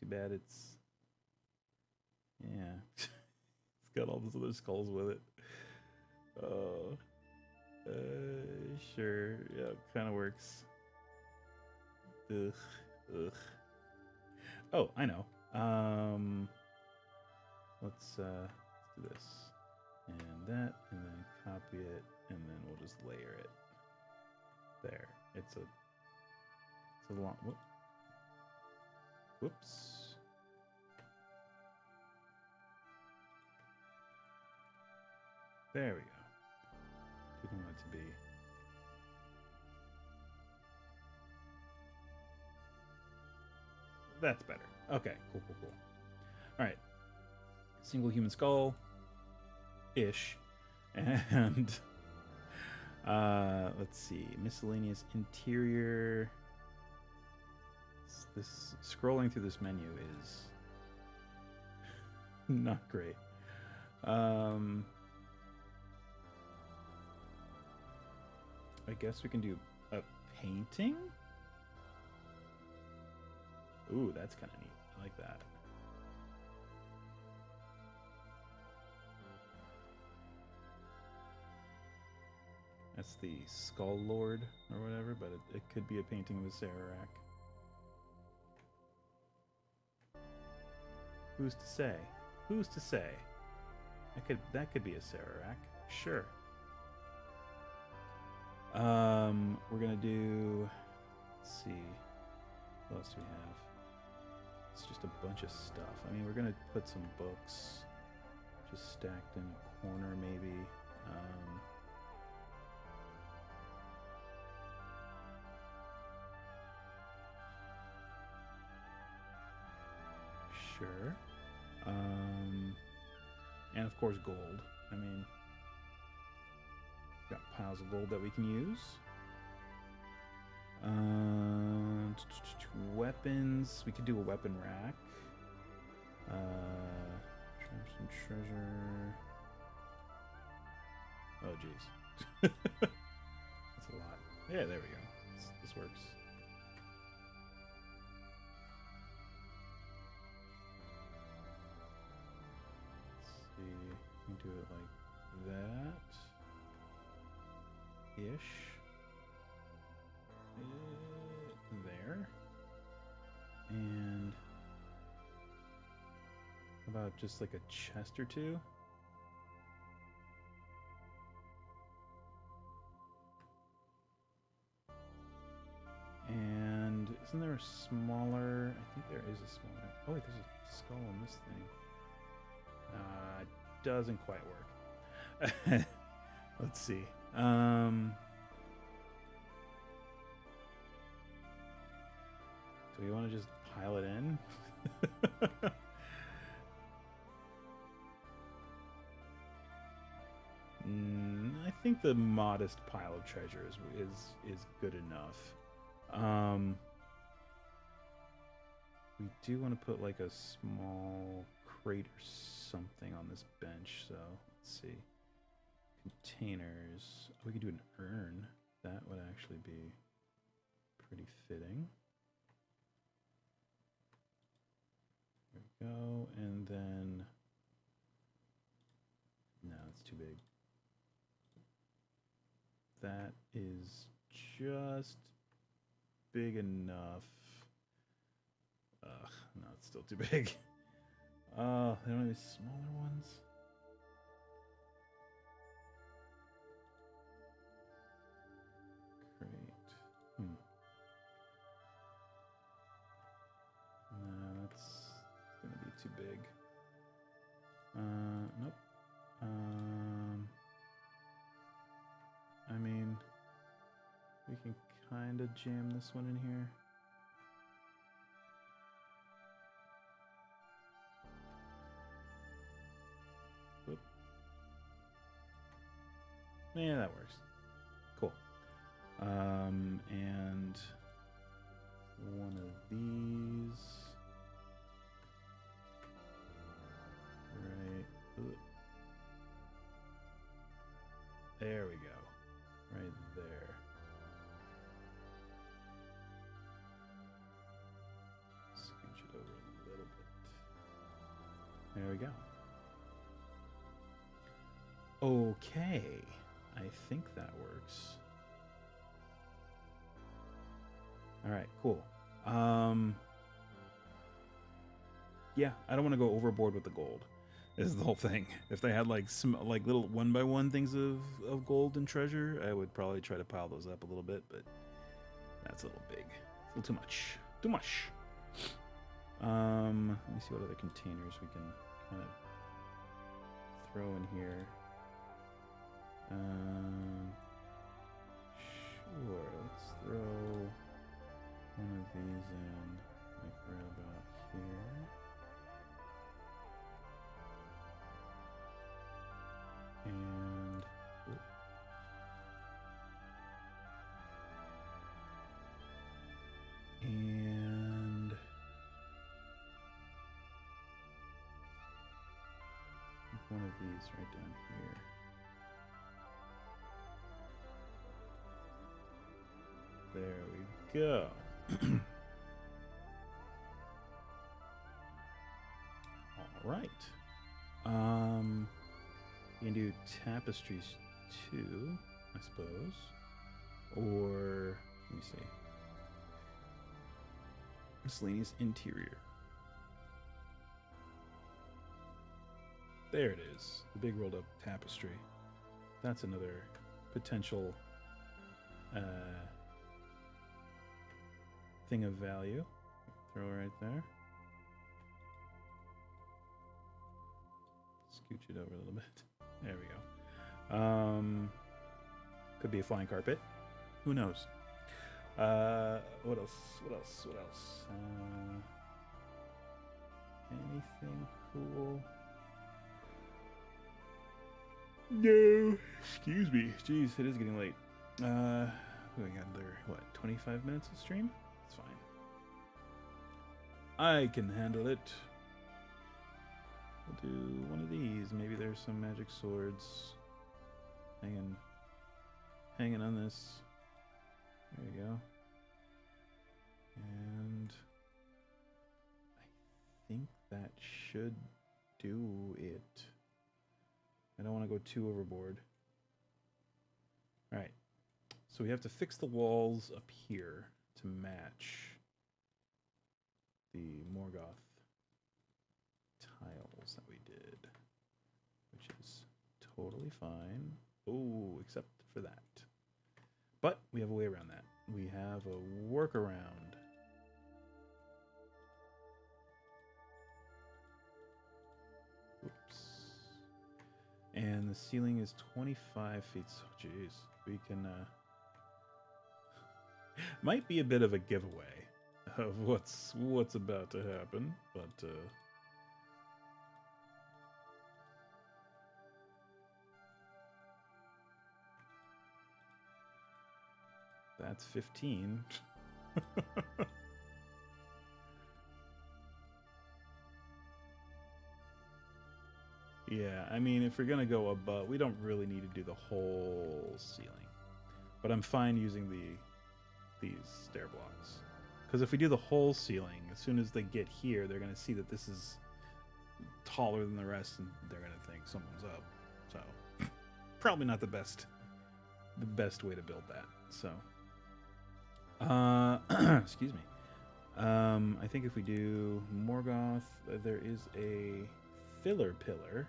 Too bad it's... Yeah. It's got all those other skulls with it. Oh. Sure. Yeah, kind of works. Ugh. Oh, I know. Let's do this. And that, and then copy it, and then we'll just layer it. There. It's a long... Whoops. There we go. We don't want it to be... That's better. Okay, cool. Alright. Single human skull. Ish. And... let's see. Miscellaneous interior... This scrolling through this menu is not great. I guess we can do a painting. Ooh, that's kind of neat. I like that. That's the Skull Lord or whatever, but it could be a painting of a Sararak. Who's to say? Who's to say? That could be a Sararak. Sure. We're gonna do... Let's see. What else do we have? It's just a bunch of stuff. I mean, we're gonna put some books just stacked in a corner, maybe. Sure. And of course gold. I mean, got piles of gold that we can use. Weapons. We could do a weapon rack. Traps and treasure. Oh, jeez. That's a lot. Yeah, there we go. This works. We can do it like that. Ish. There. And how about just like a chest or two? And isn't there a smaller? I think there is a smaller. Oh wait, there's a skull on this thing. Doesn't quite work. Let's see. Do we want to just pile it in? I think the modest pile of treasure is good enough. We do want to put like a small crate or something on this bench, so let's see. Containers. We could do an urn. That would actually be pretty fitting. There we go, and then no, it's too big. That is just big enough. Ugh, no, it's still too big. They don't have any smaller ones. Great. No, that's gonna be too big. Nope. I mean, we can kind of jam this one in here. Whoop. Yeah, that works. Cool. And one of these. Right. There we go. Right there. Scooch it over a little bit. There we go. Okay. I think that works. Alright, cool. Yeah, I don't want to go overboard with the gold. This is the whole thing. If they had like some little 1x1 things of gold and treasure, I would probably try to pile those up a little bit, but that's a little big. It's a little too much. Too much. Let me see what other containers we can kind of throw in here. Sure, let's throw one of these in, like right about here. And one of these right down here. There we go. All right. You can do tapestries too, I suppose. Or let me see. Miscellaneous interior. There it is. The big rolled up tapestry. That's another potential thing of value. Throw it right there. Scooch it over a little bit. There we go. Could be a flying carpet. Who knows? What else? What else? What else? Anything cool? No. Excuse me. Jeez, it is getting late. We got another, what, 25 minutes of stream? It's fine. I can handle it. We'll do one of these. Maybe there's some magic swords hanging on this. There you go. And I think that should do it. I don't want to go too overboard. All right. So we have to fix the walls up here to match the Morgoth tiles that we did, which is totally fine. Oh, except for that. But we have a way around that. We have a workaround. Oops. And the ceiling is 25 feet. So, jeez, we can... might be a bit of a giveaway of what's about to happen, but... That's 15. Yeah, I mean, if we're gonna go above, we don't really need to do the whole ceiling. But I'm fine using these stair blocks. Because if we do the whole ceiling, as soon as they get here, they're gonna see that this is taller than the rest, and they're gonna think someone's up. So, probably not the best way to build that. So, excuse me. I think if we do Morgoth, there is a filler pillar.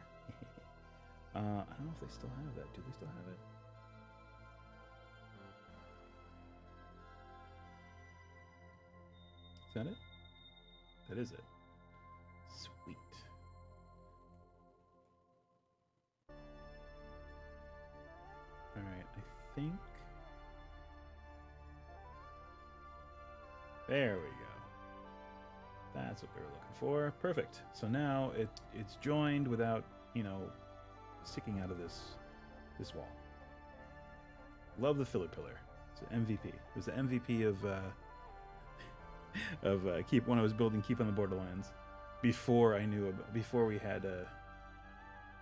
I don't know if they still have that. Do they still have it? Is that it? That is it. Sweet. Alright, I think... There we go. That's what we were looking for. Perfect. So now it's joined without, you know, sticking out of this wall. Love the filler pillar. It's an MVP. It was the MVP of when I was building Keep on the Borderlands. Before we had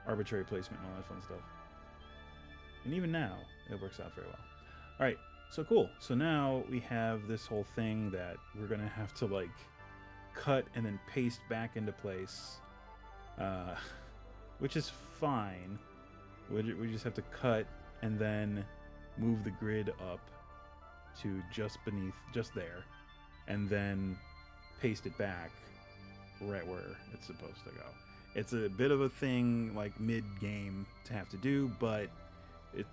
arbitrary placement and all that fun stuff. And even now, it works out very well. All right. So cool. So now we have this whole thing that we're gonna have to like cut and then paste back into place, which is fine. We just have to cut and then move the grid up to just there, and then paste it back right where it's supposed to go. It's a bit of a thing like mid-game to have to do, but it's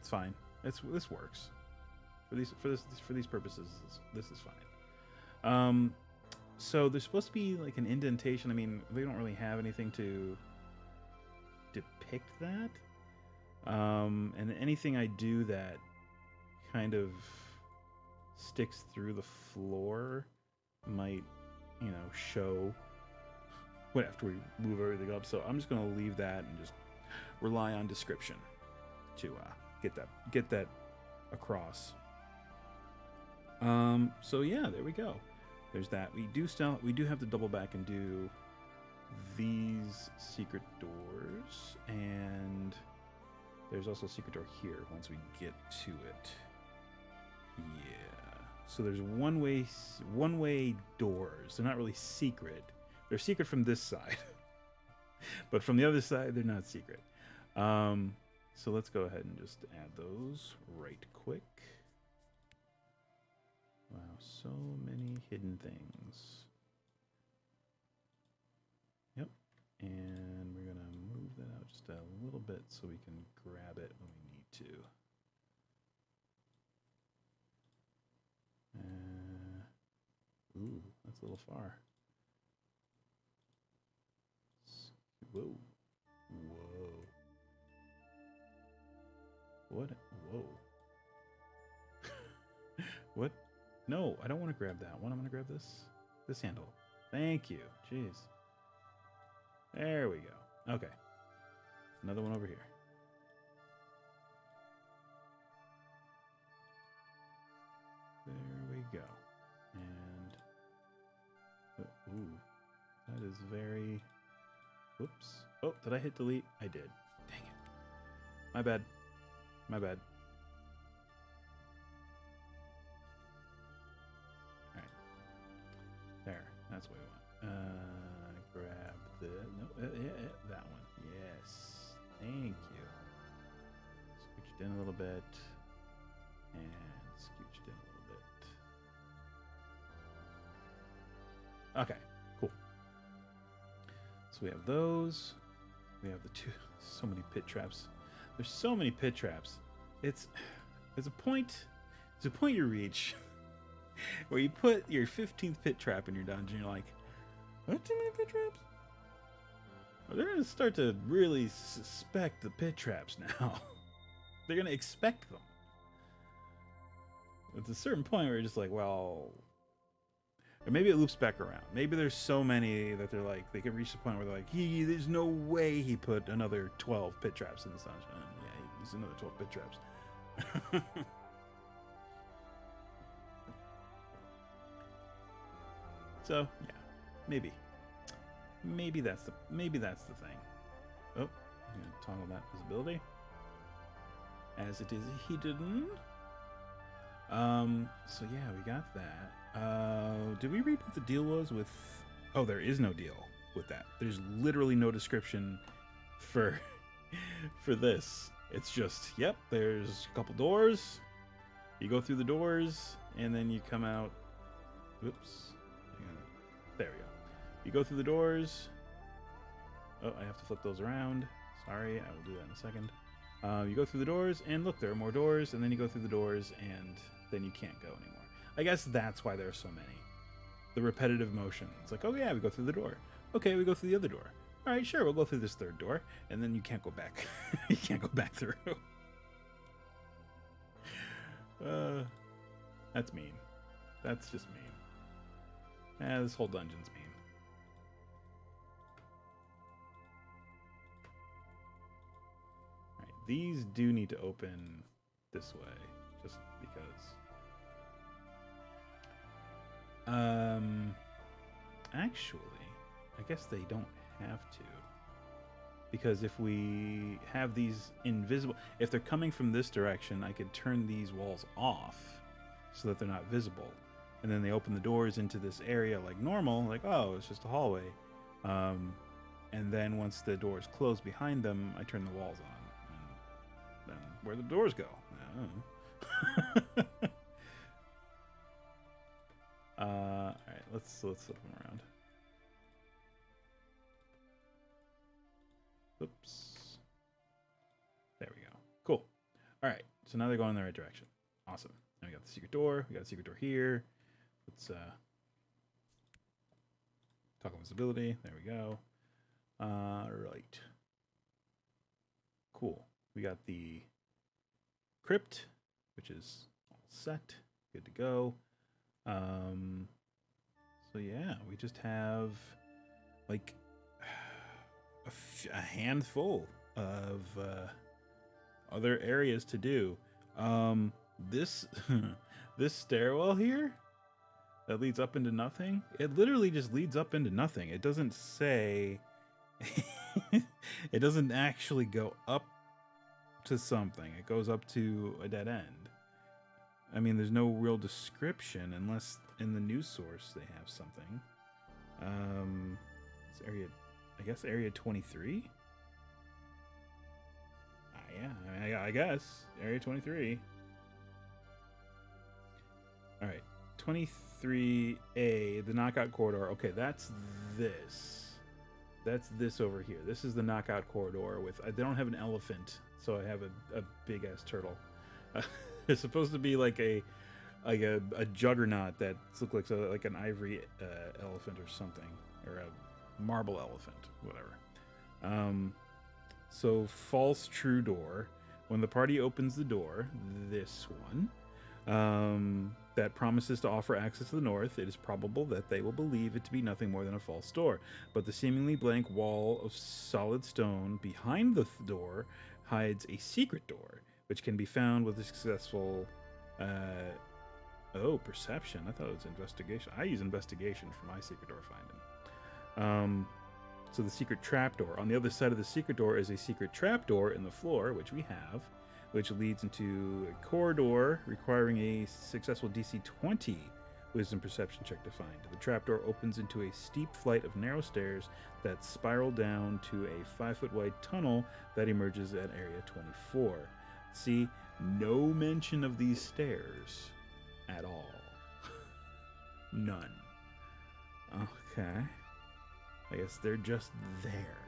fine. This works for these purposes. This is fine. So there's supposed to be like an indentation. I mean, they don't really have anything to depict that. And anything I do that kind of sticks through the floor might, you know, show after we move everything up. So I'm just going to leave that and just rely on description to get that across. So yeah, there we go. There's that. We do have to double back and do these secret doors, and there's also a secret door here once we get to it. Yeah. So there's one-way doors. They're not really secret. They're secret from this side. But from the other side, they're not secret. So let's go ahead and just add those right quick. Wow, so many hidden things. Yep. And we're going to move that out just a little bit so we can grab it when we need to. Ooh, that's a little far. Whoa. Whoa. What? Whoa. What? No, I don't want to grab that one. I'm going to grab this handle. Thank you. Jeez. There we go. Okay. Another one over here. There we go. And ooh, that is very... Oops. Oh, did I hit delete? I did. Dang it. My bad. My bad. Alright. There. That's what we want. Grab the... No, that one. Yes. Thank you. Scooch it in a little bit. And scooch it in a little bit. Okay. Cool. So we have those. We have the two. So many pit traps. There's so many pit traps. There's a point you reach where you put your 15th pit trap in your dungeon. You're like, what? Too many pit traps? They're going to start to really suspect the pit traps now. They're going to expect them. At a certain point where you're just like, well... Or maybe it loops back around. Maybe there's so many that they're like, they can reach the point where they're like, there's no way he put another 12 pit traps in the sunshine. Yeah, there's another 12 pit traps. So, yeah, maybe. Maybe that's the thing. Oh, I'm gonna toggle that visibility. As it is hidden. So yeah, we got that. Did we read what the deal was with... Oh, there is no deal with that. There's literally no description for this. It's just, yep, there's a couple doors. You go through the doors, and then you come out... Oops. There we go. You go through the doors. Oh, I have to flip those around. Sorry, I will do that in a second. You go through the doors, and look, there are more doors, and then you go through the doors, and then you can't go anymore. I guess that's why there are so many. The repetitive motion. It's like, oh yeah, we go through the door. Okay, we go through the other door. All right, sure, we'll go through this third door, and then you can't go back. You can't go back through. That's mean. That's just mean. This whole dungeon's mean. Alright, these do need to open this way, just because. Actually, I guess they don't have to. Because if we have these invisible... If they're coming from this direction, I could turn these walls off so that they're not visible. And then they open the doors into this area like normal, like, oh, it's just a hallway. And then once the doors close behind them, I turn the walls on. And then where the doors go? I don't know. Alright, let's flip them around. Oops. There we go. Cool. Alright, so now they're going in the right direction. Awesome. Now we got the secret door. We got the secret door here. Let's talk about visibility. There we go. Right. Cool. We got the crypt, which is all set. Good to go. So yeah, we just have like a handful of other areas to do. This this stairwell here that leads up into nothing, it literally just leads up into nothing. It doesn't say it doesn't actually go up to something. It goes up to a dead end. I mean, there's no real description unless in the news source they have something. It's area, I guess area 23. Yeah, I guess area 23. All right, 23A, the knockout corridor. Okay, that's this. That's this over here. This is the knockout corridor with. They don't have an elephant, so I have a big ass turtle. It's supposed to be like a juggernaut that looks like an ivory elephant or something, or a marble elephant, whatever. So false true door. When the party opens the door, this one, that promises to offer access to the north, it is probable that they will believe it to be nothing more than a false door. But the seemingly blank wall of solid stone behind the door hides a secret door, which can be found with a successful... perception. I thought it was investigation. I use investigation for my secret door finding. So the secret trapdoor. On the other side of the secret door is a secret trapdoor in the floor, which we have, which leads into a corridor requiring a successful DC 20 wisdom perception check to find. The trapdoor opens into a steep flight of narrow stairs that spiral down to a 5-foot wide tunnel that emerges at area 24. See, no mention of these stairs at all. None. Okay. I guess they're just there.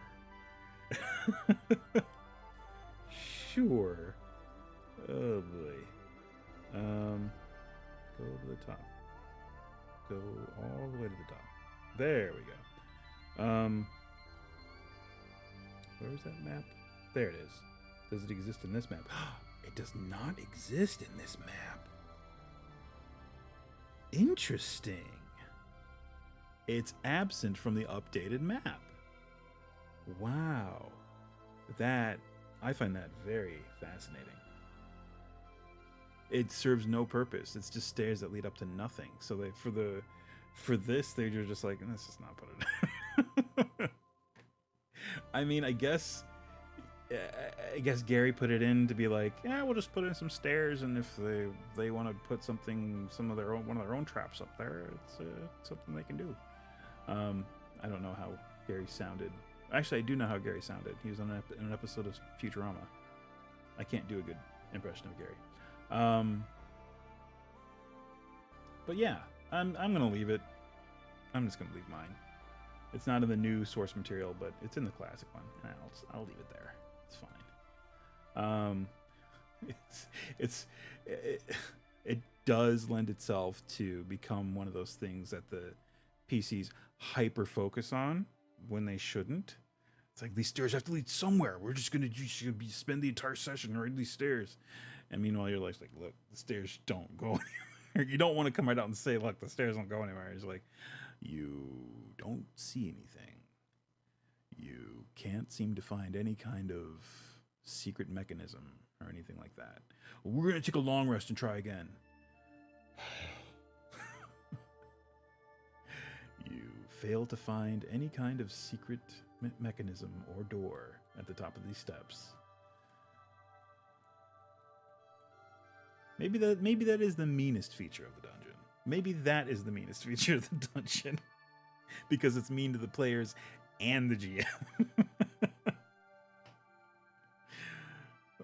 Sure. Oh boy. Go to the top. Go all the way to the top. There we go. Where is that map? There it is. Does it exist in this map? It does not exist in this map. Interesting. It's absent from the updated map. Wow. I find that very fascinating. It serves no purpose. It's just stairs that lead up to nothing. So for this, they're just like, let's just not put it in. I mean, I guess Gary put it in to be like, yeah, we'll just put in some stairs, and if they want to put one of their own traps up there, it's something they can do. I don't know how Gary sounded. Actually, I do know how Gary sounded. He was on an episode of Futurama. I can't do a good impression of Gary. But yeah, I'm gonna leave it. I'm just gonna leave mine. It's not in the new source material, but it's in the classic one. And I'll leave it there. It's fine. It does lend itself to become one of those things that the PCs hyper focus on when they shouldn't. It's like, these stairs have to lead somewhere. We're just gonna spend the entire session riding these stairs. And meanwhile, you're like, look, the stairs don't go anywhere. You don't want to come right out and say, look, the stairs don't go anywhere. It's like, you don't see anything. You can't seem to find any kind of secret mechanism or anything like that. We're going to take a long rest and try again. You fail to find any kind of secret mechanism or door at the top of these steps. Maybe that is the meanest feature of the dungeon. Maybe that is the meanest feature of the dungeon. Because it's mean to the players and the GM.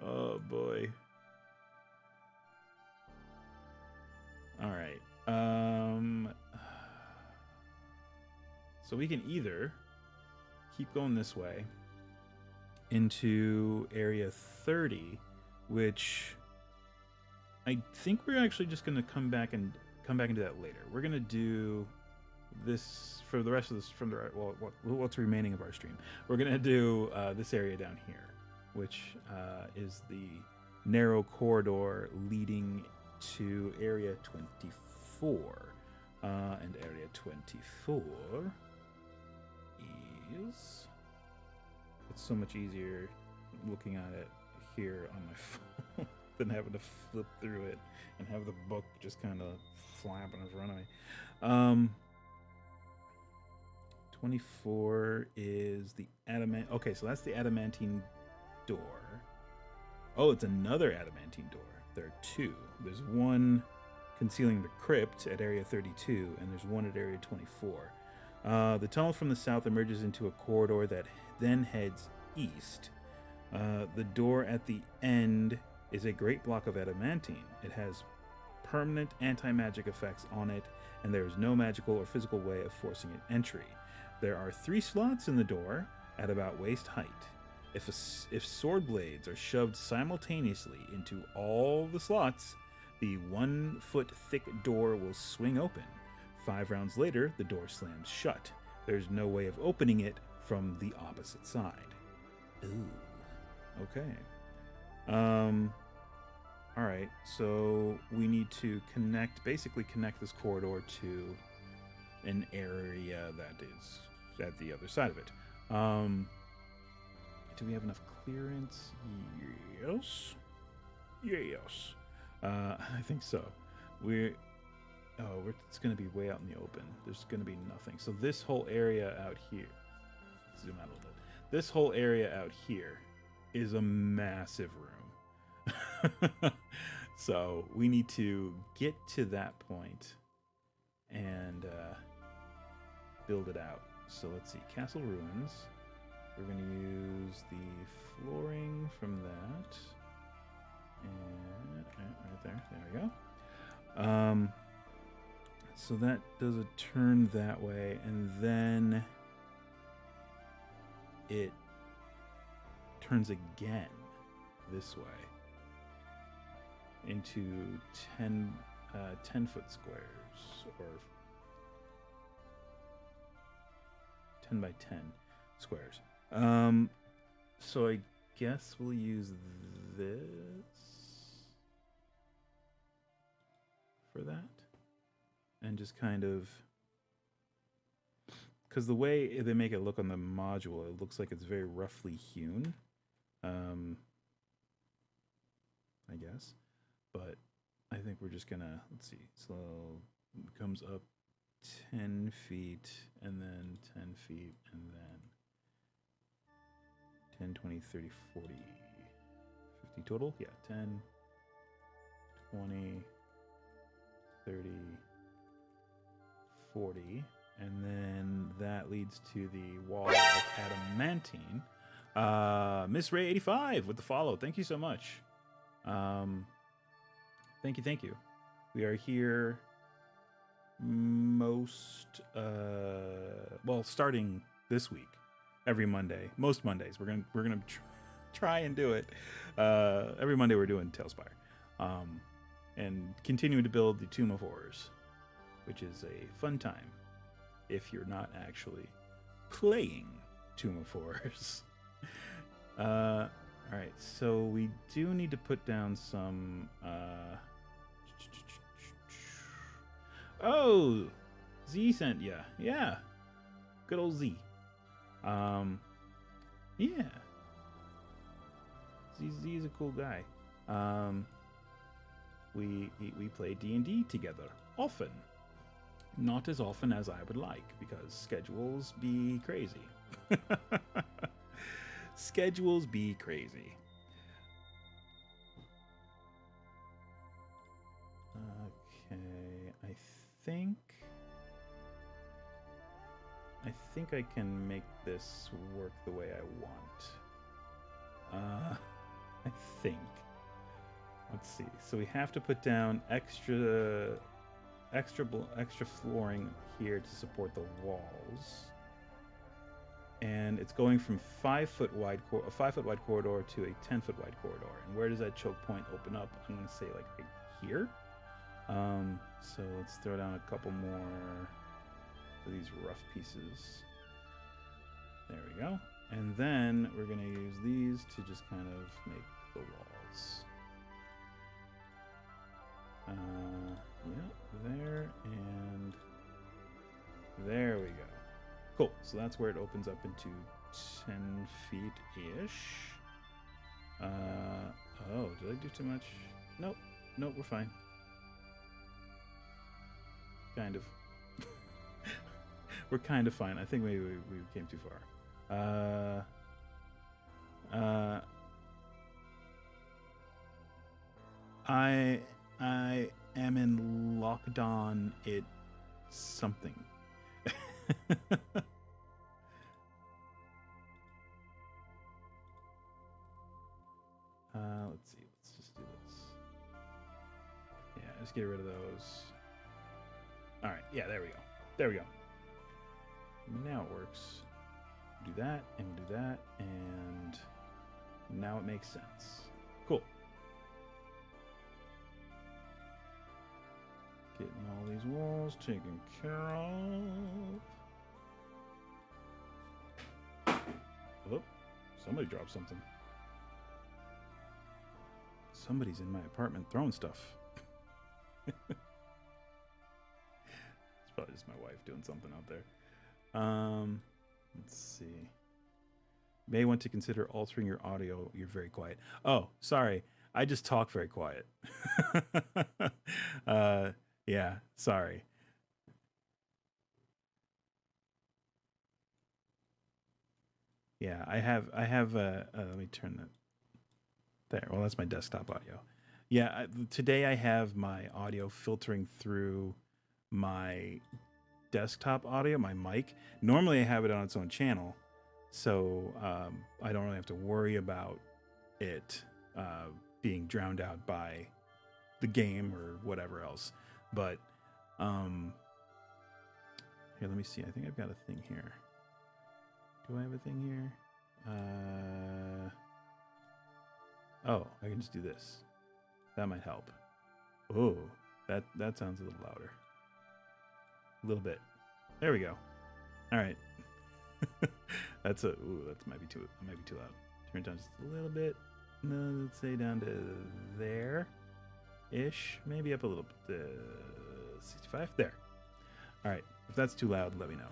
Oh boy. All right. So we can either keep going this way into area 30, which I think we're actually just going to come back and do that later. We're going to do this for the rest of this, from the what's remaining of our stream. We're going to do this area down here, which is the narrow corridor leading to area 24. And area 24 is... It's so much easier looking at it here on my phone than having to flip through it and have the book just kind of flapping in front of me. 24 is the adamant. Okay, so that's the adamantine door. Oh, it's another adamantine door. There are two. There's one concealing the crypt at area 32, and there's one at area 24. The tunnel from the south emerges into a corridor that then heads east. The door at the end is a great block of adamantine. It has permanent anti-magic effects on it, and there is no magical or physical way of forcing it entry. There are 3 slots in the door at about waist height. If sword blades are shoved simultaneously into all the slots, the 1-foot thick door will swing open. 5 rounds later, the door slams shut. There's no way of opening it from the opposite side. Ooh. Okay. Alright, so we need to basically connect this corridor to an area that is at the other side of it. Do we have enough clearance? Yes. Yes. I think so. It's going to be way out in the open. There's going to be nothing. So this whole area out here, zoom out a little bit. This whole area out here is a massive room. So we need to get to that point and build it out. So let's see, Castle Ruins. We're going to use the flooring from that. And right there. There we go. So that does a turn that way, and then it turns again this way into 10-foot squares, or 10 by 10 squares. So I guess we'll use this for that. And just kind of... Because the way they make it look on the module, it looks like it's very roughly hewn. I guess. But I think we're just gonna, let's see. So it comes up 10 feet, and then 10 feet, and then 10, 20, 30, 40, 50 total? Yeah, 10, 20, 30, 40. And then that leads to the wall of adamantine. Miss Ray 85 with the follow. Thank you so much. Thank you. We are here starting this week, every Monday, most Mondays. We're gonna try and do it. Every Monday we're doing TaleSpire, and continuing to build the Tomb of Horrors, which is a fun time if you're not actually playing Tomb of Horrors. All right, so we do need to put down some. Oh, Z sent ya. Yeah, good old Z. Yeah. Z is a cool guy. We play D&D together often. Not as often as I would like, because schedules be crazy. Schedules be crazy. Okay, I think I can make this work the way I want. I think. Let's see. So we have to put down extra flooring here to support the walls, and it's going from a 5 foot wide corridor to a 10 foot wide corridor. And where does that choke point open up? I'm going to say like right here. So let's throw down a couple more of these rough pieces. There we go. And then we're going to use these to just kind of make the walls. Yeah, there, and there we go. Cool, so that's where it opens up into 10 feet-ish. Oh, did I do too much? Nope, we're fine. Kind of. We're kind of fine. I think maybe we came too far. I am in lockdown. It something. Let's see. Let's just do this. Yeah, just get rid of those. All right. Yeah, there we go. Now it works. Do that and do that, and now it makes sense. Cool. Getting all these walls taken care of. Oh, somebody dropped something. Somebody's in my apartment throwing stuff. It's probably just my wife doing something out there. Let's see. May want to consider altering your audio. You're very quiet. Oh, sorry. I just talk very quiet. Yeah, sorry. Yeah, I have let me turn that there. Well, that's my desktop audio. Yeah, today I have my audio filtering through my desktop audio, my mic. Normally I have it on its own channel, so I don't really have to worry about it being drowned out by the game or whatever else. But here, let me see. I think I've got a thing here. Do I have a thing here? Oh, I can just do this. That might help. Oh, that sounds a little louder. A little bit. There we go. All right. That might be too loud. Turn it down just a little bit. No, let's say down to there-ish. Maybe up a little bit. 65? There. Alright. If that's too loud, let me know.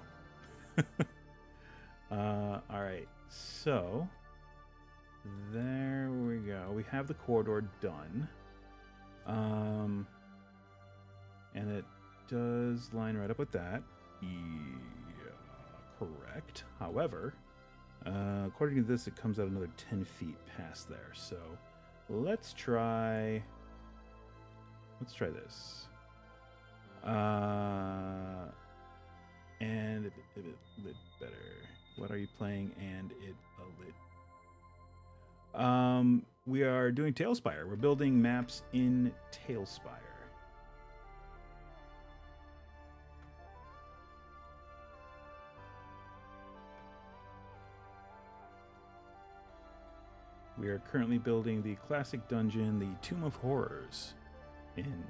Alright. So, there we go. We have the corridor done. And it does line right up with that. Yeah, correct. However, according to this, it comes out another 10 feet past there. So let's try this. And a bit better. What are you playing? And it a lit. We are doing TaleSpire. We're building maps in TaleSpire. We are currently building the classic dungeon, the Tomb of Horrors, in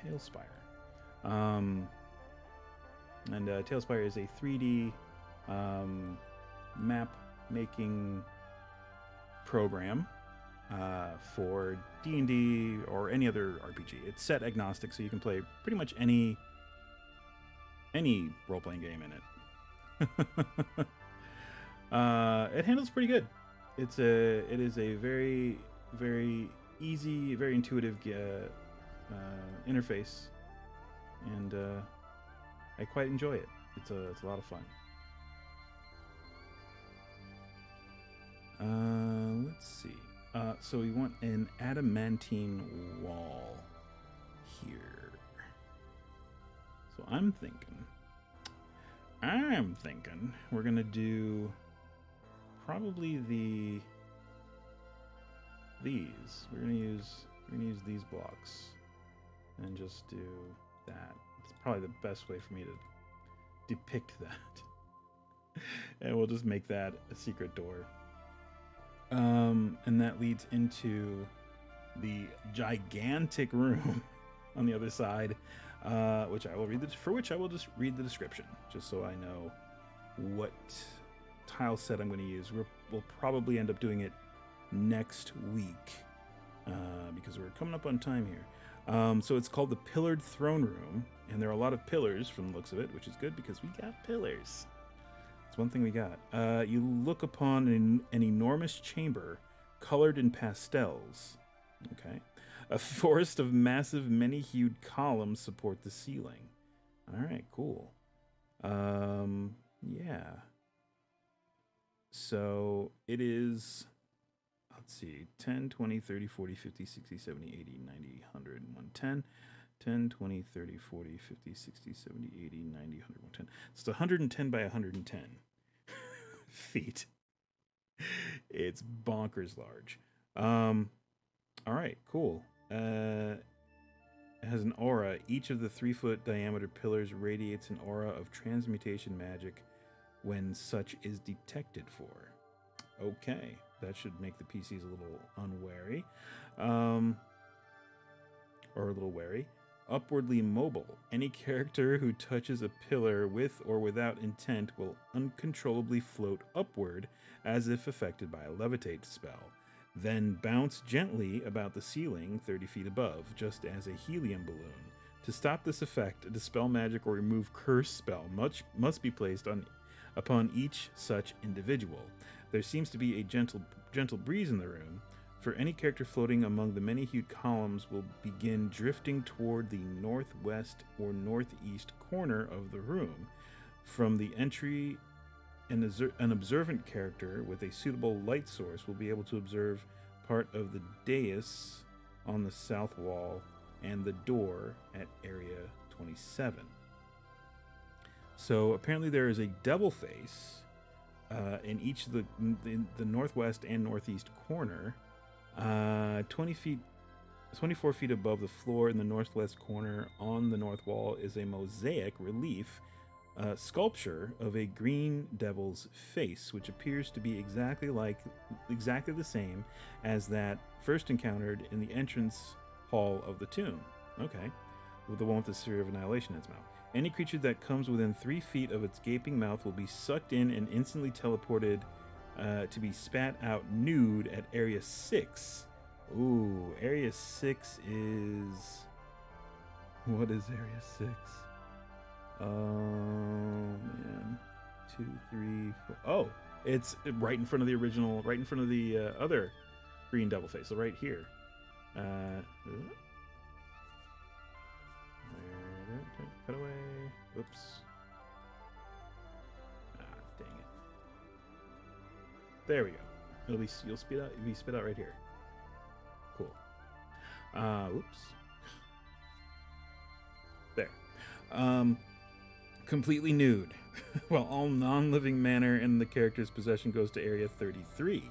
TaleSpire. And TaleSpire is a 3D map-making program for D&D or any other RPG. It's set agnostic, so you can play pretty much any role-playing game in it. It handles pretty good. It is a very, very easy, very intuitive interface, and I quite enjoy it. It's a lot of fun. Let's see. So we want an adamantine wall here. So I'm thinking we're gonna do probably these. We're gonna use these blocks and just do that. It's probably the best way for me to depict that. And we'll just make that a secret door. And that leads into the gigantic room on the other side, which I will just read the description, just so I know what tile set I'm going to use. We'll probably end up doing it next week, because we're coming up on time here. So it's called the Pillared Throne Room, and there are a lot of pillars from the looks of it, which is good because we got pillars. It's one thing we got. You look upon an enormous chamber colored in pastels. Okay. A forest of massive, many-hued columns support the ceiling. All right, cool. Yeah. So it is, let's see, 10, 20, 30, 40, 50, 60, 70, 80, 90, 100, 110. 10, 20, 30, 40, 50, 60, 70, 80, 90, 100, 110. It's 110 by 110 feet. It's bonkers large. All right, cool. It has an aura. Each of the 3-foot diameter pillars radiates an aura of transmutation magic when such is detected for. Okay, that should make the PCs a little unwary. Or a little wary. Upwardly mobile. Any character who touches a pillar with or without intent will uncontrollably float upward as if affected by a levitate spell. Then bounce gently about the ceiling 30 feet above, just as a helium balloon. To stop this effect, a dispel magic or remove curse spell must be placed upon each such individual. There seems to be a gentle breeze in the room, for any character floating among the many-hued columns will begin drifting toward the northwest or northeast corner of the room. From the entry, an observant character with a suitable light source will be able to observe part of the dais on the south wall and the door at area 27. So apparently there is a double face in each of the northwest and northeast corner. 24 feet above the floor in the northwest corner on the north wall is a mosaic relief sculpture of a green devil's face, which appears to be exactly the same as that first encountered in the entrance hall of the tomb. Okay, with the one with the Sphere of Annihilation in its mouth. Any creature that comes within 3 feet of its gaping mouth will be sucked in and instantly teleported to be spat out nude at Area 6. Ooh, Area 6 is... What is Area 6? Oh, man. 2, 3, 4... Oh, it's right in front of the original, right in front of the other green devil face. So right here. Cut away. Oops. Ah, dang it. There we go. You'll be spit out right here. Cool. Oops. There. Completely nude. Well, all non-living matter in the character's possession goes to Area 33.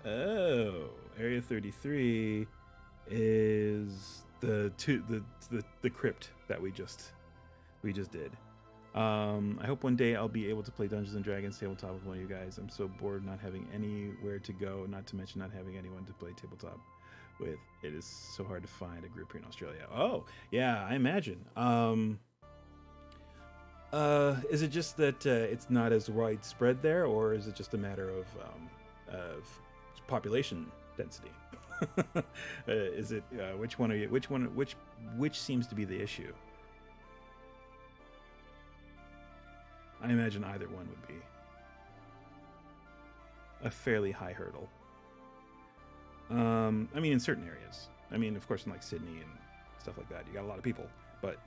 Oh, Area 33 is the crypt that we just did. I hope one day I'll be able to play Dungeons and Dragons tabletop with one of you guys. I'm so bored not having anywhere to go, not to mention not having anyone to play tabletop with. It is so hard to find a group here in Australia. Oh, yeah, I imagine. Is it just that it's not as widespread there, or is it just a matter of population density? Is it which seems to be the issue? I imagine either one would be a fairly high hurdle. I mean, in certain areas. I mean, of course, in like Sydney and stuff like that, you got a lot of people. But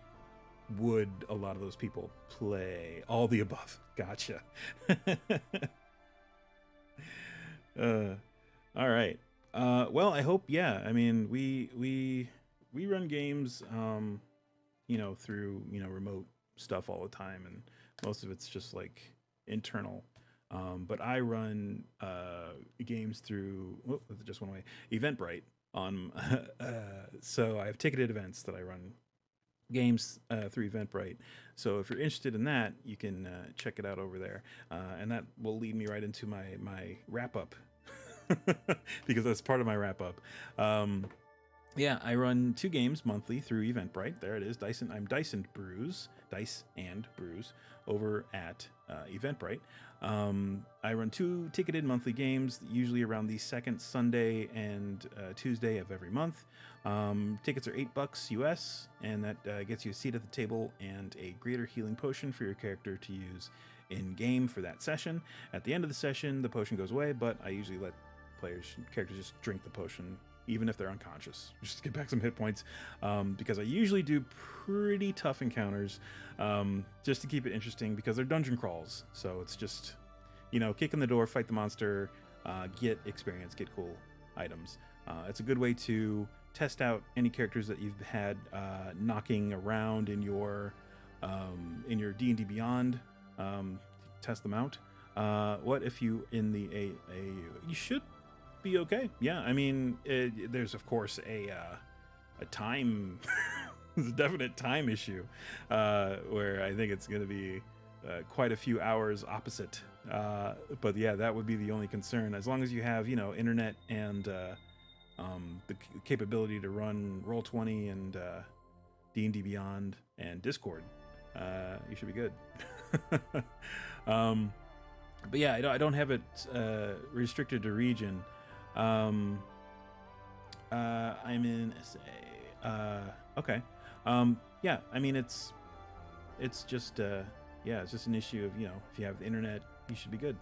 would a lot of those people play all the above? Gotcha. All right. Well, I hope. Yeah. I mean, we run games, through remote stuff all the time, and most of it's just like internal. But I run games through just one way, Eventbrite on. So I have ticketed events that I run games through Eventbrite. So if you're interested in that, you can check it out over there, and that will lead me right into my wrap up. Because that's part of my wrap up. Yeah, I run 2 games monthly through Eventbrite. There it is. I'm Dice and Brews over at Eventbrite. I run 2 ticketed monthly games, usually around the second Sunday and Tuesday of every month. Tickets are $8 US, and that gets you a seat at the table and a greater healing potion for your character to use in game for that session. At the end of the session, the potion goes away, but I usually let characters just drink the potion, even if they're unconscious, just to get back some hit points, because I usually do pretty tough encounters, just to keep it interesting, because they're dungeon crawls. So it's just, kick in the door, fight the monster, get experience, get cool items. It's a good way to test out any characters that you've had knocking around in your D&D Beyond. Test them out. What if you in the you should be okay. Yeah, I mean, there's of course a time, there's a definite time issue, where I think it's going to be quite a few hours opposite. But yeah, that would be the only concern. As long as you have, internet and the capability to run Roll20 and D&D Beyond and Discord, you should be good. But yeah, I don't have it restricted to region. I'm in SA. Okay. Yeah, I mean, it's just it's just an issue of, if you have the internet, you should be good.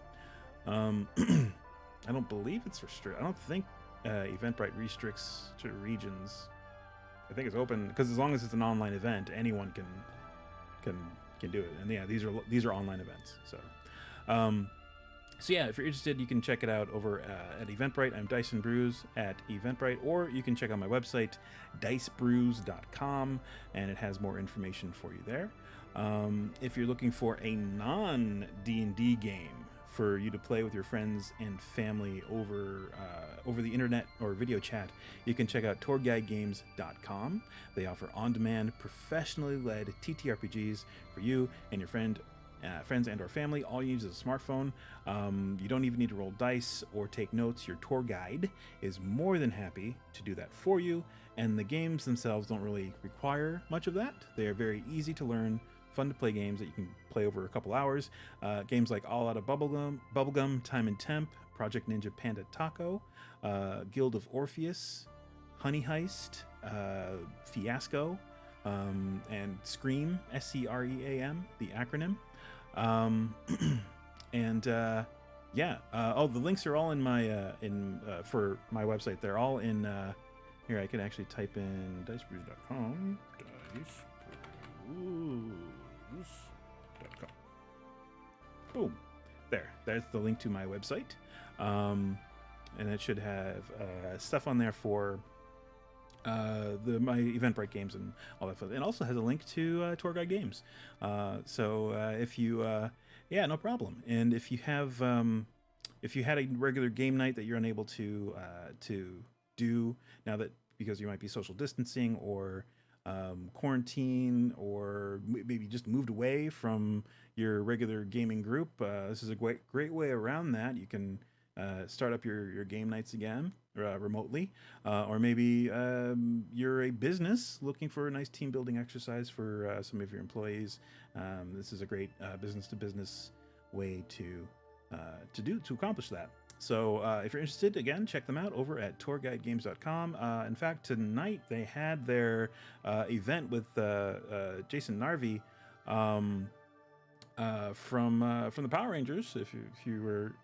I don't believe it's restricted. I don't think Eventbrite restricts to regions. I think it's open, because as long as it's an online event, anyone can do it. And yeah, these are online events. So yeah, if you're interested, you can check it out over at Eventbrite. I'm Dice and Brews at Eventbrite, or you can check out my website, dicebrews.com, and it has more information for you there. If you're looking for a non-D&D game for you to play with your friends and family over the internet or video chat, you can check out tourguidegames.com. They offer on-demand, professionally led TTRPGs for you and your friends and or family. All you need is a smartphone. You don't even need to roll dice or take notes. Your tour guide is more than happy to do that for you, and the games themselves don't really require much of that. They are very easy to learn fun to play games that you can play over a couple hours. Games like All Out of Bubblegum, Time and Temp, Project Ninja Panda Taco, Guild of Orpheus, Honey Heist, Fiasco, and Scream, SCREAM, the acronym. Yeah. Oh, the links are all in my for my website. They're all in here. I can actually type in dicebrews.com. Dicebrews.com. Boom. There's the link to my website. And it should have stuff on there for my Eventbrite games and all that stuff. It also has a link to Tour Guide Games. So if you yeah, no problem. And if you have if you had a regular game night that you're unable to do now, that because you might be social distancing or quarantine, or maybe just moved away from your regular gaming group, this is a great way around that. You can start up your game nights again remotely, or maybe you're a business looking for a nice team building exercise for some of your employees. This is a great business to business way to accomplish that. So if you're interested, again, check them out over at tourguidegames.com. In fact, tonight they had their event with Jason Narvi from the Power Rangers. If you were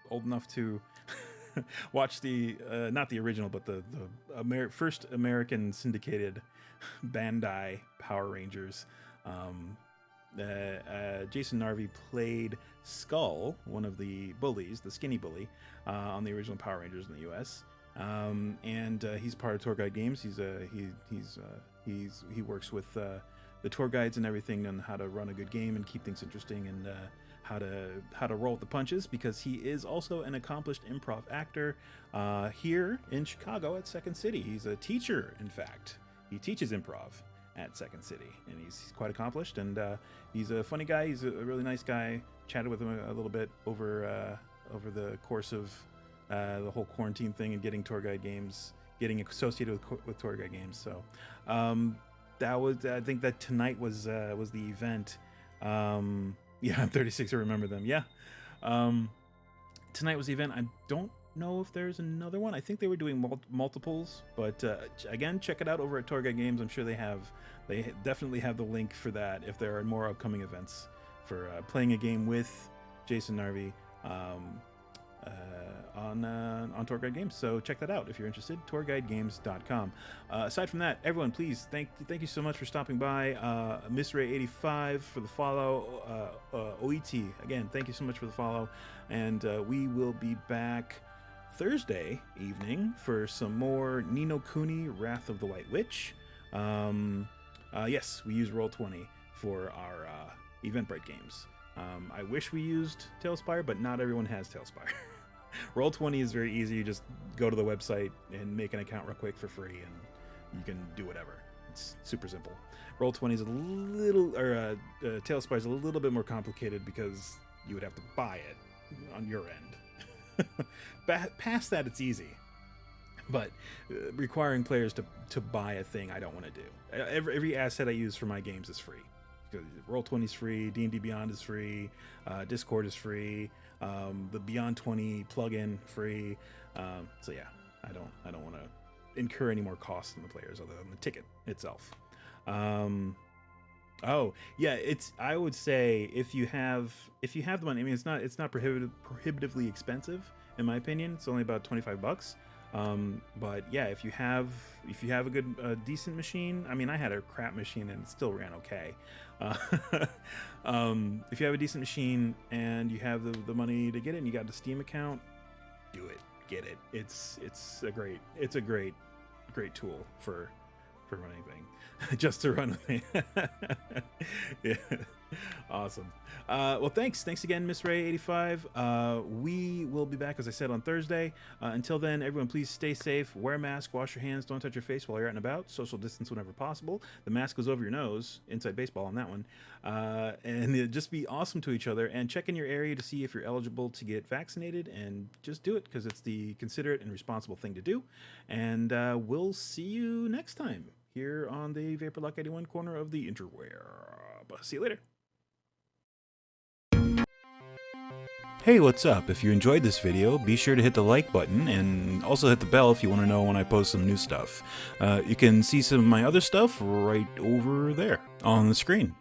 old enough to watch the not the original, but the first American syndicated Bandai Power Rangers. Jason Narvi played Skull, one of the bullies, the skinny bully, on the original Power Rangers in the U.S. And he's part of Tour Guide Games. He works with the tour guides and everything on how to run a good game and keep things interesting, and how to roll with the punches, because he is also an accomplished improv actor here in Chicago at Second City. He's a teacher, in fact. He teaches improv at Second City, and he's quite accomplished, and he's a funny guy. He's a really nice guy. Chatted with him a little bit over the course of the whole quarantine thing and getting Tour Guide Games, getting associated with Tour Guide Games. So that was, I think that tonight was the event. Yeah, I'm 36. I remember them. Yeah, tonight was the event. I don't know if there's another one. I think they were doing multiples, but again, check it out over at Tour Guide Games. I'm sure they definitely have the link for that if there are more upcoming events for playing a game with Jason Narvi on Tour Guide Games. So check that out if you're interested. tourguidegames.com. Aside from that, everyone, please thank you so much for stopping by. Miss Ray 85 for the follow. OET, again, thank you so much for the follow, and we will be back Thursday evening for some more Ni no Kuni Wrath of the White Witch. Yes, we use Roll20 for our Eventbrite games. I wish we used TaleSpire, but not everyone has TaleSpire. Roll20 is very easy. You just go to the website and make an account real quick for free, and you can do whatever. It's super simple. Roll20 is a little, or TaleSpire is a little bit more complicated because you would have to buy it on your end. Past that, it's easy, but requiring players to buy a thing, I don't want to do. Every asset I use for my games is free. Roll20 is free, D&D Beyond is free, Discord is free, the Beyond 20 plugin free. So yeah, I don't want to incur any more costs on the players other than the ticket itself. Oh yeah, I would say if you have the money, I mean it's not prohibitively expensive in my opinion. It's only about $25. But yeah, if you have a good decent machine, I mean I had a crap machine and it still ran okay. If you have a decent machine and you have the money to get it and you got the Steam account, do it, get it. It's a great tool for running thing. Just to run with me. Yeah. Awesome. Well, thanks again, Miss Ray 85. We will be back, as I said, on Thursday. Until then, everyone, please stay safe, wear a mask, wash your hands, don't touch your face while you're out and about, social distance whenever possible. The mask goes over your nose, inside baseball on that one. And just be awesome to each other, and check in your area to see if you're eligible to get vaccinated, and just do it because it's the considerate and responsible thing to do. And we'll see you next time here on the Vapor Lock 81 corner of the interware. See you later. Hey, what's up? If you enjoyed this video, be sure to hit the like button and also hit the bell if you want to know when I post some new stuff. You can see some of my other stuff right over there on the screen.